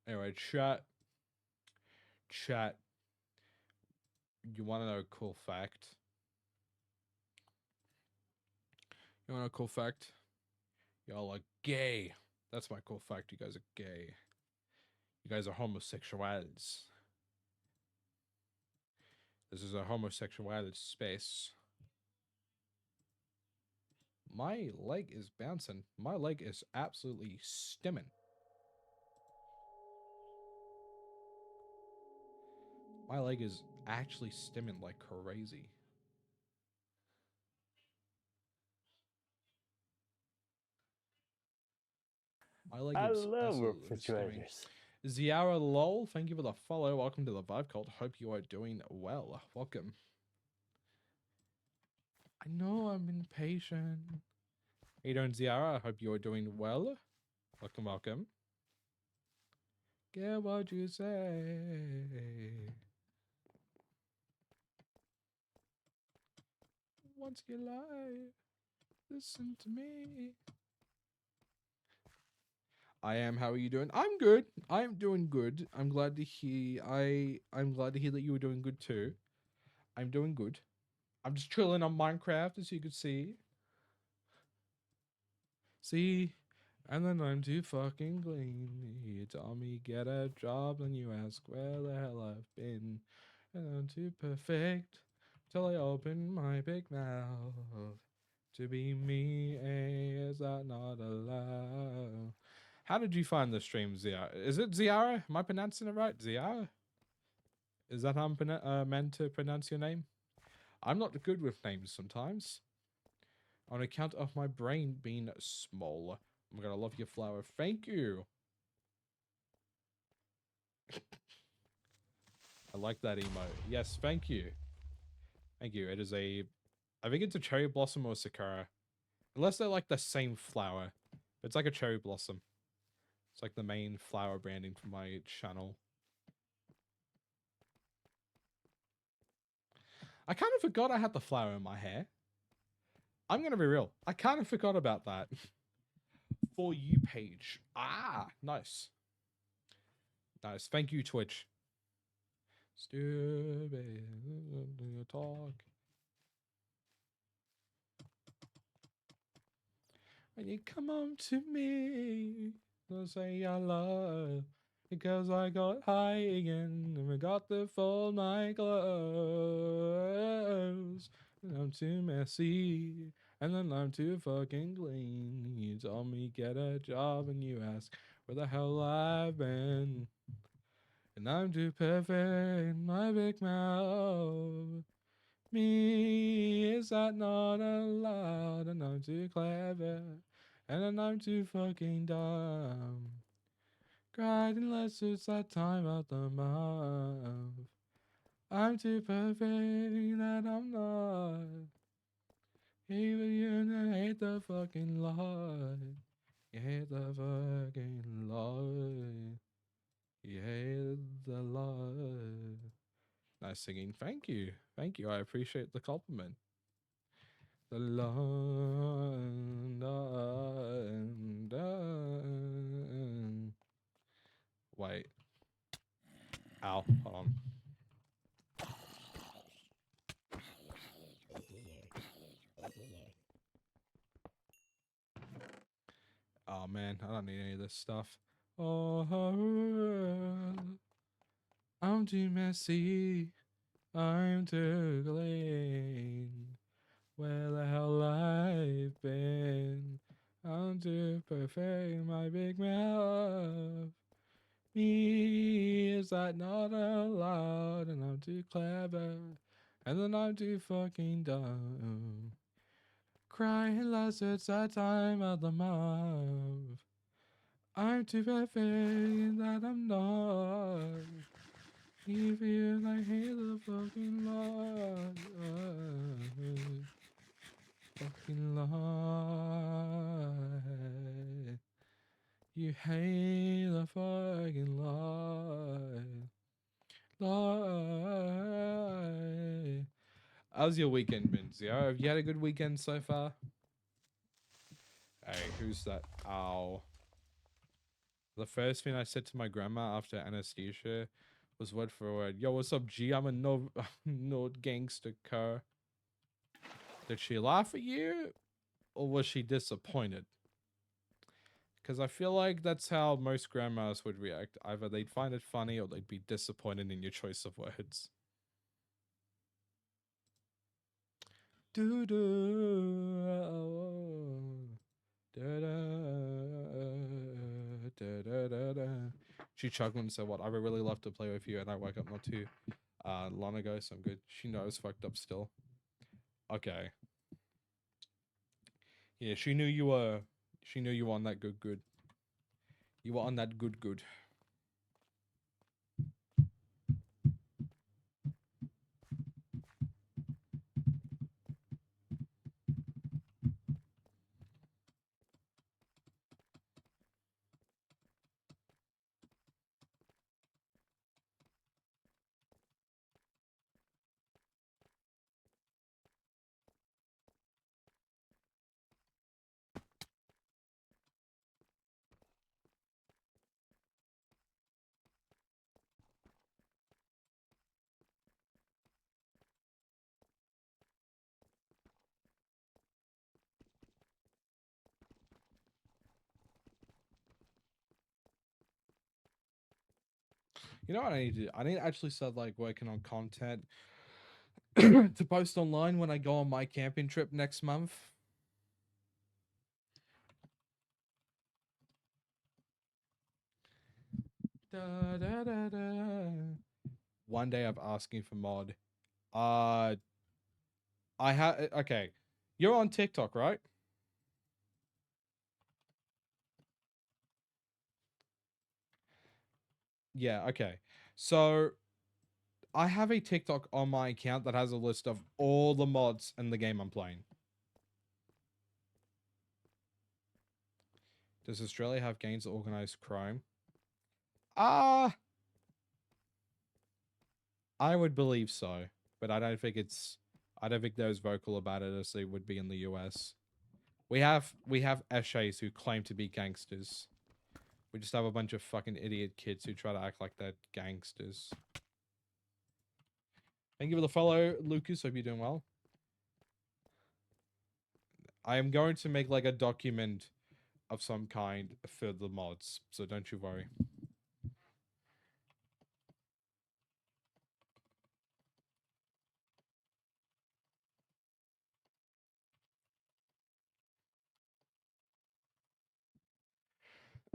Anyway, chat. You want to know a cool fact? You want to know a cool fact? Y'all are gay. That's my cool fact. You guys are gay. You guys are homosexuals. This is a homosexuality space. My leg is bouncing. My leg is absolutely stimming. My leg is actually stimming like crazy. My leg I is love absolutely stimming. refrigerators. Ziara Lol, thank you for the follow. Welcome to the Vibe Cult. Hope you are doing well. Welcome. I know I'm impatient. How you doing, Ziara? I hope you are doing well. Welcome, welcome. Get what you say. Once you lie, listen to me. I am. How are you doing? I'm good. I'm doing good. I'm glad to hear. I'm glad to hear that you were doing good too. I'm doing good. I'm just chilling on Minecraft, as you could see. See, and then I'm too fucking clean. You tell me get a job, and you ask where the hell I've been. And I'm too perfect till I open my big mouth. To be me, is that not allowed? How did you find the stream, Ziara? Is it Ziara? Am I pronouncing it right? Ziara? Is that how I'm meant to pronounce your name? I'm not good with names sometimes. On account of my brain being small. I'm gonna love your flower. Thank you. I like that emote. Yes, thank you. Thank you. It is a... I think it's a cherry blossom or sakura. Unless they're like the same flower. It's like a cherry blossom. It's like the main flower branding for my channel. I kind of forgot I had the flower in my hair. I'm gonna be real. I kind of forgot about that. For you page. Ah, nice. Nice. Thank you, Twitch. Stupid talk. When you come home to me, don't say I love. Because I got high again and forgot to fold my clothes. And I'm too messy. And then I'm too fucking clean. You told me get a job and you ask where the hell I've been. And I'm too perfect in my big mouth. Me, is that not allowed? And I'm too clever. And then I'm too fucking dumb. Cried unless it's that time of the month. I'm too perfect that I'm not. Even you hate the fucking Lord. You hate the fucking Lord. You hate the Lord. Nice singing. Thank you. Thank you. I appreciate the compliment. The London. Wait. Ow. Hold on. Oh man, I don't need any of this stuff. Oh, I'm too messy. I'm too clean. Where the hell I've been? I'm too perfect in my big mouth. Me, is that not allowed? And I'm too clever. And then I'm too fucking dumb. Cry unless it's that time of the month. I'm too perfect that I'm not. Even I hate the fucking Lord. Fucking Lord. You hate the fucking Lord. Lord. How's your weekend been, Zio? Have you had a good weekend so far? Hey, who's that? Ow. The first thing I said to my grandma after anesthesia was word for word. Yo, what's up, G? I'm a no gangster car. Did she laugh at you? Or was she disappointed? Because I feel like that's how most grandmas would react. Either they'd find it funny or they'd be disappointed in your choice of words. Do do. Da, da, da, da, da, da. She chuckled and said, "What? I would really love to play with you." And I woke up not too long ago, so I'm good. She knows, fucked up still. Okay. Yeah, she knew you were. She knew you were on that good, good. You were on that good, good. You know what I need to do? I need to actually start like working on content to post online when I go on my camping trip next month. Da, da, da, da. One day I'm asking for mod. I have okay. You're on TikTok, right? Yeah, okay. So I have a TikTok on my account that has a list of all the mods in the game I'm playing. Does Australia have gangs of organized crime? Ah, I would believe so, but I don't think they're as vocal about it as they would be in the US. We have essays who claim to be gangsters. We just have a bunch of fucking idiot kids who try to act like they're gangsters. Thank you for the follow, Lucas. Hope you're doing well. I am going to make like a document of some kind for the mods, so don't you worry.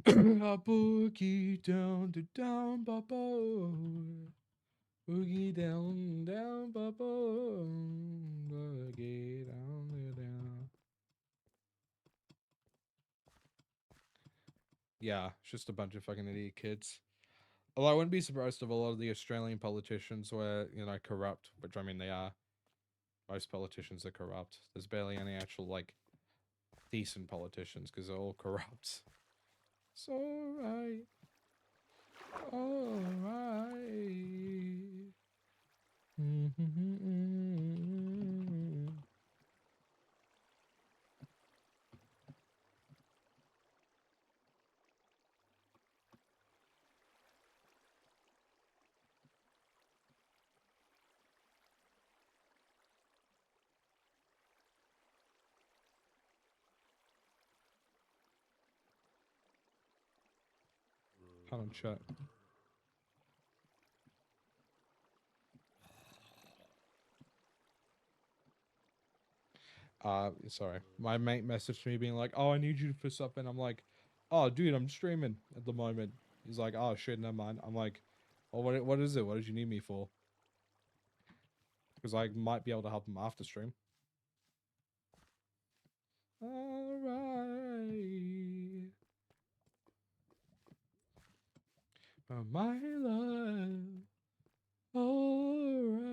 A boogie down to down, babo. Boogie down, down, babo. Boogie down, down. Yeah, it's just a bunch of fucking idiot kids. Although I wouldn't be surprised if a lot of the Australian politicians were, you know, corrupt, which I mean they are. Most politicians are corrupt. There's barely any actual, like, decent politicians because they're all corrupt. It's alright. Alright. Hold on, chat. Sorry. My mate messaged me being like, "Oh, I need you for something." I'm like, "Oh, dude, I'm streaming at the moment." He's like, "Oh shit, never mind." I'm like, "Oh, what is it? What did you need me for?" Because I might be able to help him after stream. Alright. My love. Alright.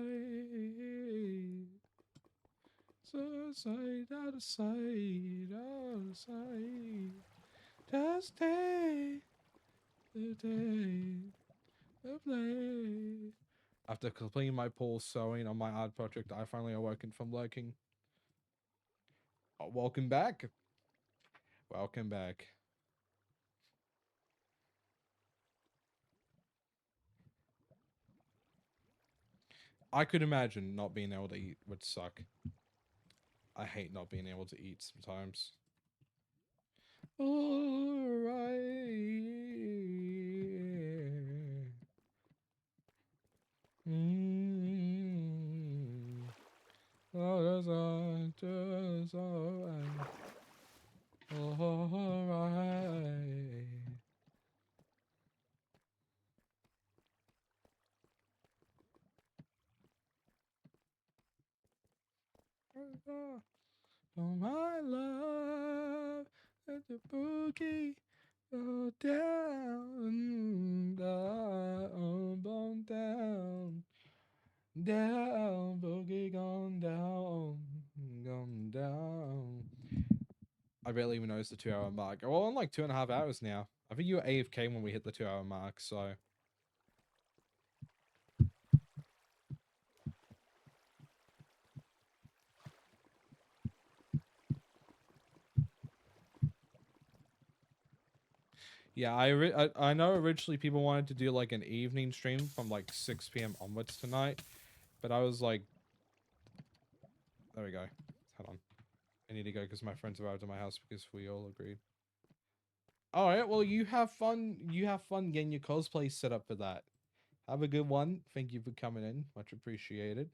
So side out of sight, out of sight. Just take the day to play. After completing my pool sewing on my art project, I finally awoken from lurking. Oh, welcome back. Welcome back. I could imagine not being able to eat would suck. I hate not being able to eat sometimes. Alright. Oh, that's all. Oh my love, let the boogie go down, down, down, boogie gone down, gone down. I barely even noticed the 2 hour mark. Well, I'm like 2.5 hours now. I think you were AFK when we hit the 2 hour mark, so. Yeah, I know originally people wanted to do like an evening stream from like 6 p.m. onwards tonight, but I was like, there we go. Hold on. I need to go because my friends arrived at my house because we all agreed. All right, well, you have fun. You have fun getting your cosplay set up for that. Have a good one. Thank you for coming in. Much appreciated.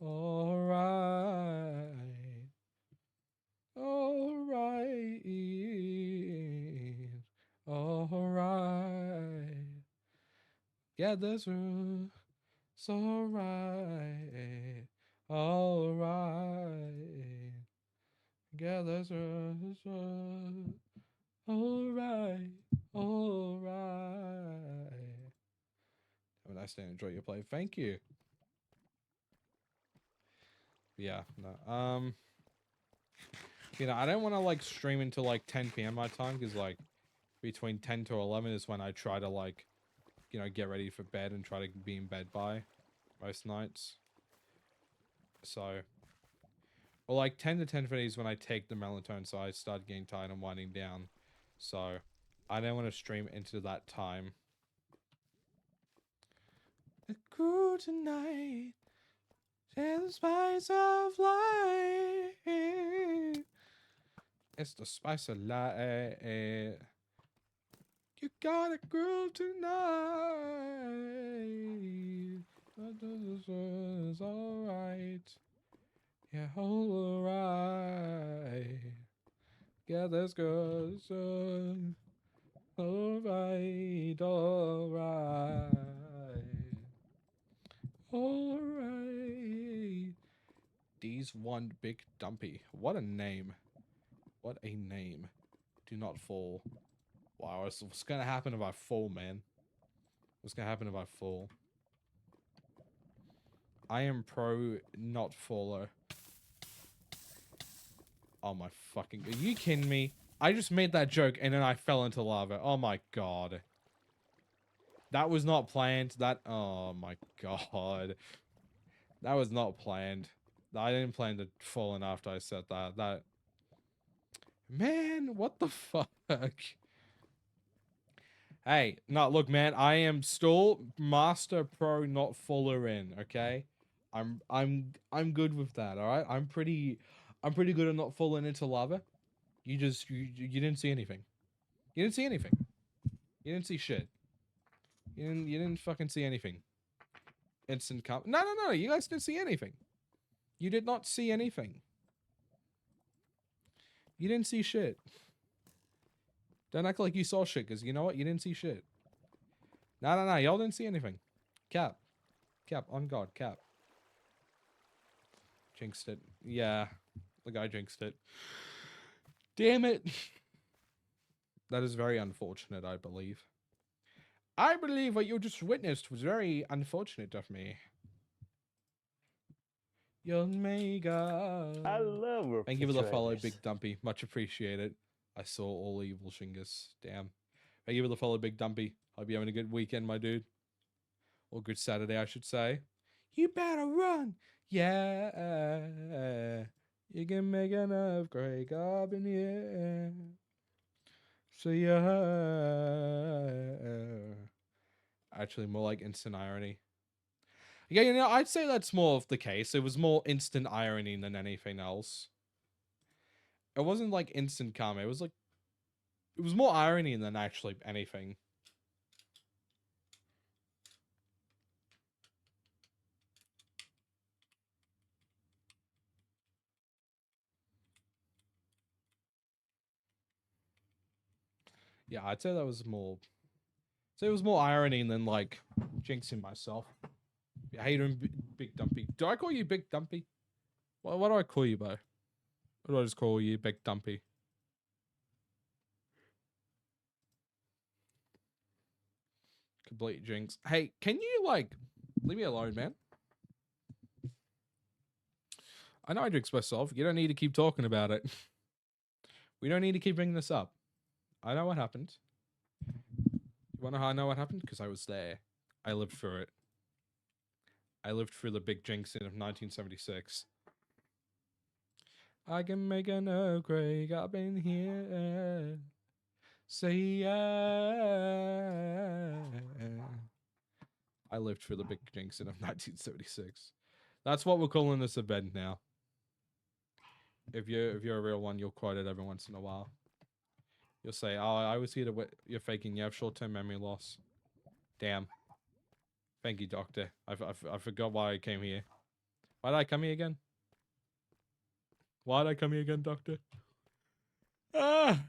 All right. All right. All right. Yeah, that's right. It's all right. All right. Yeah, that's right. That's right. All right. All right. Have a nice day and enjoy your play. Thank you. Yeah, no. You know, I don't want to like stream until like 10 p.m. my time because like between 10 to 11 is when I try to like, you know, get ready for bed and try to be in bed by most nights. So, or like 10 to 10:30 is when I take the melatonin, so I start getting tired and winding down. So, I don't want to stream into that time. The crew tonight, share the spice of life. It's the spice of life. You got a groove tonight. It's alright. Yeah, alright. Yeah, that's good. Alright, alright. Alright. D's one big dumpy. What a name. What a name. Do not fall. Wow, what's gonna happen if I fall, man? What's gonna happen if I fall? I am pro not faller. Oh my fucking... Are you kidding me? I just made that joke and then I fell into lava. Oh my god. That was not planned. Oh my god. That was not planned. I didn't plan to fall in after I said that. Man, what the fuck? Hey, no, look, man, I am still master pro, not faller in, okay? I'm good with that, alright? I'm pretty good at not falling into lava. You didn't see anything. You didn't see anything. You didn't see shit. You didn't fucking see anything. Instant com- No, you guys didn't see anything. You did not see anything. You didn't see shit. Don't act like you saw shit, because you know what? You didn't see shit. No, y'all didn't see anything. Cap. Cap, on God, cap. Jinxed it. Yeah, the guy jinxed it. Damn it. That is very unfortunate, I believe. I believe what you just witnessed was very unfortunate of me. Your mega. I love refrigerators. Thank you for the follow, Big Dumpy. Much appreciated. I saw all evil Shingus. Damn. Thank you for the follow, Big Dumpy. Hope you're having a good weekend, my dude. Or good Saturday, I should say. You better run. Yeah. You can make an earthquake up in the air. So yeah. Actually, more like instant irony. Yeah, you know, I'd say that's more of the case. It was more instant irony than anything else. It wasn't like instant karma. It was like... It was more irony than actually anything. Yeah, I'd say that was more... So it was more irony than, like, jinxing myself. How you doing, Big Dumpy? Do I call you Big Dumpy? What do I call you, bro? What do I just call you, big dumpy? Complete jinx. Hey, can you, like, leave me alone, man? I know I jinxed myself. You don't need to keep talking about it. We don't need to keep bringing this up. I know what happened. You want to know how I know what happened? Because I was there. I lived through it. I lived through the big jinxing of 1976. I can make an earthquake up in here. Say yeah. I lived through the big jinxing of 1976. That's what we're calling this event now. If you're a real one, you'll quote it every once in a while. You'll say, "Oh, I was here to you're faking. You have short-term memory loss." Damn. Thank you, doctor. I forgot why I came here. Why did I come here again? Why did I come here again, doctor? Ah,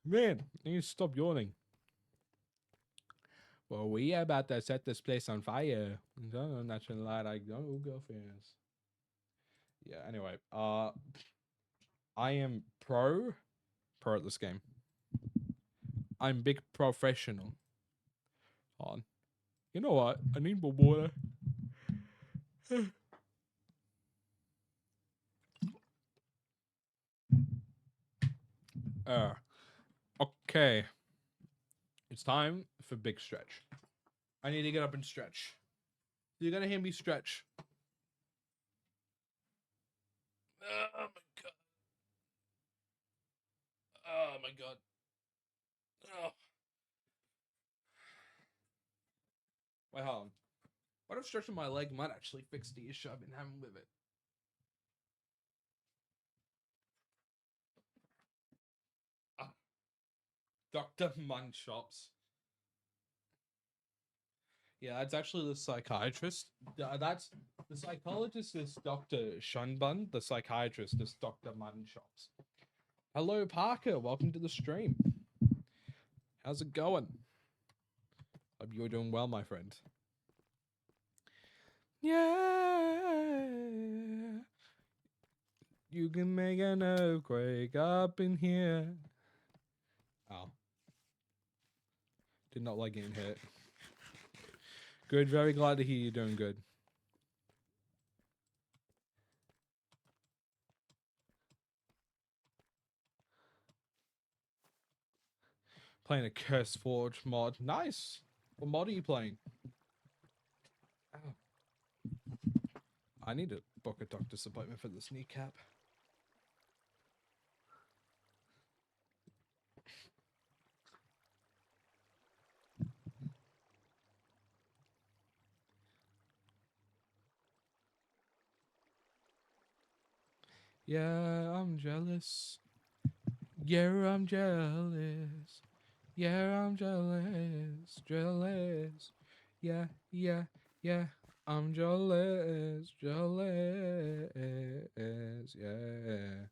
man, you need to stop yawning. Well, we are about to set this place on fire. No, natural light. I don't go fast. Yeah. Anyway, I am pro at this game. I'm big professional. Hold on. You know what? I need more water. Okay. It's time for big stretch. I need to get up and stretch. You're gonna hear me stretch. Oh my god. Oh my god. Oh. Wait, hold on. What if stretching my leg might actually fix the issue I've been having with it? Dr. Munchops. Yeah, that's actually the psychiatrist. That's the psychologist is Dr. Shunbun. The psychiatrist is Dr. Munchops. Hello, Parker. Welcome to the stream. How's it going? Hope you're doing well, my friend. Yeah. You can make an earthquake up in here. Oh. Did not like getting hit. Good, very glad to hear you're doing good. Playing a Curse Forge mod. Nice. What mod are you playing? Oh. I need to book a doctor's appointment for this kneecap. Yeah, I'm jealous. Yeah, I'm jealous. Yeah, I'm jealous. Jealous. Yeah, yeah, yeah. I'm jealous. Jealous. Yeah.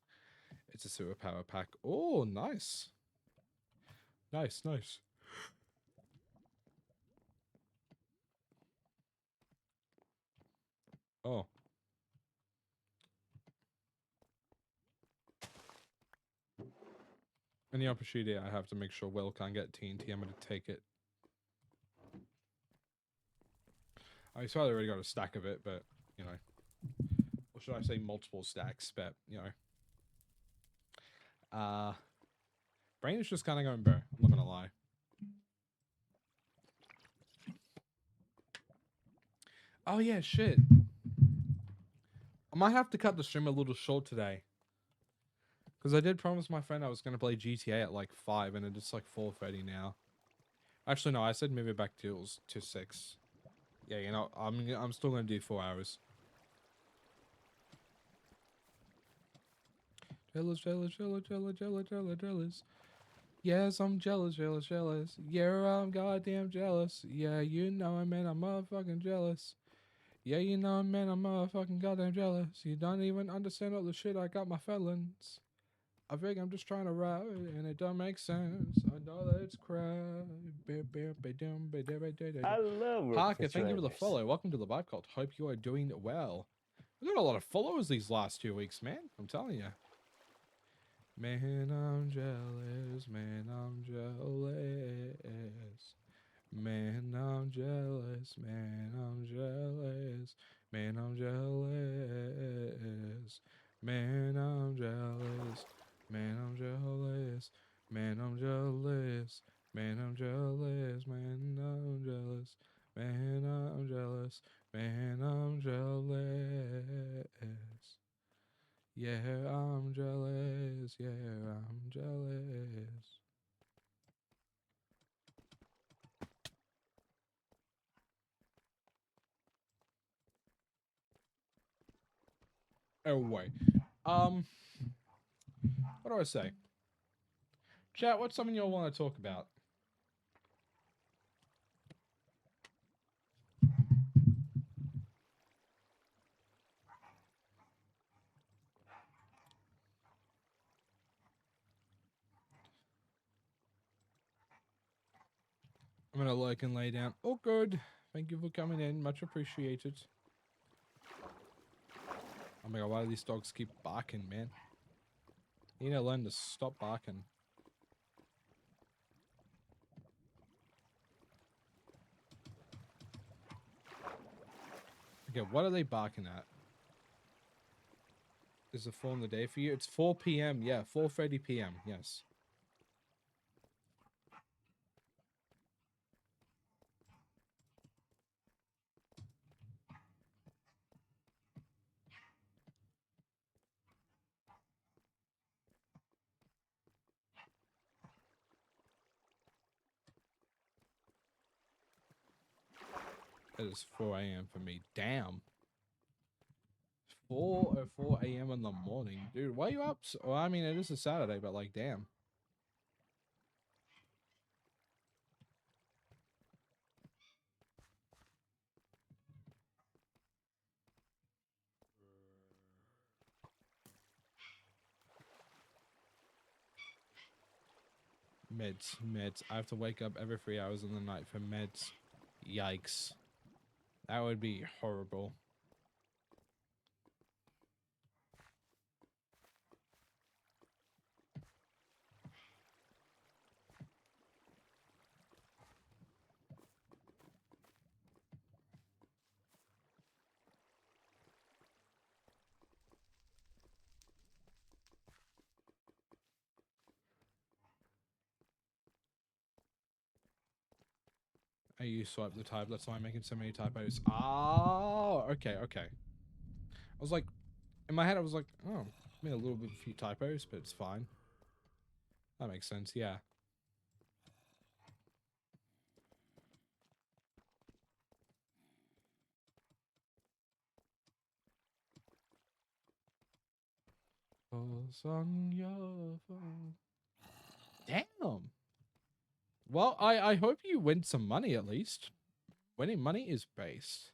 It's a superpower pack. Oh, nice. Nice, nice. Oh. Any opportunity I have to make sure Will can't get TNT, I'm going to take it. I swear I already got a stack of it, but, you know. Or should I say multiple stacks, but, you know. Brain is just kind of going burr. I'm not going to lie. Oh, yeah, shit. I might have to cut the stream a little short today. Because I did promise my friend I was going to play GTA at like 5, and it's like 4:30 now. Actually, no, I said move it back to 6. Yeah, you know, I'm still going to do 4 hours. Jealous, jealous, jealous, jealous, jealous, jealous, jealous. Yes, I'm jealous, jealous, jealous. Yeah, I'm goddamn jealous. Yeah, you know it, man, I'm motherfucking jealous. Yeah, you know it, man, I'm motherfucking goddamn jealous. You don't even understand all the shit I got my feelings. I think I'm just trying to rap, and it don't make sense. I know that it's crap. Hello, Parker, thank you for the Professor. follow. Welcome to the vibe cult. Hope you are doing well. We got a lot of followers these last 2 weeks, man. I'm telling you. Man, I'm jealous. Man, I'm jealous. Man, I'm jealous. Man, I'm jealous. Man, I'm jealous. Man, I'm jealous. Man, I'm jealous. Man, I'm jealous. Man, I'm jealous. Man, I'm jealous. Man, I'm jealous. Man, I'm jealous. Yeah, I'm jealous. Yeah, I'm jealous. Anyway, what do I say? Chat, what's something you'll want to talk about? I'm gonna lurk and lay down. Oh, good. Thank you for coming in. Much appreciated. Oh my god, why do these dogs keep barking, man? You need to learn to stop barking. Okay, what are they barking at? Is it 4 in the day for you? It's 4 p.m. Yeah, 4:30 p.m. Yes. It is 4 a.m. for me. Damn. 4 a.m. in the morning. Dude, why are you up? Well, I mean, it is a Saturday, but like, damn. Meds. I have to wake up every 3 hours in the night for meds. Yikes. That would be horrible. You swipe the type. That's why I'm making so many typos. Oh, okay. I was like, in my head, I was like, oh, made a little bit, few typos, but it's fine. That makes sense. Yeah. Pulse on your phone. Damn. Well, I hope you win some money at least. Winning money is base.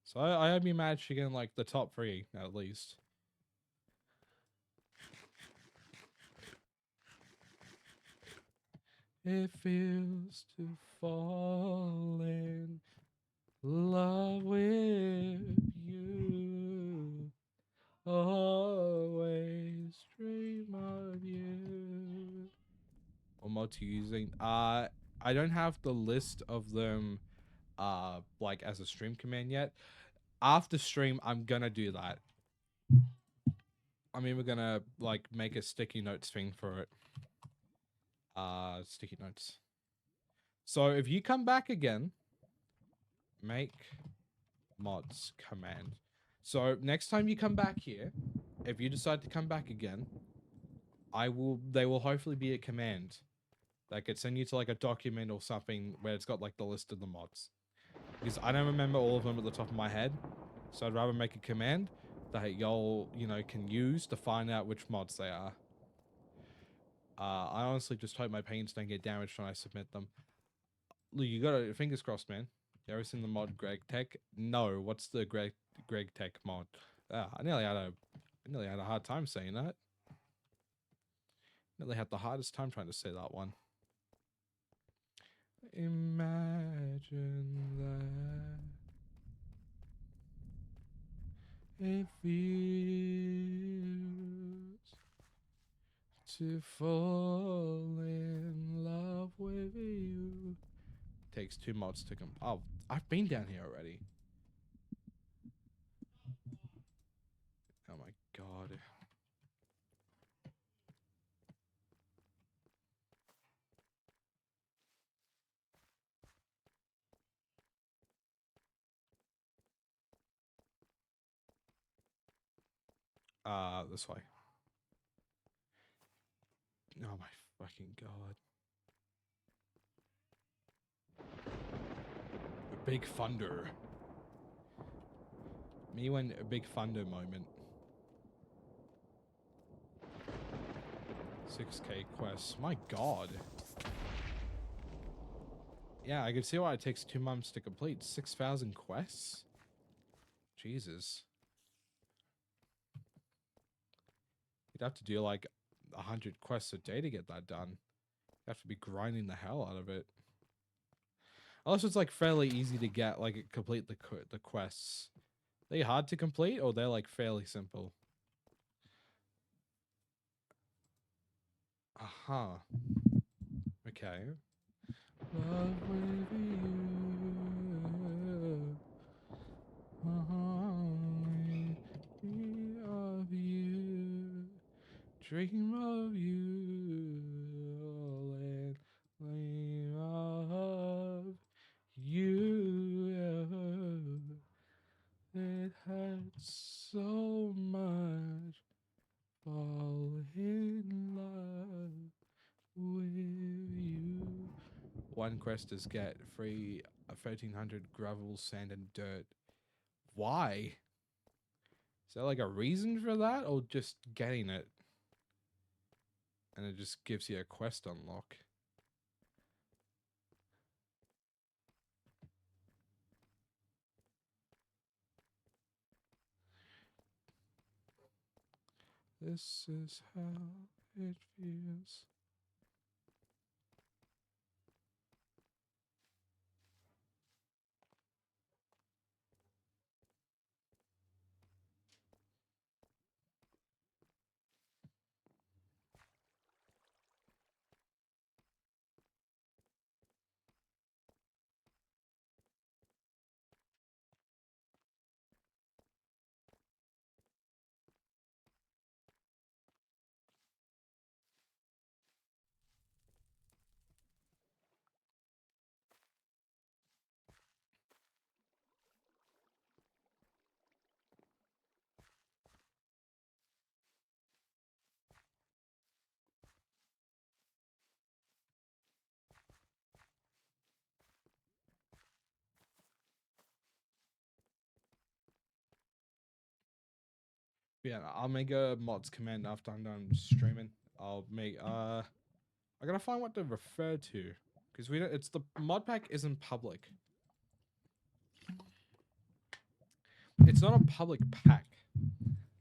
So I hope you manage to get in like the top 3 at least. It feels to fall in love with you. Always dream of you. What mods you using? I don't have the list of them like as a stream command yet. After stream, I'm gonna do that. I mean, we're gonna like make a sticky notes thing for it. Sticky notes. So if you come back again, make mods command. So next time you come back here, if you decide to come back again, they will hopefully be a command that could send you to like a document or something where it's got like the list of the mods. Because I don't remember all of them at the top of my head. So I'd rather make a command that y'all, can use to find out which mods they are. I honestly just hope my paintings don't get damaged when I submit them. Look, you gotta, fingers crossed, man. You ever seen the mod Greg Tech? No, what's the Greg Tech mod? I nearly had a hard time saying that. Nearly had the hardest time trying to say that one. Imagine that. it feels to fall in love with you. Takes 2 mods to come. Oh, I've been down here already. Oh my god. This way. Oh my fucking god. A big thunder. Me when a big thunder moment. 6k quests. My god. Yeah, I can see why it takes 2 months to complete. 6,000 quests? Jesus. You'd have to do like 100 quests a day to get that done. You have to be grinding the hell out of it. Unless it's like fairly easy to get, like complete the quests. Are they hard to complete or they're like fairly simple? Aha. Okay. Love with you. Of you. Dream of you. And dream of you. It hurts so much. Fall in love with you. One quest is get free 1,300 gravel, sand, and dirt. Why? Is there like a reason for that, or just getting it? And it just gives you a quest unlock. This is how it feels. Yeah, I'll make a mods command after I'm done streaming. I'll make I gotta find what to refer to because we don't. It's the mod pack isn't public. It's not a public pack.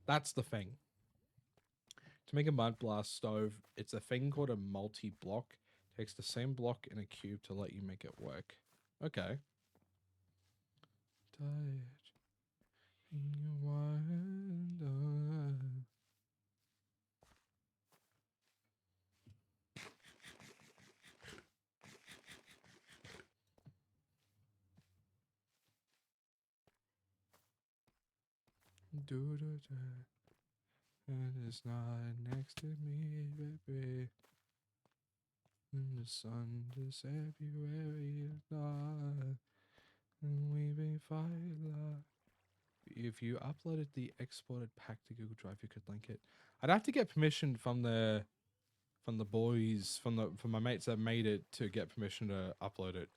That's the thing. To make a mud blast stove, it's a thing called a multi-block. Takes the same block in a cube to let you make it work. Okay. Tired in your wonder. Do do do. And it's not next to me, baby. And the sun to February is not. And we've been fighting. If you uploaded the exported pack to Google Drive, you could link it. I'd have to get permission from the boys, from my mates that made it to get permission to upload it.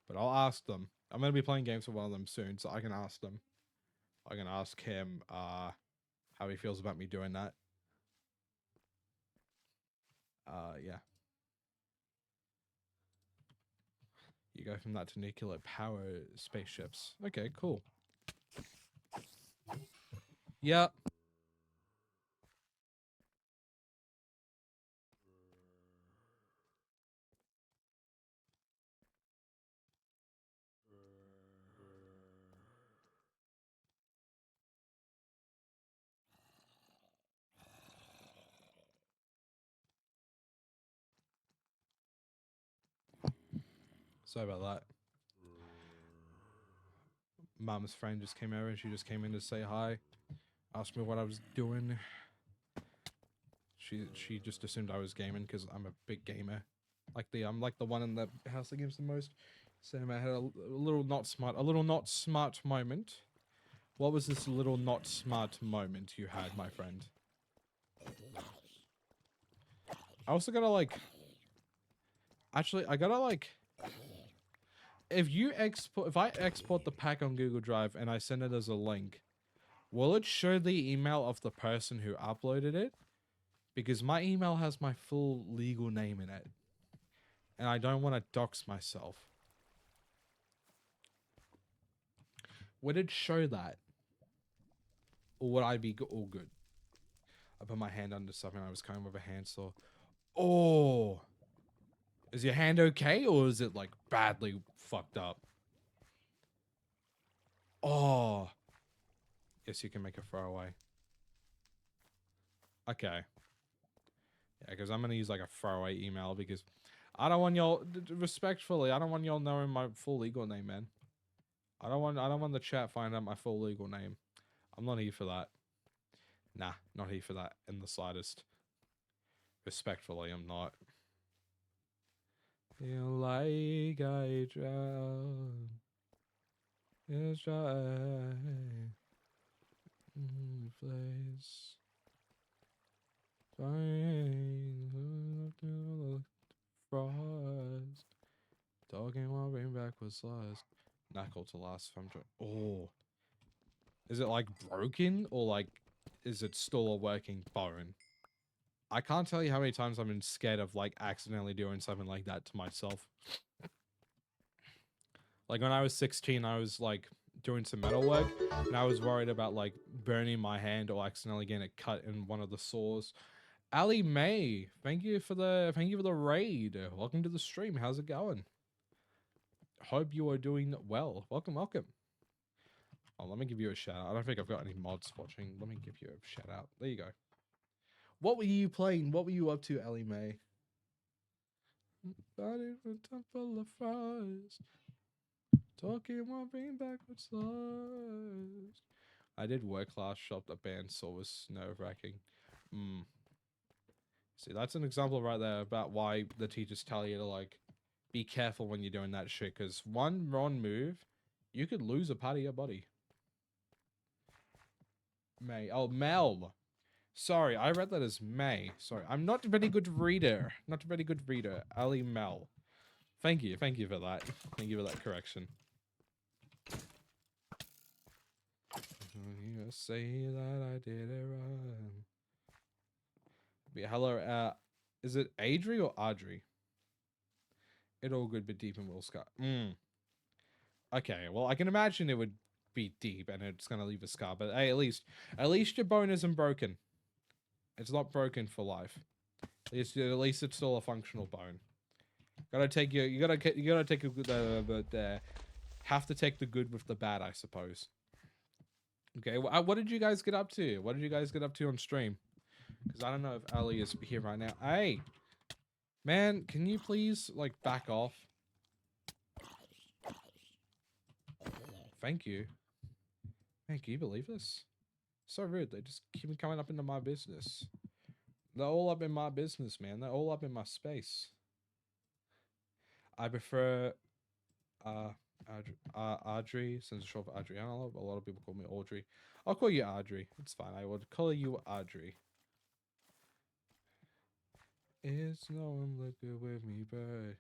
But I'll ask them. I'm gonna be playing games with one of them soon, so I can ask them. I can ask him how he feels about me doing that. Yeah. You go from that to nuclear power spaceships. Okay, cool. Yeah. Sorry about that. Mum's friend just came over and she just came in to say hi. Asked me what I was doing. She just assumed I was gaming because I'm a big gamer. I'm like the one in the house that games the most. Sam, I had a little not smart moment. What was this little not smart moment you had, my friend? I also gotta like... Actually, I gotta like... If I export the pack on Google Drive and I send it as a link, will it show the email of the person who uploaded it? Because my email has my full legal name in it. And I don't want to dox myself. Would it show that? Or would I be all good? I put my hand under something. I was coming with a handsaw. Oh! Is your hand okay? Or is it like badly fucked up? Oh! Yes, you can make a throwaway. Okay. Yeah, because I'm going to use like a throwaway email because I don't want y'all, respectfully, I don't want y'all knowing my full legal name, man. I don't want the chat find out my full legal name. I'm not here for that. Nah, not here for that in the slightest. Respectfully, I'm not. Feel like I drown. It's dry. Place. Frost. Talking while being backwards sliced. Knuckle to last from oh. Is it like broken or like is it still a working bone? I can't tell you how many times I've been scared of like accidentally doing something like that to myself. Like when I was 16, I was like doing some metal work and I was worried about like burning my hand or accidentally getting it cut in one of the saws. Ali May, thank you for the raid. Welcome to the stream. How's it going? Hope you are doing well. Welcome, welcome. Oh, let me give you a shout out. I don't think I've got any mods watching. Let me give you a shout out. There you go. What were you playing? What were you up to, Ali May? Body from full of fries. Talking while being backwards sliced. I did work class, shopped a band, so it was nerve-wracking. See, that's an example right there about why the teachers tell you to, like, be careful when you're doing that shit, because one wrong move, you could lose a part of your body. May. Oh, Mel. Sorry, I read that as May. Sorry, I'm not a very good reader. Not a very good reader. Ali Mel. Thank you for that. Thank you for that correction. You say that I did it wrong. Yeah, hello, is it Adri or Audrey? It all good, but deep and will scar. Okay, well, I can imagine it would be deep and it's gonna leave a scar, but hey, at least your bone isn't broken. It's not broken for life. At least it's still a functional bone. You gotta take a good, have to take the good with the bad, I suppose. Okay, what did you guys get up to? What did you guys get up to on stream? Because I don't know if Ali is here right now. Hey, man, can you please, like, back off? Thank you. Man, can you believe this? So rude. They just keep coming up into my business. They're all up in my business, man. They're all up in my space. I prefer, Audrey, since it's short for Adriana. A lot of people call me Audrey. I'll call you Audrey. It's fine. I would call you Audrey. It's no one looking with me, but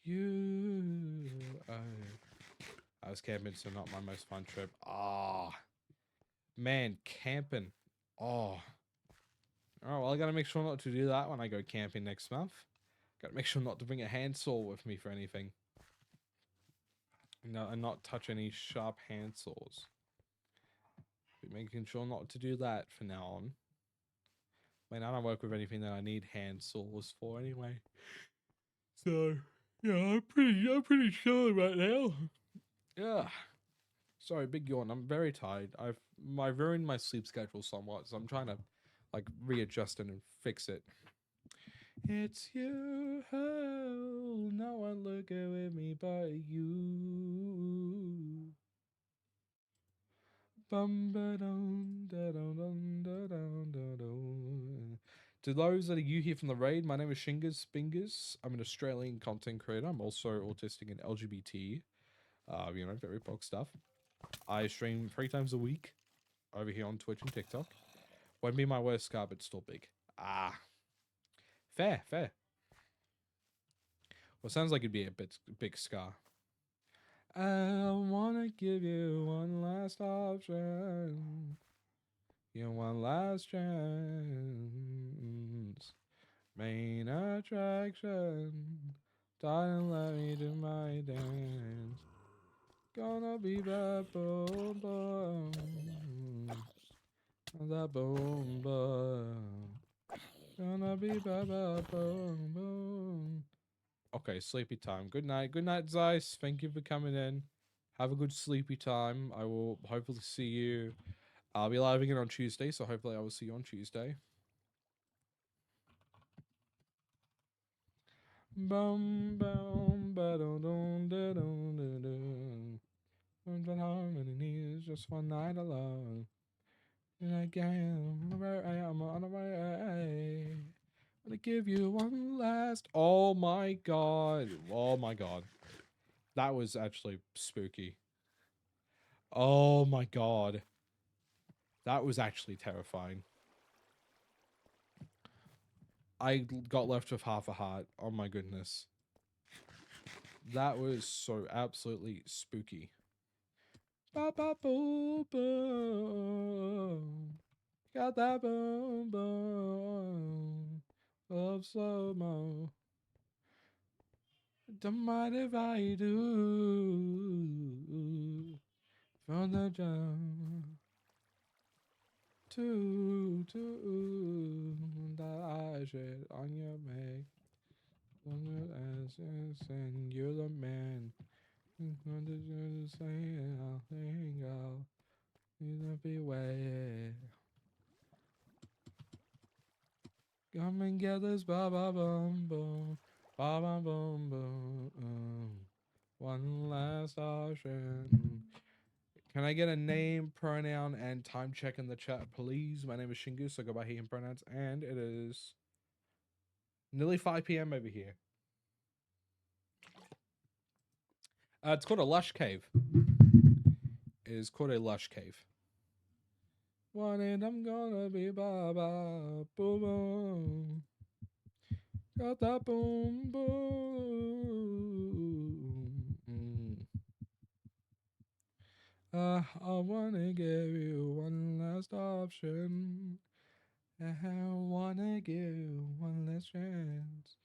you. I was camping, so not my most fun trip. Ah, man, camping. Oh. Oh, well, I gotta make sure not to do that when I go camping next month. Gotta make sure not to bring a handsaw with me for anything. No, and not touch any sharp handsaws. Be making sure not to do that from now on. I mean, I don't work with anything that I need handsaws for anyway. So, yeah, I'm pretty sure right now. Yeah. Sorry, big yawn. I'm very tired. I've ruined my sleep schedule somewhat, so I'm trying to like readjust it and fix it. It's you. Oh, no one looking with me but you. Bum ba dum da dum dum da dum da dum. To those that are you here from the raid, my name is Shingas Fingers. I'm an Australian content creator. I'm also autistic and LGBT. Very bog stuff. I stream 3 times a week over here on Twitch and TikTok. Won't be my worst scar, but still big. Ah, fair, fair. Well, sounds like it'd be a big scar. I wanna give you one last option. You one last chance. Main attraction. Darling, let me do my dance. Gonna be that boom boom. That boom boom. Gonna be that boom boom. Okay, sleepy time. Good night. Good night, Zeiss. Thank you for coming in. Have a good sleepy time. I will hopefully see you. I'll be live again on Tuesday, so hopefully I will see you on Tuesday. Bum bum ba dum dum da dum da dum. But how many needs just one night alone? And again, where I am on the way. I'm gonna give you one last. Oh my god. Oh my god. That was actually spooky. Oh my god. That was actually terrifying. I got left with half a heart. Oh my goodness. That was so absolutely spooky. Ba ba boom boom. Got that boom boom. Love slow mo. Don't mind if I do. From the jump to that I shit on your make. On your asses and you're the man. I'm going to say I'll think I'll need to be waiting. Come and get this ba ba boom boom. Ba ba boom boom. One last option. Can I get a name, pronoun, and time check in the chat, please? My name is Shingu, so go by he and pronouns, and it is nearly 5 p.m. over here. It's called a lush cave. It is called a lush cave. One and I'm gonna be ba ba boom boom. Got that boom boom. I wanna give you one last option. I wanna give you one last chance.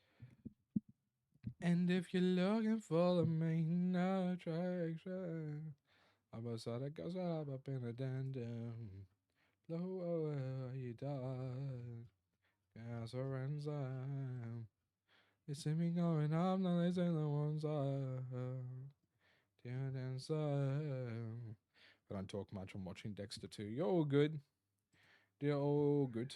And if you're looking for the main attraction, I'm outside a goes up in a dandum. Blow away you died. Gas or enzyme. They see me going up, now they say the ones are. Dear dancer. I don't talk much. I'm watching Dexter too. You're all good. They're all good.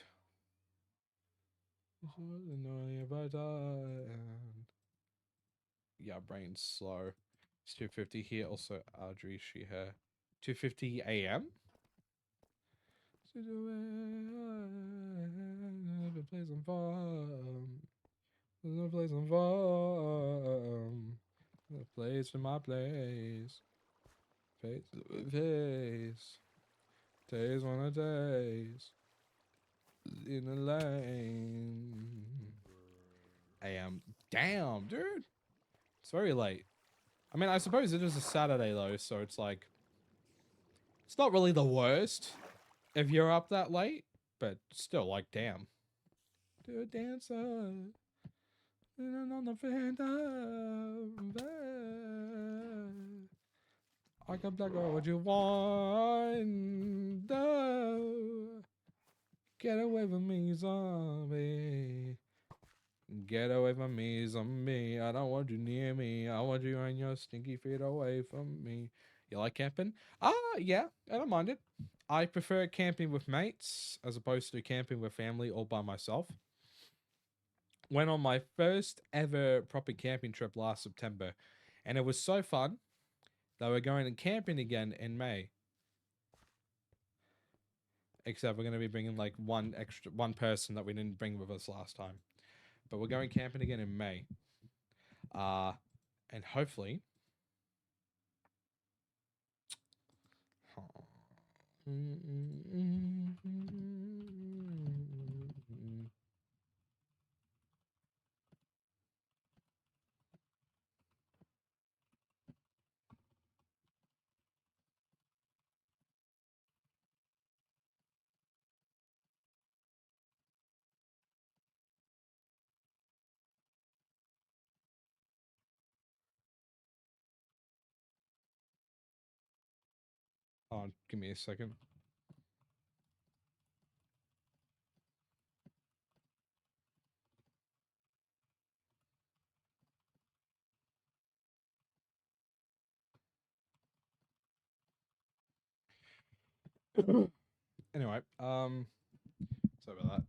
Yeah, brain's slow. It's 2:50 here. Also, Audrey, she, her. 2:50 a.m. Play some fun. Play some fun. Place to my place. Face to face. Taste one of days. In the lane. A.m. Damn, dude. It's very late. I mean, I suppose it is a Saturday though, so it's like, it's not really the worst if you're up that late, but still, like, damn. Do a dancer. On the phantom. I come back, what you want? Get away from me, zombie. Get away from me, zombie. I don't want you near me. I want you on your stinky feet away from me. You like camping? Yeah, I don't mind it. I prefer camping with mates as opposed to camping with family or by myself. went on my first ever proper camping trip last September, and it was so fun that we're going camping again in May. Except we're going to be bringing like one person that we didn't bring with us last time. But we're going camping again in May. And hopefully give me a second. Anyway, sorry about that.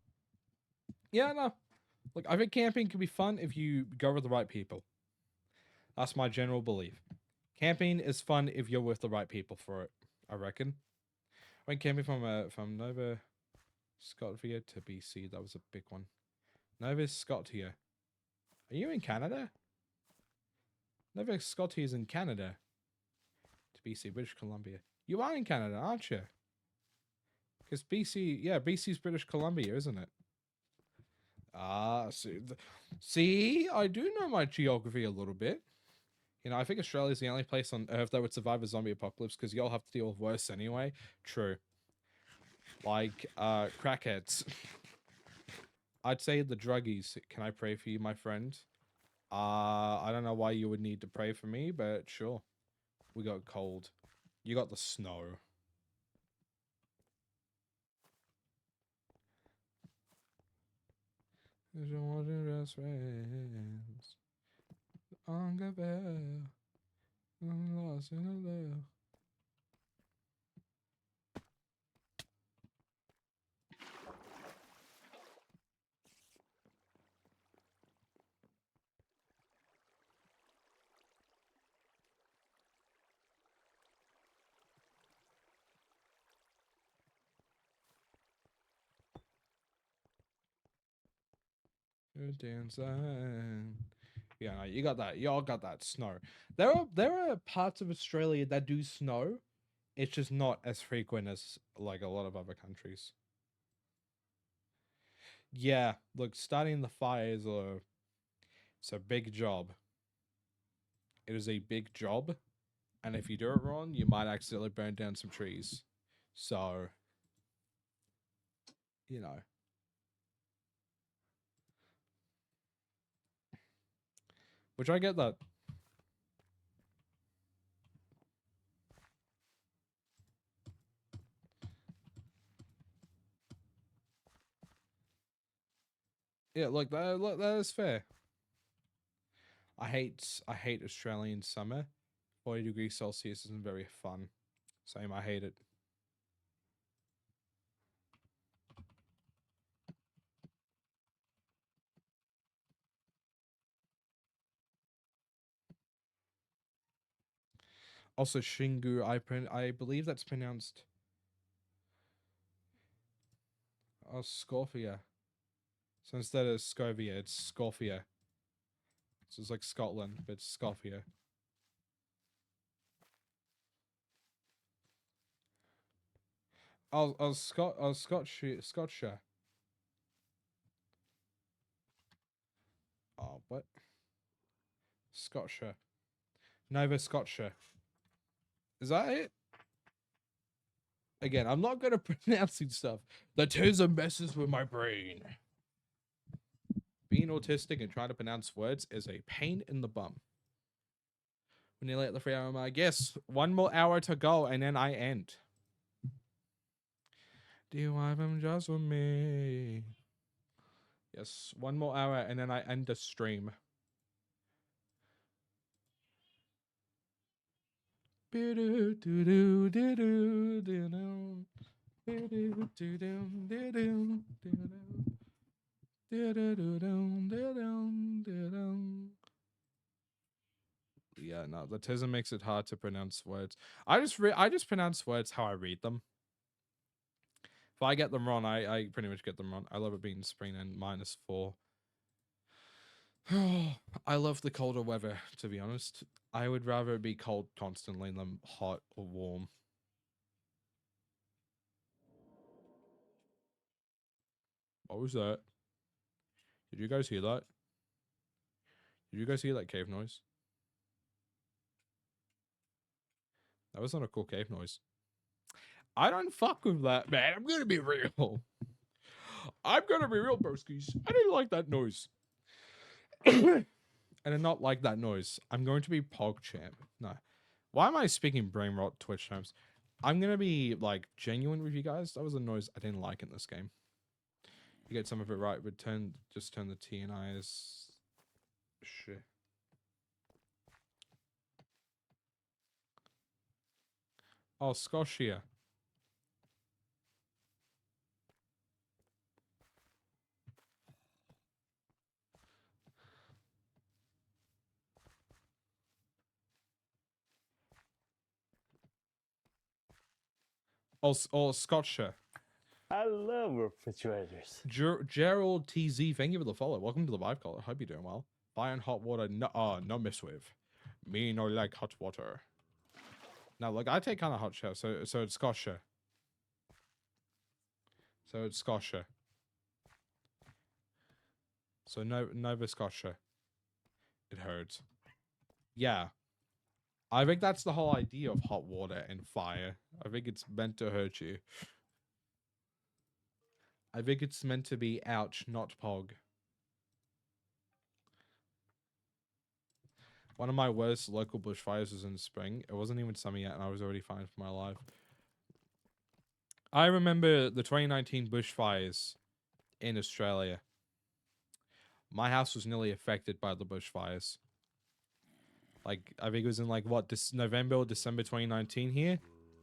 Yeah, no. Look, I think camping can be fun if you go with the right people. That's my general belief. Camping is fun if you're with the right people for it, I reckon. I went camping from Nova Scotia to BC. That was a big one. Nova Scotia. Are you in Canada? Nova Scotia is in Canada. To BC, British Columbia. You are in Canada, aren't you? Because BC, yeah, BC's British Columbia, isn't it? Ah, see, I do know my geography a little bit. You know, I think Australia's the only place on Earth that would survive a zombie apocalypse because y'all have to deal with worse anyway. True. Like, crackheads. I'd say the druggies. Can I pray for you, my friend? I don't know why you would need to pray for me, but sure. We got cold. You got the snow. I'm lost in a love. You're dancing. Yeah, no, you got that. Y'all got that snow. There are parts of Australia that do snow. It's just not as frequent as like a lot of other countries. Yeah, look, starting the fire is it's a big job. It is a big job, and if you do it wrong, you might accidentally burn down some trees. So, you know, which I get that. Yeah, look, that is fair. I hate Australian summer. 40 degrees Celsius isn't very fun. Same, I hate it. Also, Shingu, I believe that's pronounced Scorpia. So instead of Scovia, it's Scorpia. So it's like Scotland, but it's Scorpia. I was Scotshire. Oh, what? Scotia. Nova Scotia. Is that it? Again, I'm not good at pronouncing stuff. The tism messes with my brain. Being autistic and trying to pronounce words is a pain in the bum. We're nearly at the 3 hour mark. Yes, one more hour to go and then I end. Do you want them just for me? Yes, one more hour and then I end the stream. Yeah, no, the tism makes it hard to pronounce words. I just pronounce words how I read them. If I get them wrong, I pretty much get them wrong. I love it being spring and -4. I love the colder weather, to be honest. I would rather it be cold constantly than hot or warm. What was that? Did you guys hear that? Did you guys hear that cave noise? That was not a cool cave noise. I don't fuck with that, man. I'm gonna be real. I'm gonna be real, broskies. I didn't like that noise. I did not like that noise. I'm going to be PogChamp. No. Why am I speaking brain rot Twitch terms? I'm gonna be like genuine with you guys. That was a noise I didn't like in this game. You get some of it right, but just turn the T and I as shit. Oh, Scotia. Oh, Scotia. I love refrigerators. Gerald TZ, thank you for the follow. Welcome to the live call. I hope you're doing well. Fire and hot water, no miss with. Me no like hot water. Now, look, I take kind of hot shower, so it's Scotia. So it's Scotia. So Nova Scotia. It hurts. Yeah. I think that's the whole idea of hot water and fire. I think it's meant to hurt you. I think it's meant to be ouch, not pog. One of my worst local bushfires was in the spring. It wasn't even summer yet, and I was already fine for my life. I remember the 2019 bushfires in Australia. My house was nearly affected by the bushfires. Like, I think it was in like, what, this November or December 2019 here?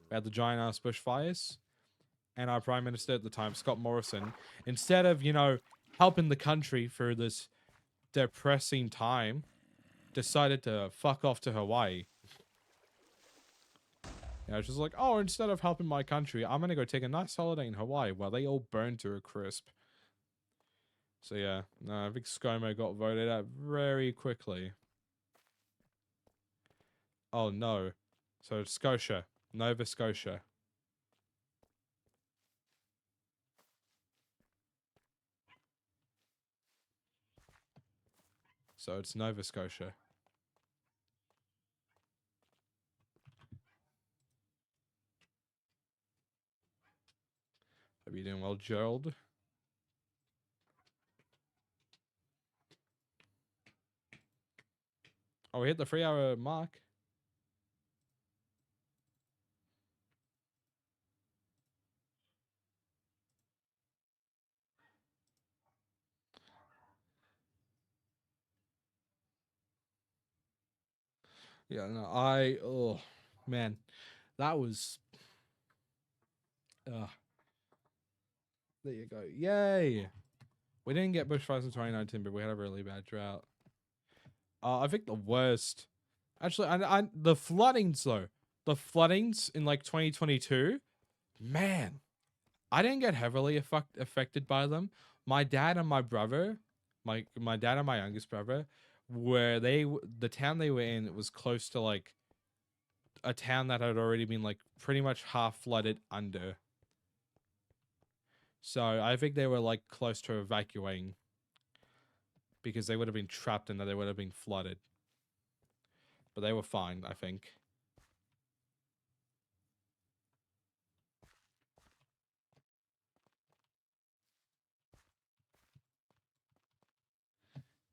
We had the giant ass bushfires. And our Prime Minister at the time, Scott Morrison, instead of, you know, helping the country through this depressing time, decided to fuck off to Hawaii. You know, it's just like, oh, instead of helping my country, I'm gonna go take a nice holiday in Hawaii while they all burn to a crisp. So yeah, no, I think ScoMo got voted out very quickly. Oh no. So it's Scotia. Nova Scotia. So it's Nova Scotia. Hope you're doing well, Gerald. Oh, we hit the 3-hour mark. Yeah, no, oh, man. That was, there you go. Yay. We didn't get bushfires in 2019, but we had a really bad drought. I think the worst, actually, the floodings though, the floodings in like 2022, man, I didn't get heavily affected by them. My dad and my brother, my dad and my youngest brother, the town they were in, it was close to like a town that had already been like pretty much half flooded under. So I think they were like close to evacuating because they would have been trapped and they would have been flooded. But they were fine, I think.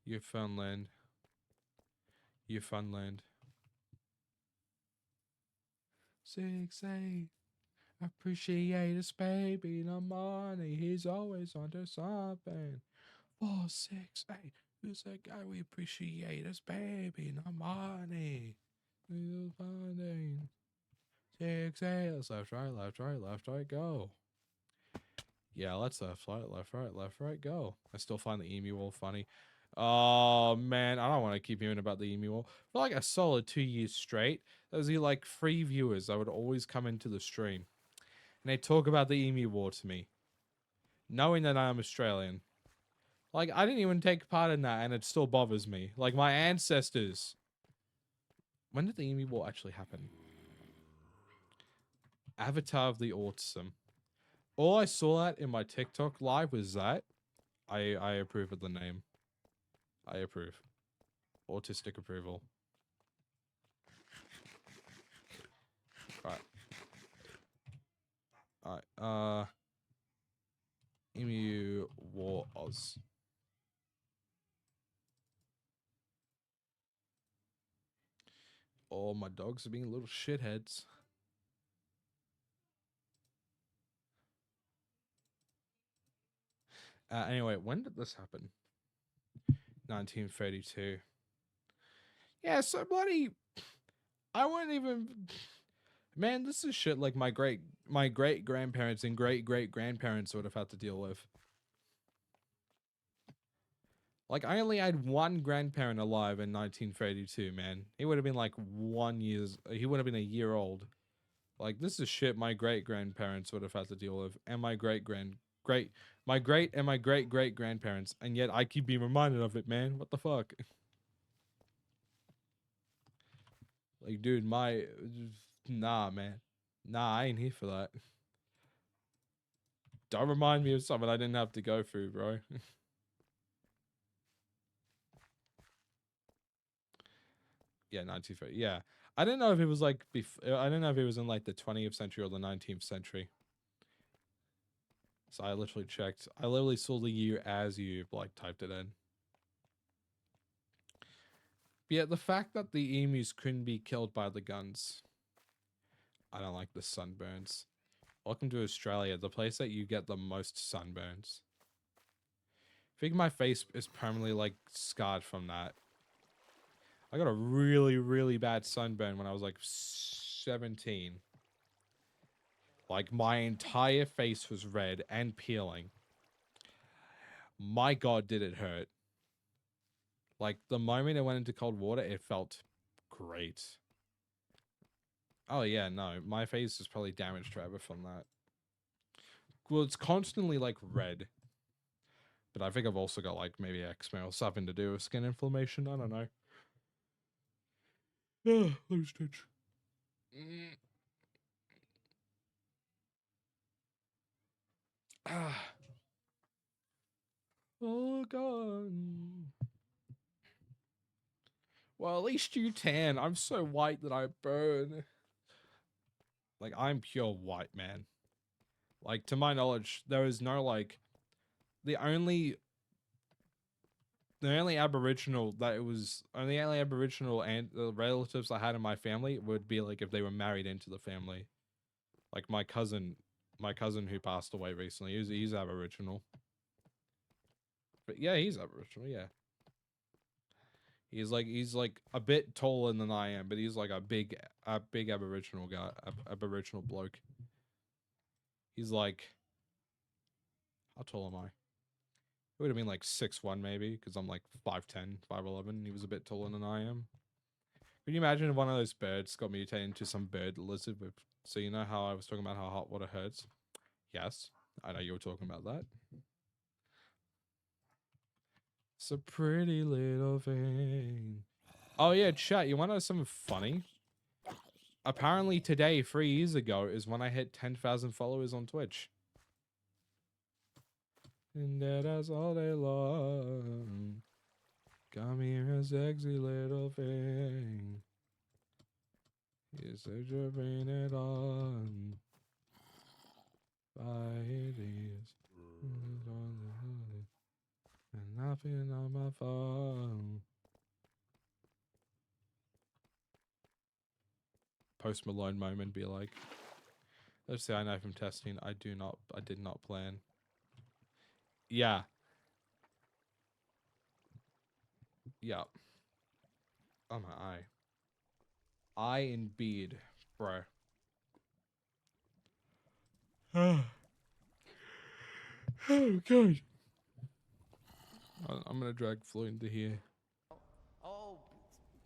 Newfoundland. Newfoundland. 6-8. Appreciate his baby, no money. He's always onto something. 4-6-8. Who's that guy? We appreciate his baby, no money. He's funding. 6-8. Let's left, right, go. Yeah, let's left, right, go. I still find the emu wall funny. Oh man, I don't want to keep hearing about the emu wall. For like a solid 2 years straight, there was like 3 viewers that would always come into the stream. And they talk about the emu war to me. Knowing that I'm Australian. Like, I didn't even take part in that and it still bothers me. Like, my ancestors. When did the emu war actually happen? Avatar of the Autism. All I saw that in my TikTok live was that. I approve of the name. I approve. Autistic approval. Right. Alright. Emu War Oz. All my dogs are being little shitheads. Anyway, when did this happen? 1932. Yeah, so bloody... I wouldn't even... Man, this is shit like my great grandparents and great grandparents would have had to deal with. Like, I only had one grandparent alive in 1932, man. He would have been like he would have been a year old. Like, this is shit my great grandparents would have had to deal with, and my great and my great grandparents, and yet I keep being reminded of it, man. What the fuck? Like, dude, nah, man. Nah, I ain't here for that. Don't remind me of something I didn't have to go through, bro. Yeah, 1930. Yeah. I didn't know if it was like I don't know if it was in like the 20th century or the 19th century. So I literally checked. I literally saw the year as you like typed it in. But yeah, the fact that the emus couldn't be killed by the guns. I don't like the sunburns. Welcome to Australia, the place that you get the most sunburns. I think my face is permanently like scarred from that. I got a really bad sunburn when I was like 17. Like, my entire face was red and peeling. My God, did it hurt. Like, the moment it went into cold water, it felt great. Oh, yeah, no. My face is probably damaged forever from that. Well, it's constantly, like, red. But I think I've also got, like, maybe eczema or something to do with skin inflammation. I don't know. Let me stitch. Oh, God. Well, at least you tan. I'm so white that I burn. Like, I'm pure white, man. Like, to my knowledge, there is no, like... The only Aboriginal that it was... Only Aboriginal and the relatives I had in my family would be, like, if they were married into the family. Like, my cousin who passed away recently, he's Aboriginal. But yeah, he's Aboriginal, yeah. He's like a bit taller than I am, but he's like a big Aboriginal guy, Aboriginal bloke. He's like, how tall am I? It would have been like 6'1" maybe, because I'm like 5'10", 5'11". He was a bit taller than I am. Can you imagine if one of those birds got mutated into some bird lizard? So you know how I was talking about how hot water hurts? Yes, I know you were talking about that. It's a pretty little thing. Oh yeah, chat, you want to know something funny? Apparently today, 3 years ago, is when I hit 10,000 followers on Twitch. And that's all day long. Come here, a sexy little thing. You said you're bringing it on. By it is. And nothing on my phone. Post Malone moment, be like, let's say I know from testing, I did not plan. Yeah. Yeah. Oh my eye. Eye and beard, bro. Oh, God. I'm gonna drag Floyd into here. Oh,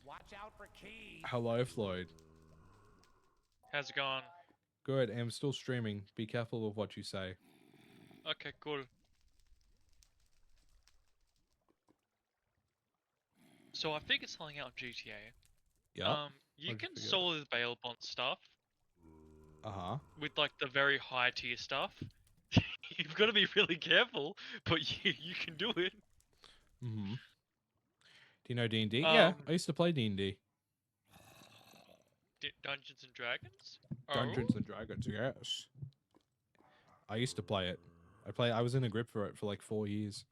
watch out for Keith. Hello, Floyd. How's it going? Good, I'm still streaming. Be careful with what you say. Okay, cool. So I figured something out in GTA. Yeah. You What'd you can figure? solo the bail bond stuff Uh-huh. with like the very high tier stuff. You've got to be really careful, but you can do it. Mm-hmm. Do you know D&D? Yeah, I used to play D&D. Dungeons and Dragons. Dungeons and Dragons, yes. I used to play it. I was in a grip for it for like 4 years.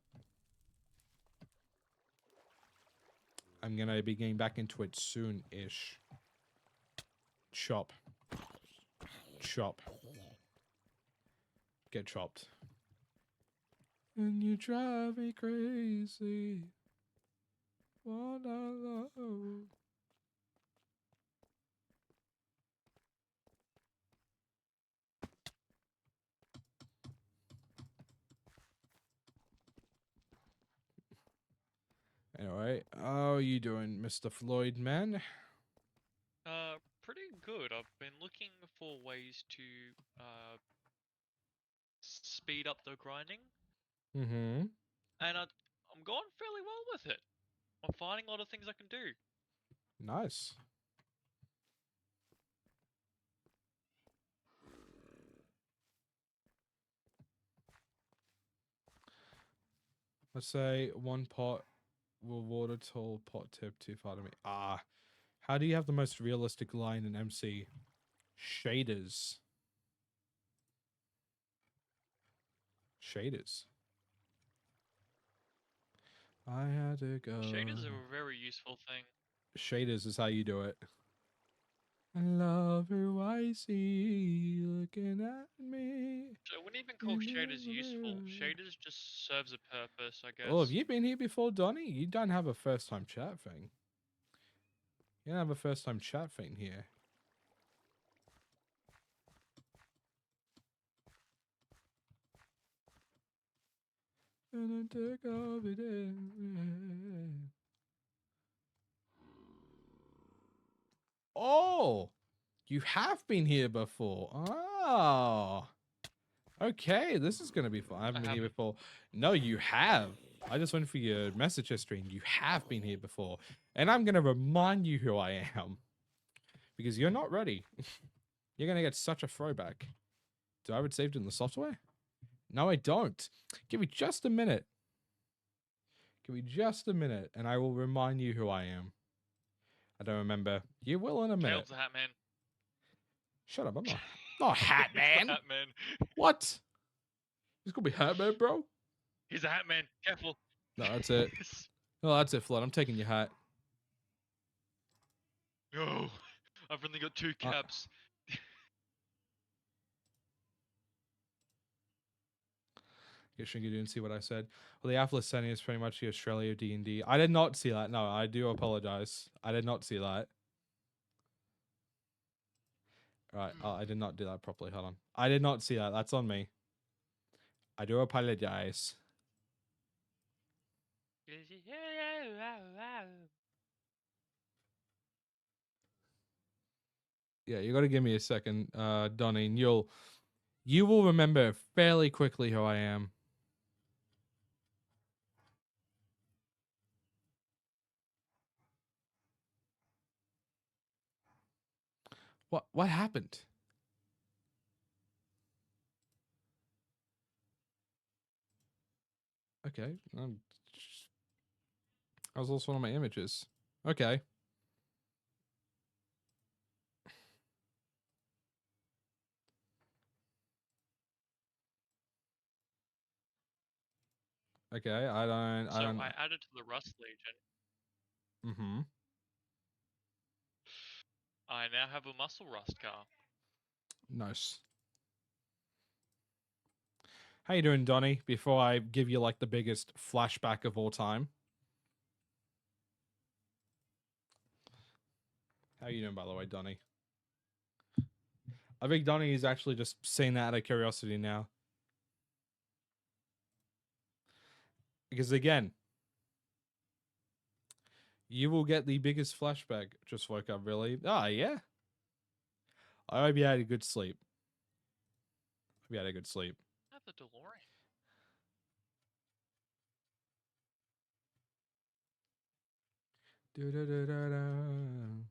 I'm gonna be getting back into it soon-ish. Chop. Chop. Get chopped. And you drive me crazy. What I love. Anyway, how are you doing, Mr. Floyd, man? Pretty good. I've been looking for ways to speed up the grinding, Mm-hmm. and I'm going fairly well with it. I'm finding a lot of things I can do. Nice. Let's say 1 pot will water tall pot tip too far to me. Ah. How do you have the most realistic line in MC? Shaders. Shaders. I had to go. Shaders are a very useful thing. Shaders is how you do it. I love who I see looking at me. So I wouldn't even call shaders useful. Shaders just serves a purpose, I guess. Oh, have you been here before, Donnie? You don't have a first time chat thing. You don't have a first time chat thing here. And I took off it in. Oh, you have been here before. Oh, okay. This is going to be fun. I haven't been here before. No, you have. I just went for your message history and you have been here before. And I'm going to remind you who I am. Because you're not ready. You're going to get such a throwback. Do I have it saved in the software? No, I don't. Give me just a minute. Give me just a minute and I will remind you who I am. I don't remember. You will in a minute. Caleb's the Hat Man. Shut up, I'm not Hat Man. Hat Man. What? He's gonna be Hat Man, bro? He's a Hat Man. Careful. No, that's it. No, that's it, Flood. I'm taking your hat. No, I've only got 2 caps. Guess you didn't see what I said. Well, the Atlas setting is pretty much the Australia D&D. I did not see that. No, I do apologize. I did not see that. Right, I did not do that properly. Hold on. I did not see that. That's on me. I do apologize. Yeah, you got to give me a second, Donnie, and you will remember fairly quickly who I am. What happened? Okay. That was also one of my images. Okay. Okay, I don't. I added to the Rust Legion. Mm-hmm. I now have a muscle rust car. Nice. How you doing, Donnie? Before I give you like the biggest flashback of all time. How you doing, by the way, Donnie? I think Donnie is actually just saying that out of curiosity now. Because again, you will get the biggest flashback. Just woke up really. Ah, yeah. I hope you had a good sleep. Hope you had a good sleep. Not the DeLorean. Do-do-do-do-do.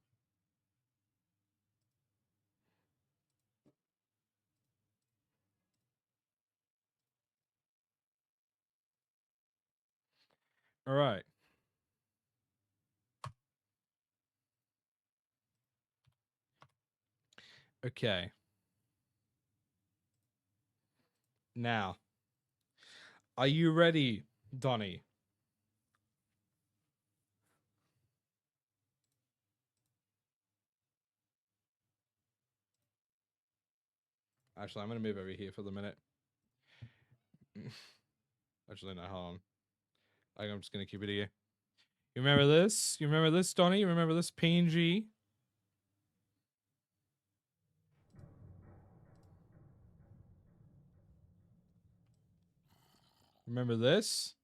All right. Okay. Now, are you ready, Donnie? Actually, I'm gonna move over here for the minute. Actually, no, hold on. I'm just gonna keep it here. You remember this? You remember this, Donnie? You remember this PNG? Remember this?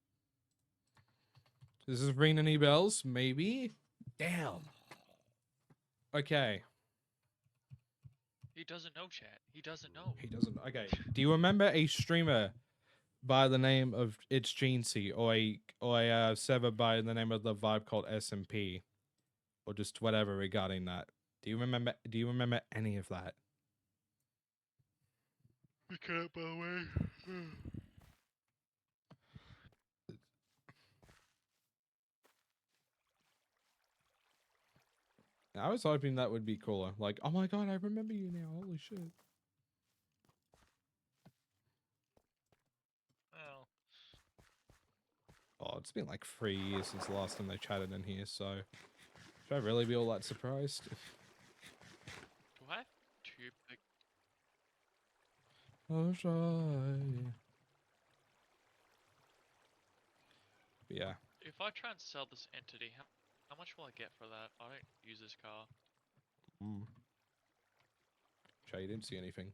Does this ring any bells? Maybe? Damn. Okay. He doesn't know, chat. He doesn't know. He doesn't. Okay. Do you remember a streamer by the name of It's Jeansy or a server by the name of the vibe called SMP? Or just whatever regarding that? Do you remember any of that? We can't, by the way. I was hoping that would be cooler. Like, oh my god, I remember you now. Holy shit. Well, Oh, it's been like 3 years since the last time they chatted in here, so should I really be all that surprised? do I have two big? Oh, shy. Yeah. If I try and sell this entity, how much will I get for that? I don't use this car. Shy, you didn't see anything.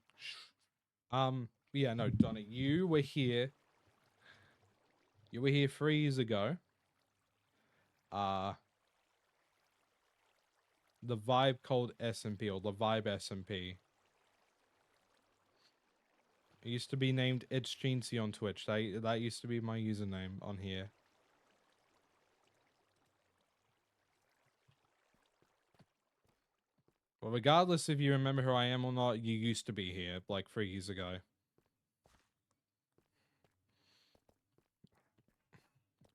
Yeah, no, Donnie, you were here. You were here 3 years ago. The vibe called SMP or the vibe SMP. It used to be named It's Jeansy on Twitch. That used to be my username on here. Well, regardless if you remember who I am or not, you used to be here like 3 years ago.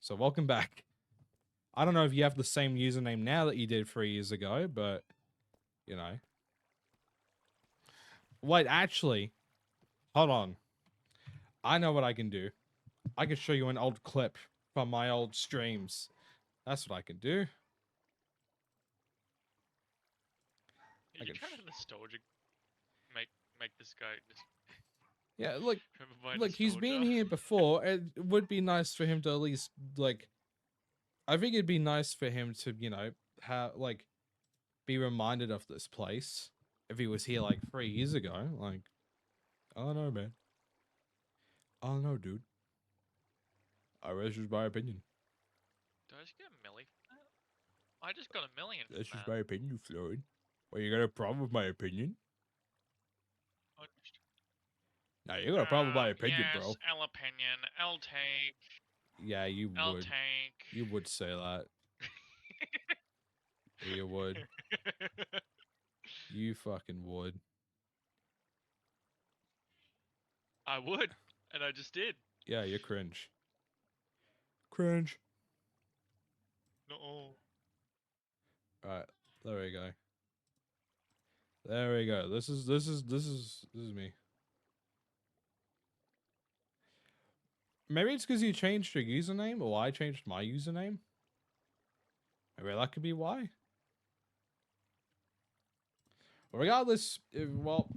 So welcome back. I don't know if you have the same username now that you did 3 years ago, but you know. Wait, actually, hold on. I know what I can do. I can show you an old clip from my old streams. That's what I can do. Are I you can trying to nostalgic make this guy just Yeah, look, remember my look, he's been nostalgia? here before. It would be nice for him to at least like. I think it'd be nice for him to, you know, have like be reminded of this place if he was here like 3 years ago. Like, I don't know, man. I don't know, dude. That's just my opinion. Did I just get a milli from that? I just got a million from That's just that. my opinion, Floyd. Well, you got a problem with my opinion? I just- No, you got a problem with my opinion, yes, bro. L opinion, L take, Yeah, you L would. tank. You would say that. You would. You fucking would. I would, and I just did. Yeah, you're cringe. Cringe. No. Alright, there we go. There we go. This is me. Maybe it's because you changed your username, or I changed my username. Maybe that could be why. Well, regardless, well,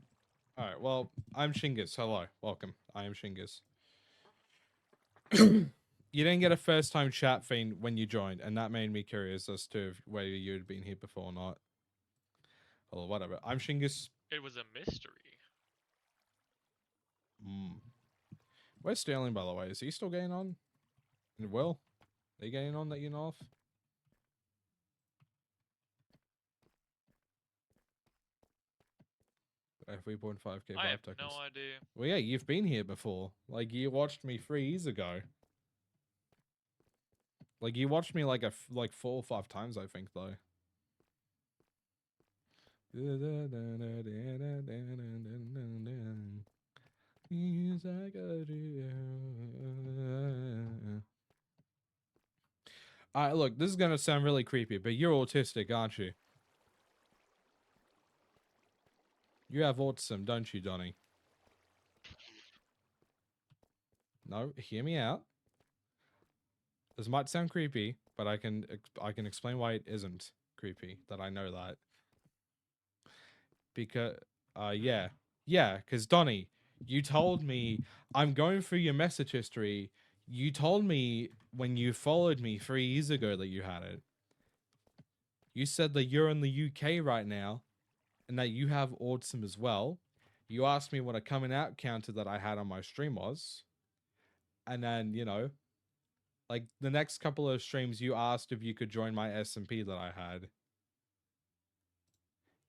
alright, well, I'm Shingus. Hello, welcome. I am Shingus. You didn't get a first time chat feed when you joined, and that made me curious as to whether you had been here before or not. Or whatever. I'm Shingus. It was a mystery. Where's Sterling, by the way? Is he still getting on? Well, are you getting on that you know of? At 3.5k I have vibe tokens. no idea. Well, yeah, you've been here before. Like, you watched me 3 years ago. Like, you watched me like like 4 or 5 times, I think, though. Alright, look, this is gonna sound really creepy, but you're autistic, aren't you? You have autism, don't you, Donnie? No, hear me out. This might sound creepy, but I can explain why it isn't creepy. That I know that. Because, yeah, because Donnie, you told me, I'm going through your message history. You told me when you followed me 3 years ago that you had it. You said that you're in the UK right now, and that you have autism as well. You asked me what a coming out counter that I had on my stream was, and then like the next couple of streams, you asked if you could join my SMP that I had.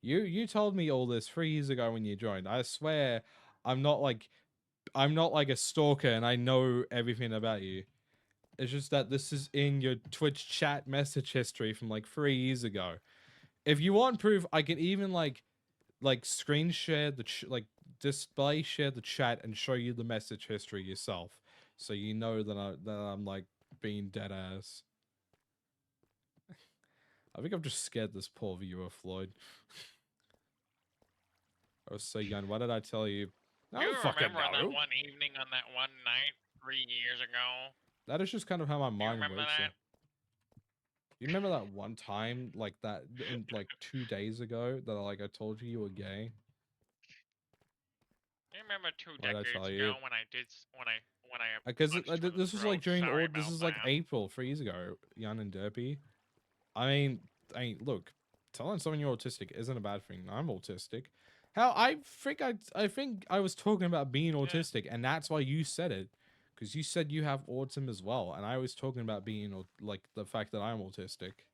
You told me all this 3 years ago when you joined. I swear, I'm not like a stalker and I know everything about you. It's just that this is in your Twitch chat message history from like 3 years ago. If you want proof, I can even like screen share the display share the chat and show you the message history yourself, so you know that I'm like being dead ass. I think I've just scared this poor viewer, Floyd. I was so young. Why did I tell you? I You don't fucking remember that know. one evening on that one night 3 years ago? That is just kind of how my You mind remember works. that? You remember that one time, like that, in like 2 days ago, that I told you were gay? You remember two Why did I decades tell you? ago when I did when I Because punched him in the this was like throat? during Sorry all. This about is like that. April 3 years ago. Jan and Derpy. I mean, look, telling someone you're autistic isn't a bad thing. I'm autistic. Hell, I think I was talking about being autistic, and that's why you said it, because you said you have autism as well, and I was talking about being like the fact that I'm autistic.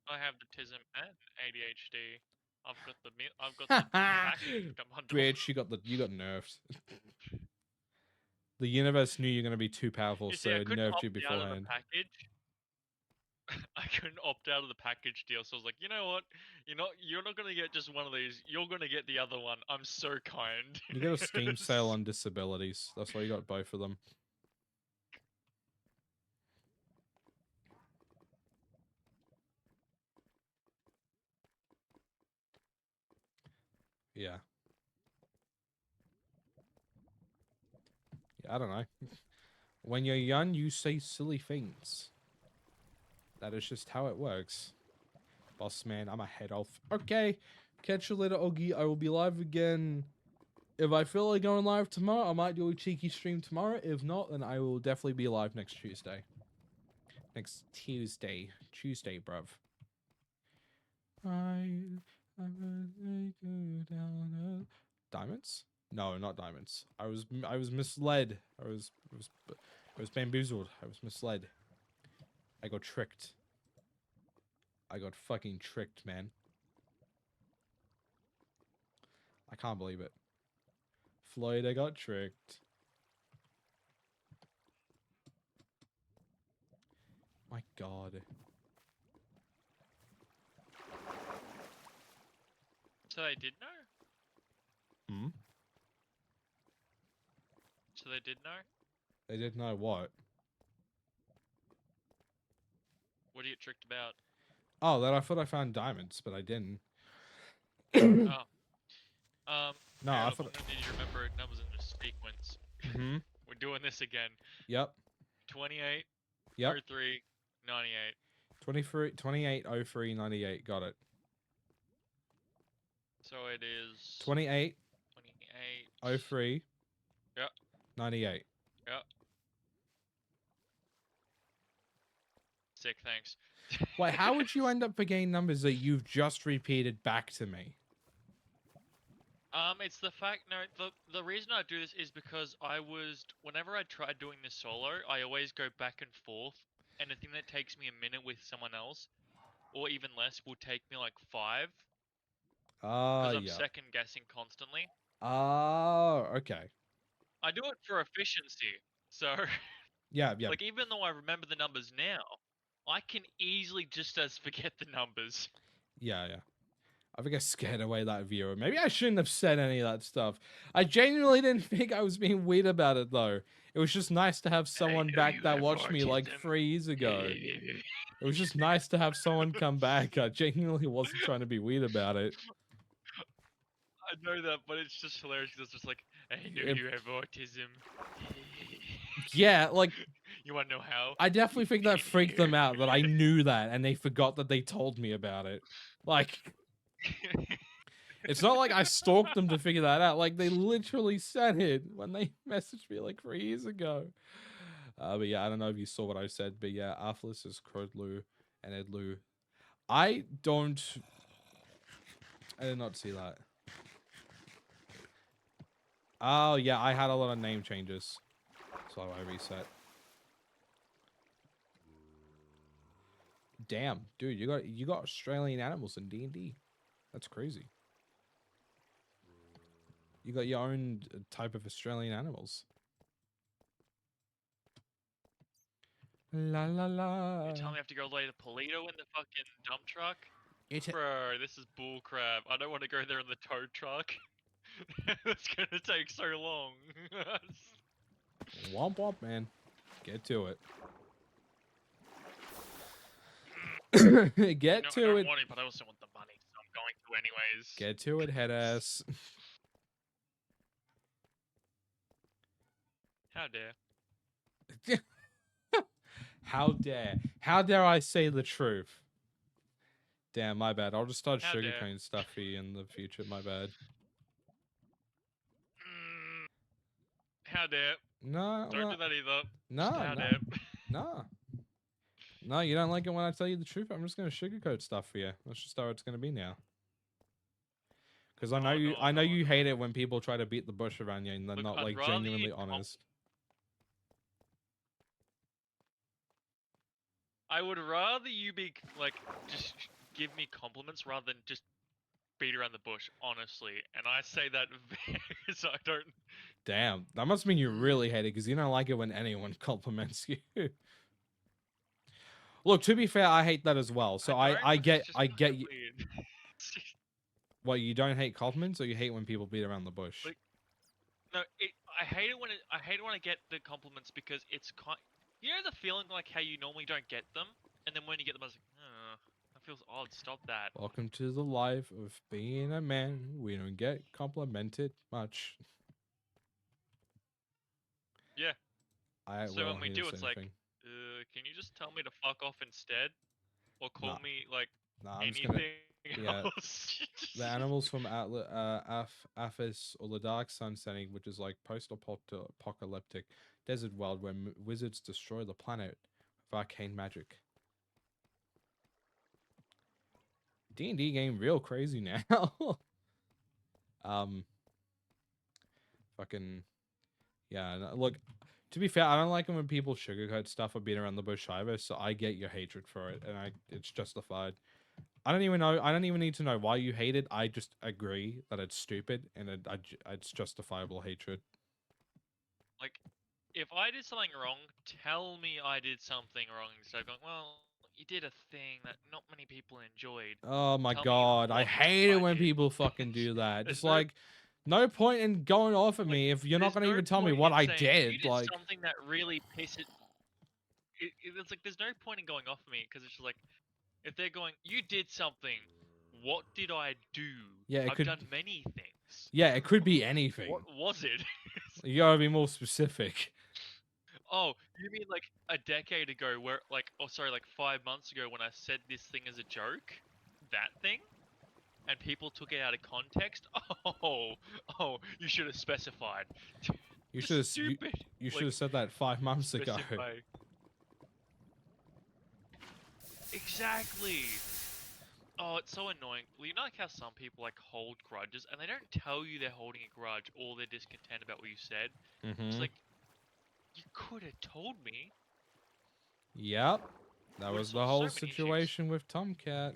I have the tism and ADHD. I've got the package. I'm under. Bitch, you got nerfed. The universe knew you're gonna be too powerful, You see, so I it couldn't nerfed you opt out of the beforehand. package. I couldn't opt out of the package deal, so I was like, you know what? You're not gonna get just one of these. You're gonna get the other one. I'm so kind. You got a Steam sale on disabilities. That's why you got both of them. Yeah. I don't know. When you're young, you say silly things. That is just how it works. Boss man, I'm a head off. Okay. Catch you later, Oggy. I will be live again. If I feel like going live tomorrow, I might do a cheeky stream tomorrow. If not, then I will definitely be live next Tuesday. Next Tuesday. Tuesday, bruv. Diamonds? No, not diamonds. I was misled. I was bamboozled. I was misled. I got tricked. I got fucking tricked, man. I can't believe it. Floyd, I got tricked. My god. So they did know. Hmm? So they did know. They didn't know what? What do you get tricked about? Oh, that I thought I found diamonds, but I didn't. Oh. No, Aaron, I I'm thought... gonna need you to remember numbers in a sequence. Mm-hmm. We're doing this again. Yep. 28, Yep. 03, 98. 23, 28, 03, 98. Got it. So it is 28, 28. 03. Yep. 98. Yep. Sick, thanks. Wait, how would you end up forgetting numbers that you've just repeated back to me? It's the fact. No, the reason I do this is because whenever I try doing this solo, I always go back and forth, and the thing that takes me a minute with someone else, or even less, will take me like 5, because I'm Yeah. second guessing constantly. Okay. I do it for efficiency, so Yeah, yeah, like even though I remember the numbers now, I can easily just as forget the numbers. yeah, yeah. I think I scared away that viewer. Maybe I shouldn't have said any of that stuff. I genuinely didn't think I was being weird about it, though. It was just nice to have someone back that watched me like 3 years ago. It was just nice to have someone come back. I genuinely wasn't trying to be weird about it. I know that, but it's just hilarious because it's just like, I know It- you have autism. Yeah, like, You want to know how? I definitely think that freaked them out that I knew that and they forgot that they told me about it. Like, it's not like I stalked them to figure that out. Like, they literally said it when they messaged me like 3 years ago. But yeah, I don't know if you saw what I said, but yeah, Arthlis is Crodlu and Edlu. I did not see that. Oh yeah, I had a lot of name changes, so I reset. Damn, dude, you got Australian animals in D&D. That's crazy. You got your own type of Australian animals. La la la. You tell me I have to go lay the Polito in the fucking dump truck? It Bro, this is bullcrap. I don't want to go there in the tow truck. It's gonna take so long. womp womp, man. Get to it. Get No, I to don't it. want it, but I also want the money, so I'm going to anyways. Get to it, head ass. How dare. How dare? How dare I say the truth? Damn, my bad. I'll just start How dare. sugarcoating stuff for you in the future. My bad. How dare. No, Don't do that either. no, Just how no, dare. no. No, you don't like it when I tell you the truth. I'm just gonna sugarcoat stuff for you. That's just how it's gonna be now. Because I know Oh, you, no, I know no, you no. hate it when people try to beat the bush around you and they're Look, not I'd like rather you genuinely com- honest. I would rather you be like just give me compliments rather than just beat around the bush, honestly. And I say that so I don't. Damn, that must mean you really hate it because you don't like it when anyone compliments you. Look, to be fair, I hate that as well. So don't, I but it's get just I kinda get you. weird. What, you don't hate compliments, or you hate when people beat around the bush? Like, No, I hate it when I hate it when I get the compliments because it's kind. You know the feeling like how you normally don't get them, and then when you get them, I was like, that feels odd. Stop that. Welcome to the life of being a man. We don't get complimented much. Yeah. I So well, when we he do, didn't it's say like, anything. can you just tell me to fuck off instead, or call Nah. me like Nah, I'm just anything gonna. Yeah, else? the animals from Aphis or the Dark Sun setting, which is like post-apocalyptic desert world where wizards destroy the planet with arcane magic. D&D game real crazy now. Fucking yeah. Look, to be fair, I don't like it when people sugarcoat stuff or beat around the bush either. So I get your hatred for it, and it's justified. I don't even know. I don't even need to know why you hate it. I just agree that it's stupid and it's justifiable hatred. Like, if I did something wrong, tell me I did something wrong instead of going, well, you did a thing that not many people enjoyed. Oh my Tell me god, I what hate it I when did. people fucking do that. There's Just no- like, no point in going off at Like, me if you're not there's gonna no even tell me point what in I saying, did. You did Like, something that really pisses. It's like there's no point in going off at me because it's just like, if they're going, you did something. What did I do? yeah, it I've could. done many things. Yeah, it could be anything. What was it? You gotta be more specific. Oh, you mean like a decade ago, where like, oh sorry, like 5 months ago when I said this thing as a joke, that thing, and people took it out of context. Oh, you should have specified. You Just should have. stupid. You should Like, have said that 5 months ago. specify. Exactly. Oh, it's so annoying. You know, like how some people like hold grudges and they don't tell you they're holding a grudge or they're discontent about what you said. It's Mm-hmm. like, you could have told me. Yep. That Would've was the solved so whole many issues. situation with Tomcat.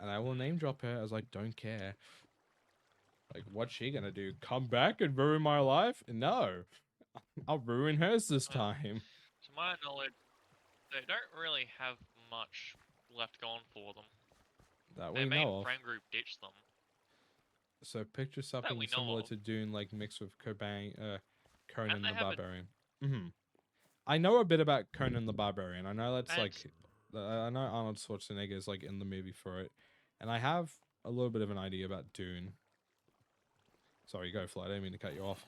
And I will Mm. name drop her as like, don't care. Like, what's she gonna do? Come back and ruin my life? No. I'll ruin hers this Well, time. to my knowledge, they don't really have much left going for them. That Their we main know of. friend group ditched them. So picture something we know similar of. to Dune, like mixed with Conan they the haven't- Barbarian. I know a bit about Conan the Barbarian. I know that's And like, I know Arnold Schwarzenegger is like in the movie for it, and I have a little bit of an idea about Dune. Sorry, go Flo. I didn't mean to cut you off.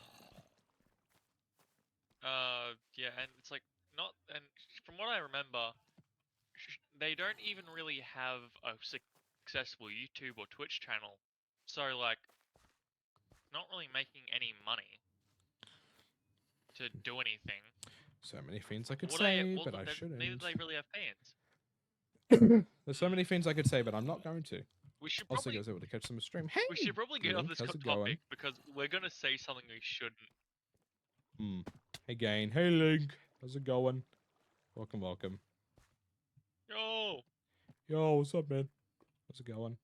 Yeah, and it's like not. And from what I remember, they don't even really have a successful YouTube or Twitch channel, so like, not really making any money to do anything. So many things I could Well, say, but I shouldn't. neither do they really have fans. There's so many things I could say, but I'm not going to. We should Also, probably I was able to catch some stream. Hey, we should probably get off Link, this how's it going? topic because we're gonna say something we shouldn't. Hey, Gain. Hey, Link. How's it going? Welcome, welcome. Yo, Yo, what's up, man? How's it going?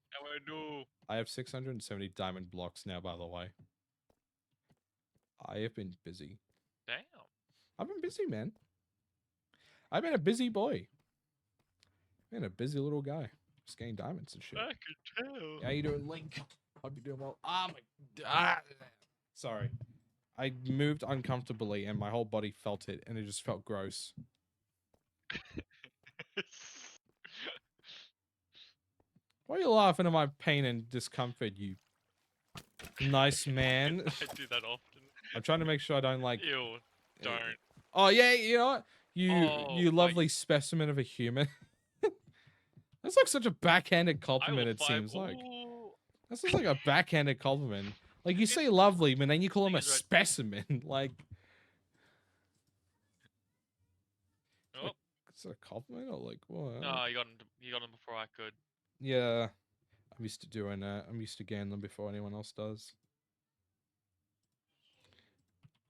how I do? I have 670 diamond blocks now, by the way. I have been busy. Damn. I've been busy, man. I've been a busy boy. Been a busy little guy. Just getting diamonds and shit. I can tell. How you doing, Link? Hope you're doing well. Oh my god. Sorry. I moved uncomfortably and my whole body felt it and it just felt gross. Why are you laughing at my pain and discomfort, you nice man? I do that often. I'm trying to make sure I don't like... Ew, don't. Oh, yeah, you know what? You Oh, lovely specimen of a human. That's like such a backhanded I compliment, will it fight. seems like. Ooh. That's just like a backhanded compliment. Like, you say lovely, but then you call him a Thing is, right- specimen. Like, Oh, is it a compliment or like what? no, you got him before I could. Yeah, I'm used to doing that. I'm used to getting them before anyone else does.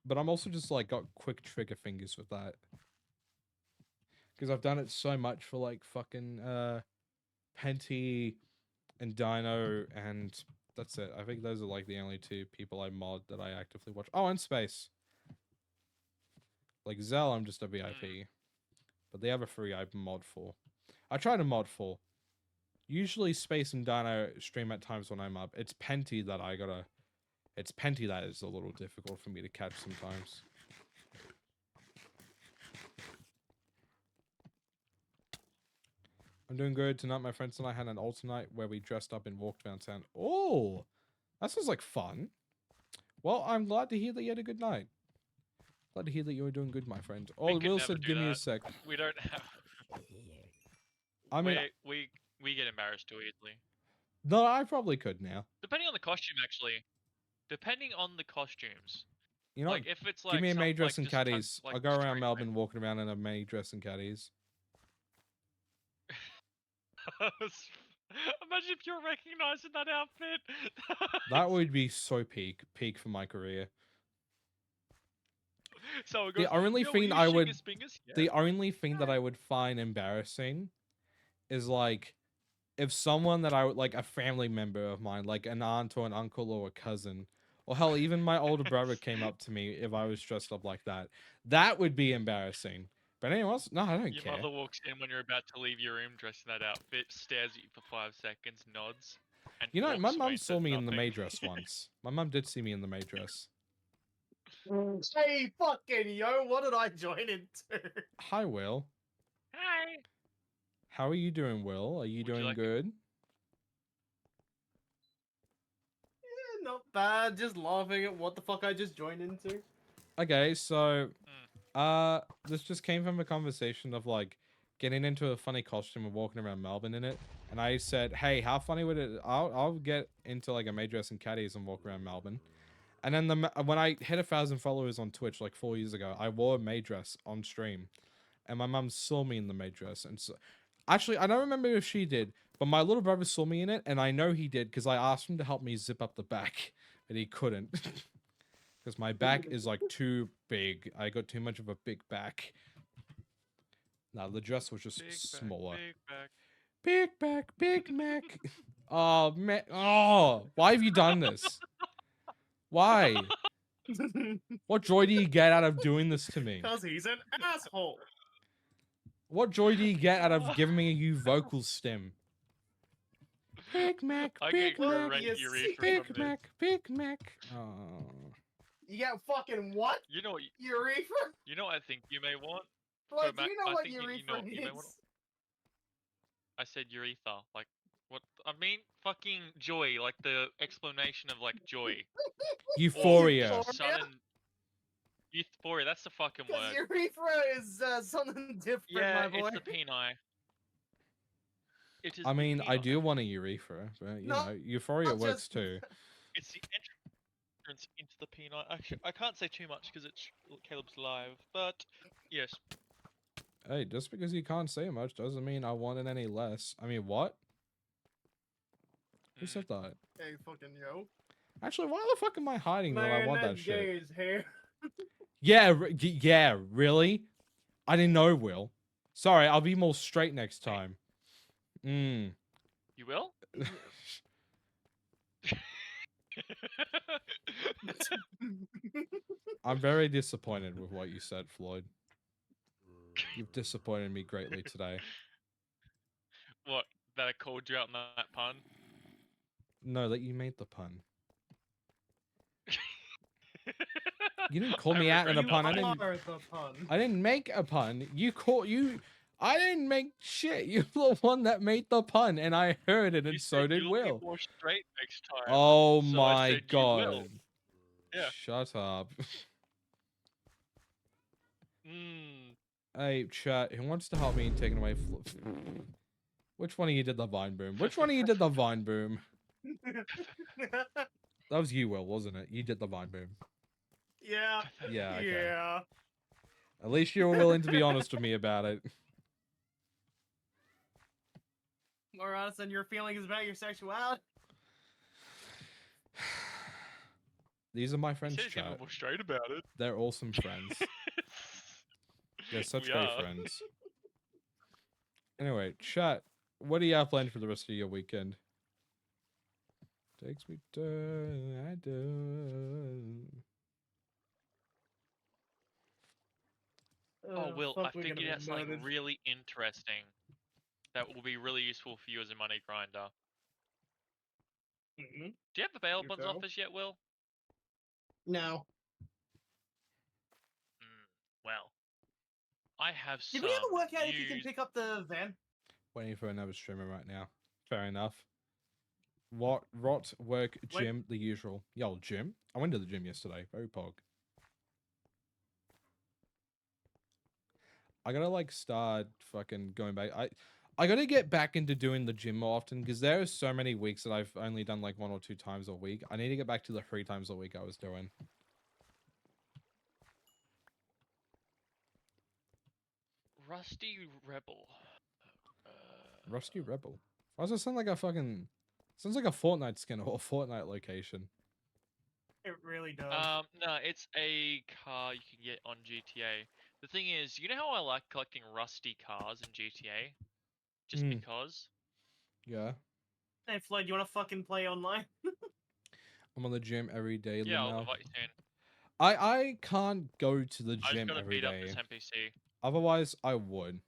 But I'm also just like got quick trigger fingers with that. Because I've done it so much for like fucking Penty and Dino, and that's it. I think those are like the only two people I mod that I actively watch. Oh, and Space. Like Zell, I'm just a VIP. But the other three I mod for. I try to mod for. Usually Space and Dino stream at times when I'm up. It's Penty that I gotta... It's Penty that is a little difficult for me to catch sometimes. I'm doing good. Tonight my friends and I had an alternate where we dressed up and walked around town. Oh! That sounds like fun. Well, I'm glad to hear that you had a good night. Glad to hear that you were doing good, my friend. Oh, could Will never said, do give me a that. sec. We don't have. I mean, we get embarrassed too easily. no, I probably could now. Depending on the costume, actually. Depending on the costumes. You know, Like if it's like give me a some, maid dress like, and just kind- caddies. like I'll go around straight Melbourne walking around in a maid dress and caddies. Imagine if you're recognized in that outfit. That would be so peak for my career. So it goes, The only "Yo, were thing you I would, Shingus Bingus?" Yeah. the only thing that I would find embarrassing is like if someone that I would like a family member of mine, like an aunt or an uncle or a cousin, or hell, even my older brother came up to me if I was dressed up like that. That would be embarrassing. But anyone else? No, I don't Your care. mother walks in when you're about to leave your room dressed in that outfit, stares at you for 5 seconds, nods, and You know, walks my away mum and saw says me in the nothing. maid dress once. My mum did see me in the maid dress. Hey, fucking yo, what did I join into? Hi, Will. Hi. How are you doing, Will? Are you Would you doing like it? good? Yeah, not bad. Just laughing at what the fuck I just joined into. Okay, so this just came from a conversation of like getting into a funny costume and walking around Melbourne in it. And I said, hey, how funny would it... I'll get into like a maid dress and caddies and walk around Melbourne. And then when I hit 1,000 followers on Twitch like 4 years ago, I wore a maid dress on stream. And my mum saw me in the maid dress. And so Actually, I don't remember if she did, but my little brother saw me in it, and I know he did because I asked him to help me zip up the back, and he couldn't. Because my back is like too big. I got too much of a big back. No, the dress was just Big smaller. back. Big back, Big Mac. Oh, man. Oh, why have you done this? Why? What joy do you get out of doing this to me? Because he's an asshole. What joy do you get out of giving me a new vocal stem? Big Mac, I Big get Well, Mac, great you urethra see- Big from this. Mac, Big Mac. Oh. You got fucking what? You know what? Urethra? You know what I think you may want. Like, do Mac, you know I what think you know urethra what you may want. is? I said urethra. Like what? I mean, fucking joy. Like the explanation of like joy. Euphoria. Or sudden euphoria. That's the fucking Because word. urethra is something different, Yeah, my boy. it's the peni. It is. I the mean, I peni. do want a urethra, but you No, know, Euphoria not works just- too. It's the entrance into the peni. Actually, I can't say too much because it's Caleb's live, but yes. Hey, just because you can't say much doesn't mean I want it any less. I mean, what? Who Mm. said that? Hey, fucking yo. Actually, why the fuck am I hiding that I Man, want that that shit? gay is hair. Yeah, yeah, really? I didn't know, Will. Sorry, I'll be more straight next time. Mm. You will? I'm very disappointed with what you said, Floyd. You've disappointed me greatly today. What? That I called you out on that pun? No, that you made the pun. You didn't call I me out in a regret pun. I that. didn't. are the pun. I didn't make a pun. You caught you. I didn't make shit. You're the one that made the pun, and I heard it, You and so said did you'll be Will. more straight next time. Oh so I my said you will. god. Yeah. Shut up. Mm. Hey, chat, who wants to help me in taking away Which one of you did the vine boom? Which one of you did the vine boom? That was you, Will, wasn't it? You did the vine boom. Yeah. Yeah, okay. Yeah. At least you were willing to be honest with me about it. More honest than your feelings about your sexuality. These are my He friends, said he's gonna be chat. more straight about it. They're awesome friends. They're such We great are. friends. Anyway, chat, what do you have planned for the rest of your weekend? Takes me to I do. Oh, Will, I fuck, we're gonna figured be out something murdered. really interesting that will be really useful for you as a money grinder. Mhm. Do you have a bail You bonds go. office yet, Will? No. Well, I have Did some we ever work out if you can news. pick up the van? Waiting for another streamer right now. Fair enough. What rot work Wait. gym the usual. Yo, gym? I went to the gym yesterday. Very pog. I gotta like start fucking going back. I gotta get back into doing the gym more often because there are so many weeks that I've only done like 1 or 2 times a week. I need to get back to the 3 times a week I was doing. Rusty Rebel. Rusty Rebel. Why does it sound like a fucking... Sounds like a Fortnite skin or a Fortnite location. It really does. No, it's a car you can get on GTA. The thing is, you know how I like collecting rusty cars in GTA? Just Hmm. because? Yeah. Hey, Floyd, you wanna fucking play online? I'm on the gym every day Yeah, I'll now. invite you soon. I can't go to the I just gym gotta every beat up day. this NPC. Otherwise, I would.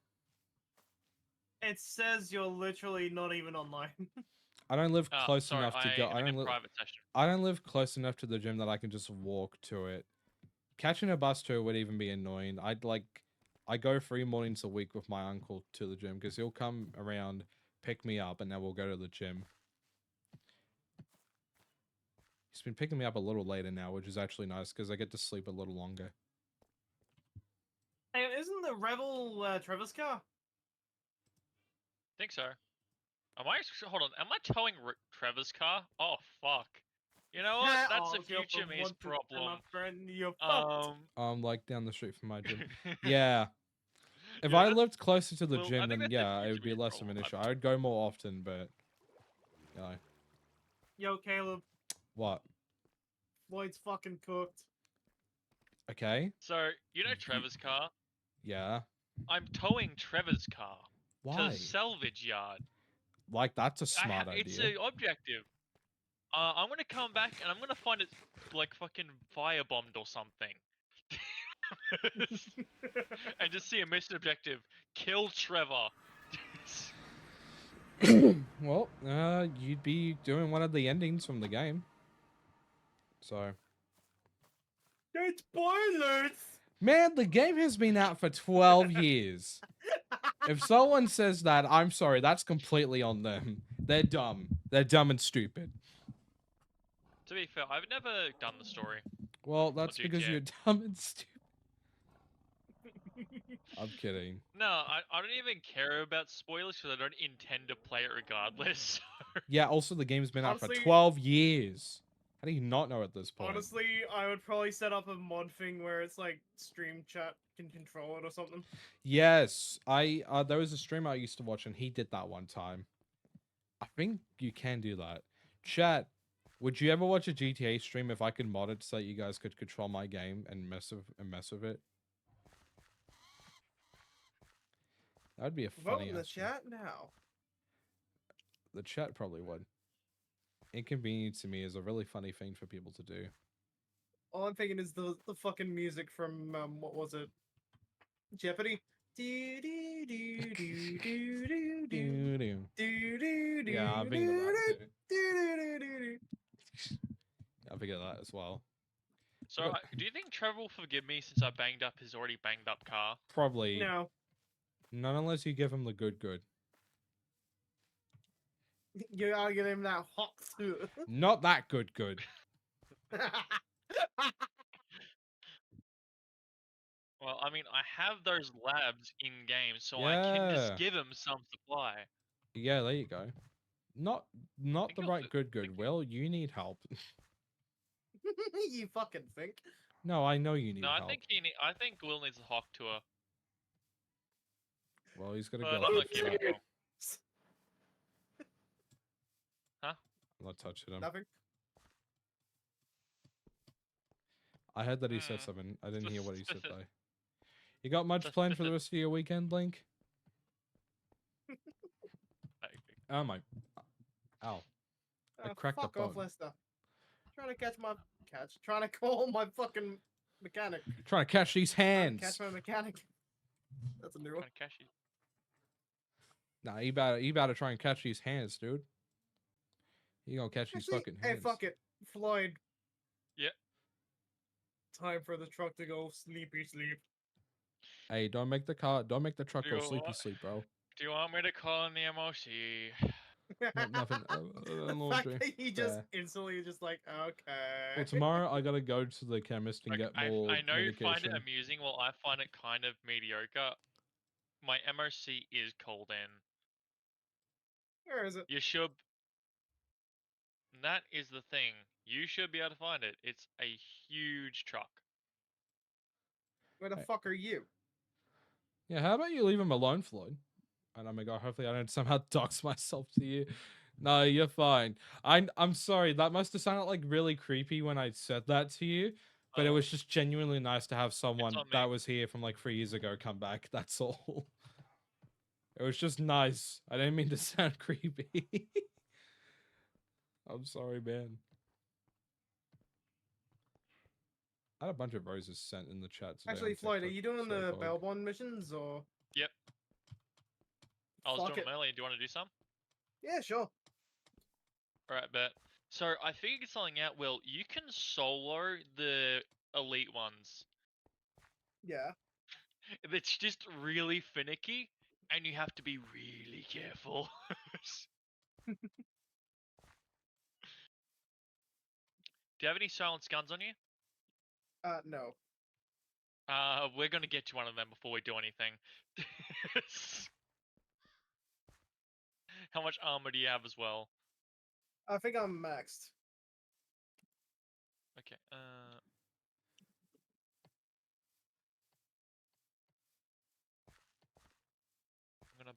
It says you're literally not even online. I don't live Ah, close sorry, enough to go. I'm in a private session. I don't live close enough to the gym that I can just walk to it. Catching a bus to it would even be annoying. I go 3 mornings a week with my uncle to the gym because he'll come around, pick me up, and then we'll go to the gym. He's been picking me up a little later now, which is actually nice because I get to sleep a little longer. Hey, isn't the Rebel Trevor's car? Think so. Hold on, am I towing Trevor's car? Oh, fuck. You know what? That's a Oh, you're future from me what to- problem. my friend, you're fucked. Like down the street from my gym. Yeah. If Yeah, I that's- lived closer to the well, I gym, think then that's yeah, it huge would be less of an reasonable. issue. I would go more often, but you know, Yo, Caleb, what? Floyd's fucking cooked. Okay, So, you know Y- Trevor's car? yeah. I'm towing Trevor's car to Why? the salvage yard. Like that's a smart It's idea. an objective. I'm gonna come back and I'm gonna find it like fucking firebombed or something. And just see a mission objective: kill Trevor. Well, you'd be doing one of the endings from the game. So, It's spoilers! man, the game has been out for 12 years. If someone says that, I'm sorry, that's completely on them. They're dumb. They're dumb and stupid. To be fair, I've never done the story. Well, that's because GTA. you're dumb and stupid. I'm kidding. No, I don't even care about spoilers because I don't intend to play it regardless. Yeah, also the game's been out for Honestly- 12 years. How do you not know at this point? Honestly, I would probably set up a mod thing where it's like stream chat can control it or something. Yes, there was a streamer I used to watch and he did that one time. I think you can do that. Chat, would you ever watch a GTA stream if I could mod it so that you guys could control my game and mess with it? That'd be a Vote funny in the ass stream. chat now. The chat probably would. Inconvenience to me is a really funny thing for people to do. All I'm thinking is the fucking music from what was it? Jeopardy. Doo-doo. Yeah, Yeah, I'm thinking of that too. I forget that as well. So, Look. do you think Trevor will forgive me since I banged up his already banged up car? Probably. No. Not unless you give him the good. You gotta give him that hot suit. Not that good. Well, I mean, I have those labs in game, so I can Yeah. just give him some supply. Yeah, there you go. Not Think the he'll right think good. Will, you need help. You fucking think? No, I know you need No, I help. think I think Will needs a hawk tour. Well, he's got to But go. I'm not for giving that. him. I'm not touching him. Nothing. I heard that he said Hmm. something. I didn't hear what he said though. You got much planned for the rest of your weekend, Link? Oh my! Ow! I cracked the Fuck off, phone. Lester. Trying to catch my Trying to call my fucking mechanic. Trying to catch these Trying to hands. catch my mechanic. That's a new one. Kind of cashy. Nah, you better try and catch these hands, dude. You gonna catch these Actually, fucking hey, hands? fuck it, Floyd. Yeah. Time for the truck to go sleepy sleep. Hey, don't make the truck go You sleepy what? sleep, bro. Do you want me to call in the MOC? Nothing. The fact that he just Yeah. instantly just like, okay. Well, tomorrow I gotta go to the chemist and Like, get more I know you find it medication. amusing. Well, I find it kind of mediocre. My MOC is called in. Where is it? You should. That is the thing. You should be able to find it. It's a huge truck. Where the Hey. fuck are you? Yeah, how about you leave him alone, Floyd? And oh my god, hopefully I don't somehow dox myself to you. No, you're fine. I'm sorry. That must have sounded like really creepy when I said that to you. But it Oh, was just genuinely nice to have someone on me. that was here from like 3 years ago come back. That's all. It was just nice. I didn't mean to sound creepy. I'm sorry, man. I had a bunch of roses sent in the chat today. Actually, on Floyd, are TikTok, you doing so the bug. bail bond missions or? Yep. I was Fuck doing it. them earlier. Do you want to do some? Yeah, sure. Alright, bet. So I figured something out. Will, you can solo the elite ones. Yeah. It's just really finicky, and you have to be really careful. Do you have any silenced guns on you? No. We're gonna get you one of them before we do anything. How much armor do you have as well? I think I'm maxed. Okay,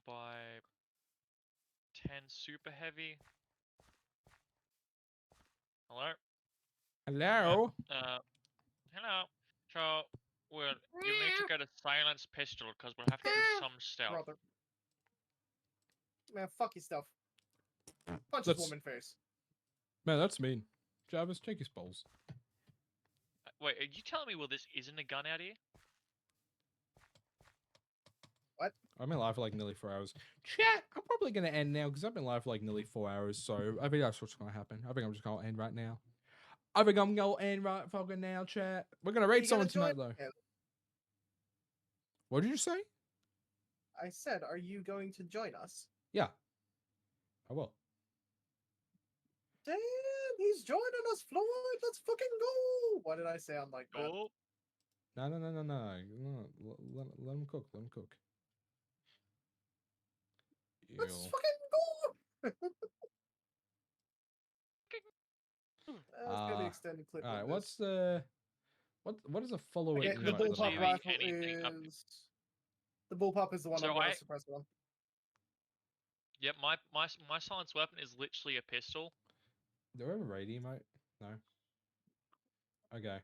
buy 10 super heavy. Hello? Hello. Hello. So, you'll need to get a silenced pistol because we'll have to do some stealth. Brother. Man, fuck your stuff. Punch That's- this woman face. Man, that's mean. Jarvis, take his balls. Wait, are you telling me this isn't a gun out here? I've been live for like nearly 4 hours. Chat, I'm probably going to end now because I've been live for like nearly 4 hours. So I think that's what's going to happen. I think I'm just going to end right now. I think I'm going to end right fucking now, chat. We're going to raid You someone gonna tonight, join though. him? What did you say? I said, are you going to join us? Yeah. I will. Damn, he's joining us, Floyd. Let's fucking go. What did I sound like that? Oh, No. Let him cook. Let him cook. Let's Ew. fucking go. Let's get the extended clip. All right. of What's this. the what is a follow Okay, it Okay, the couldn't invite? see bullpup that I have? rifle anything up is. The bullpup is the one So I'm going I- to suppress on. yep. My silenced weapon is literally a pistol. Do we have a raid emote? No. Okay.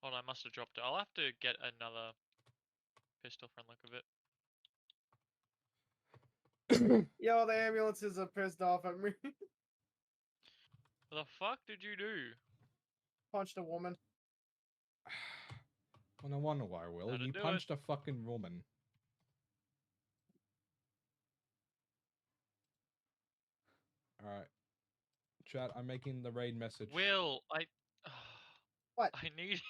Hold on, I must have dropped it. I'll have to get another pistol for the look of it. Yo, the ambulances are pissed off at me. What the fuck did you do? Punched a woman. Well, no wonder why, Will. How'd it You do it? punched a fucking woman. Alright. Chat, I'm making the raid message. Will, What? I need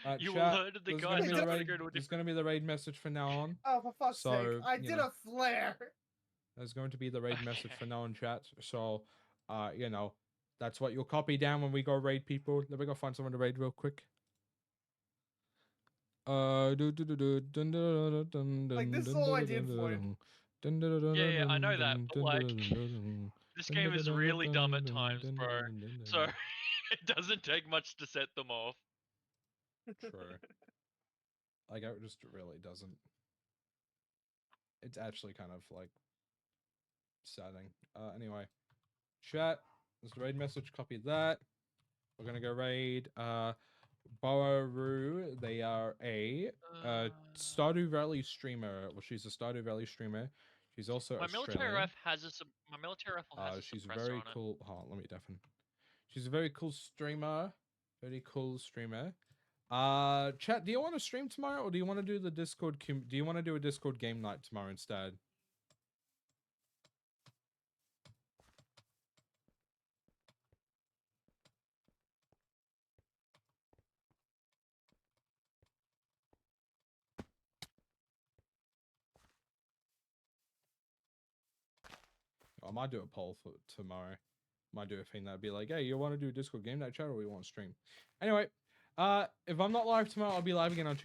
Alright, you chat, alerted the there's guys gonna be that the I'm gonna raid. go to a There's different. gonna be the raid message from now on. Oh, for fuck's sake. So, I you did know. a flare. There's going to be the raid message Okay. for now in chat. So, you know, that's what you'll copy down when we go raid people. Let me go find someone to raid real quick. Like, this is all I did for you. Yeah, I know that, but like, this game is really dumb at times, bro. So it doesn't take much to set them off. True. Like, it just really doesn't. It's actually kind of like saddening. Anyway, chat. There's the raid message. Copy that. We're gonna go raid. Boaru. They are a Stardew Valley streamer. Well, she's a Stardew Valley streamer. She's also My military Australian. rifle has my military rifle has a She's suppressor very on it. cool. Hold on, let me deafen. She's a very cool streamer. Very cool streamer. Chat, do you want to stream tomorrow, or do you want to do the Discord? Do you want to do a Discord game night tomorrow instead? I might do a poll for tomorrow. Might do a thing that'd be like, hey, you want to do a Discord game night chat, or you want to stream? Anyway, if I'm not live tomorrow, I'll be live again on Tuesday.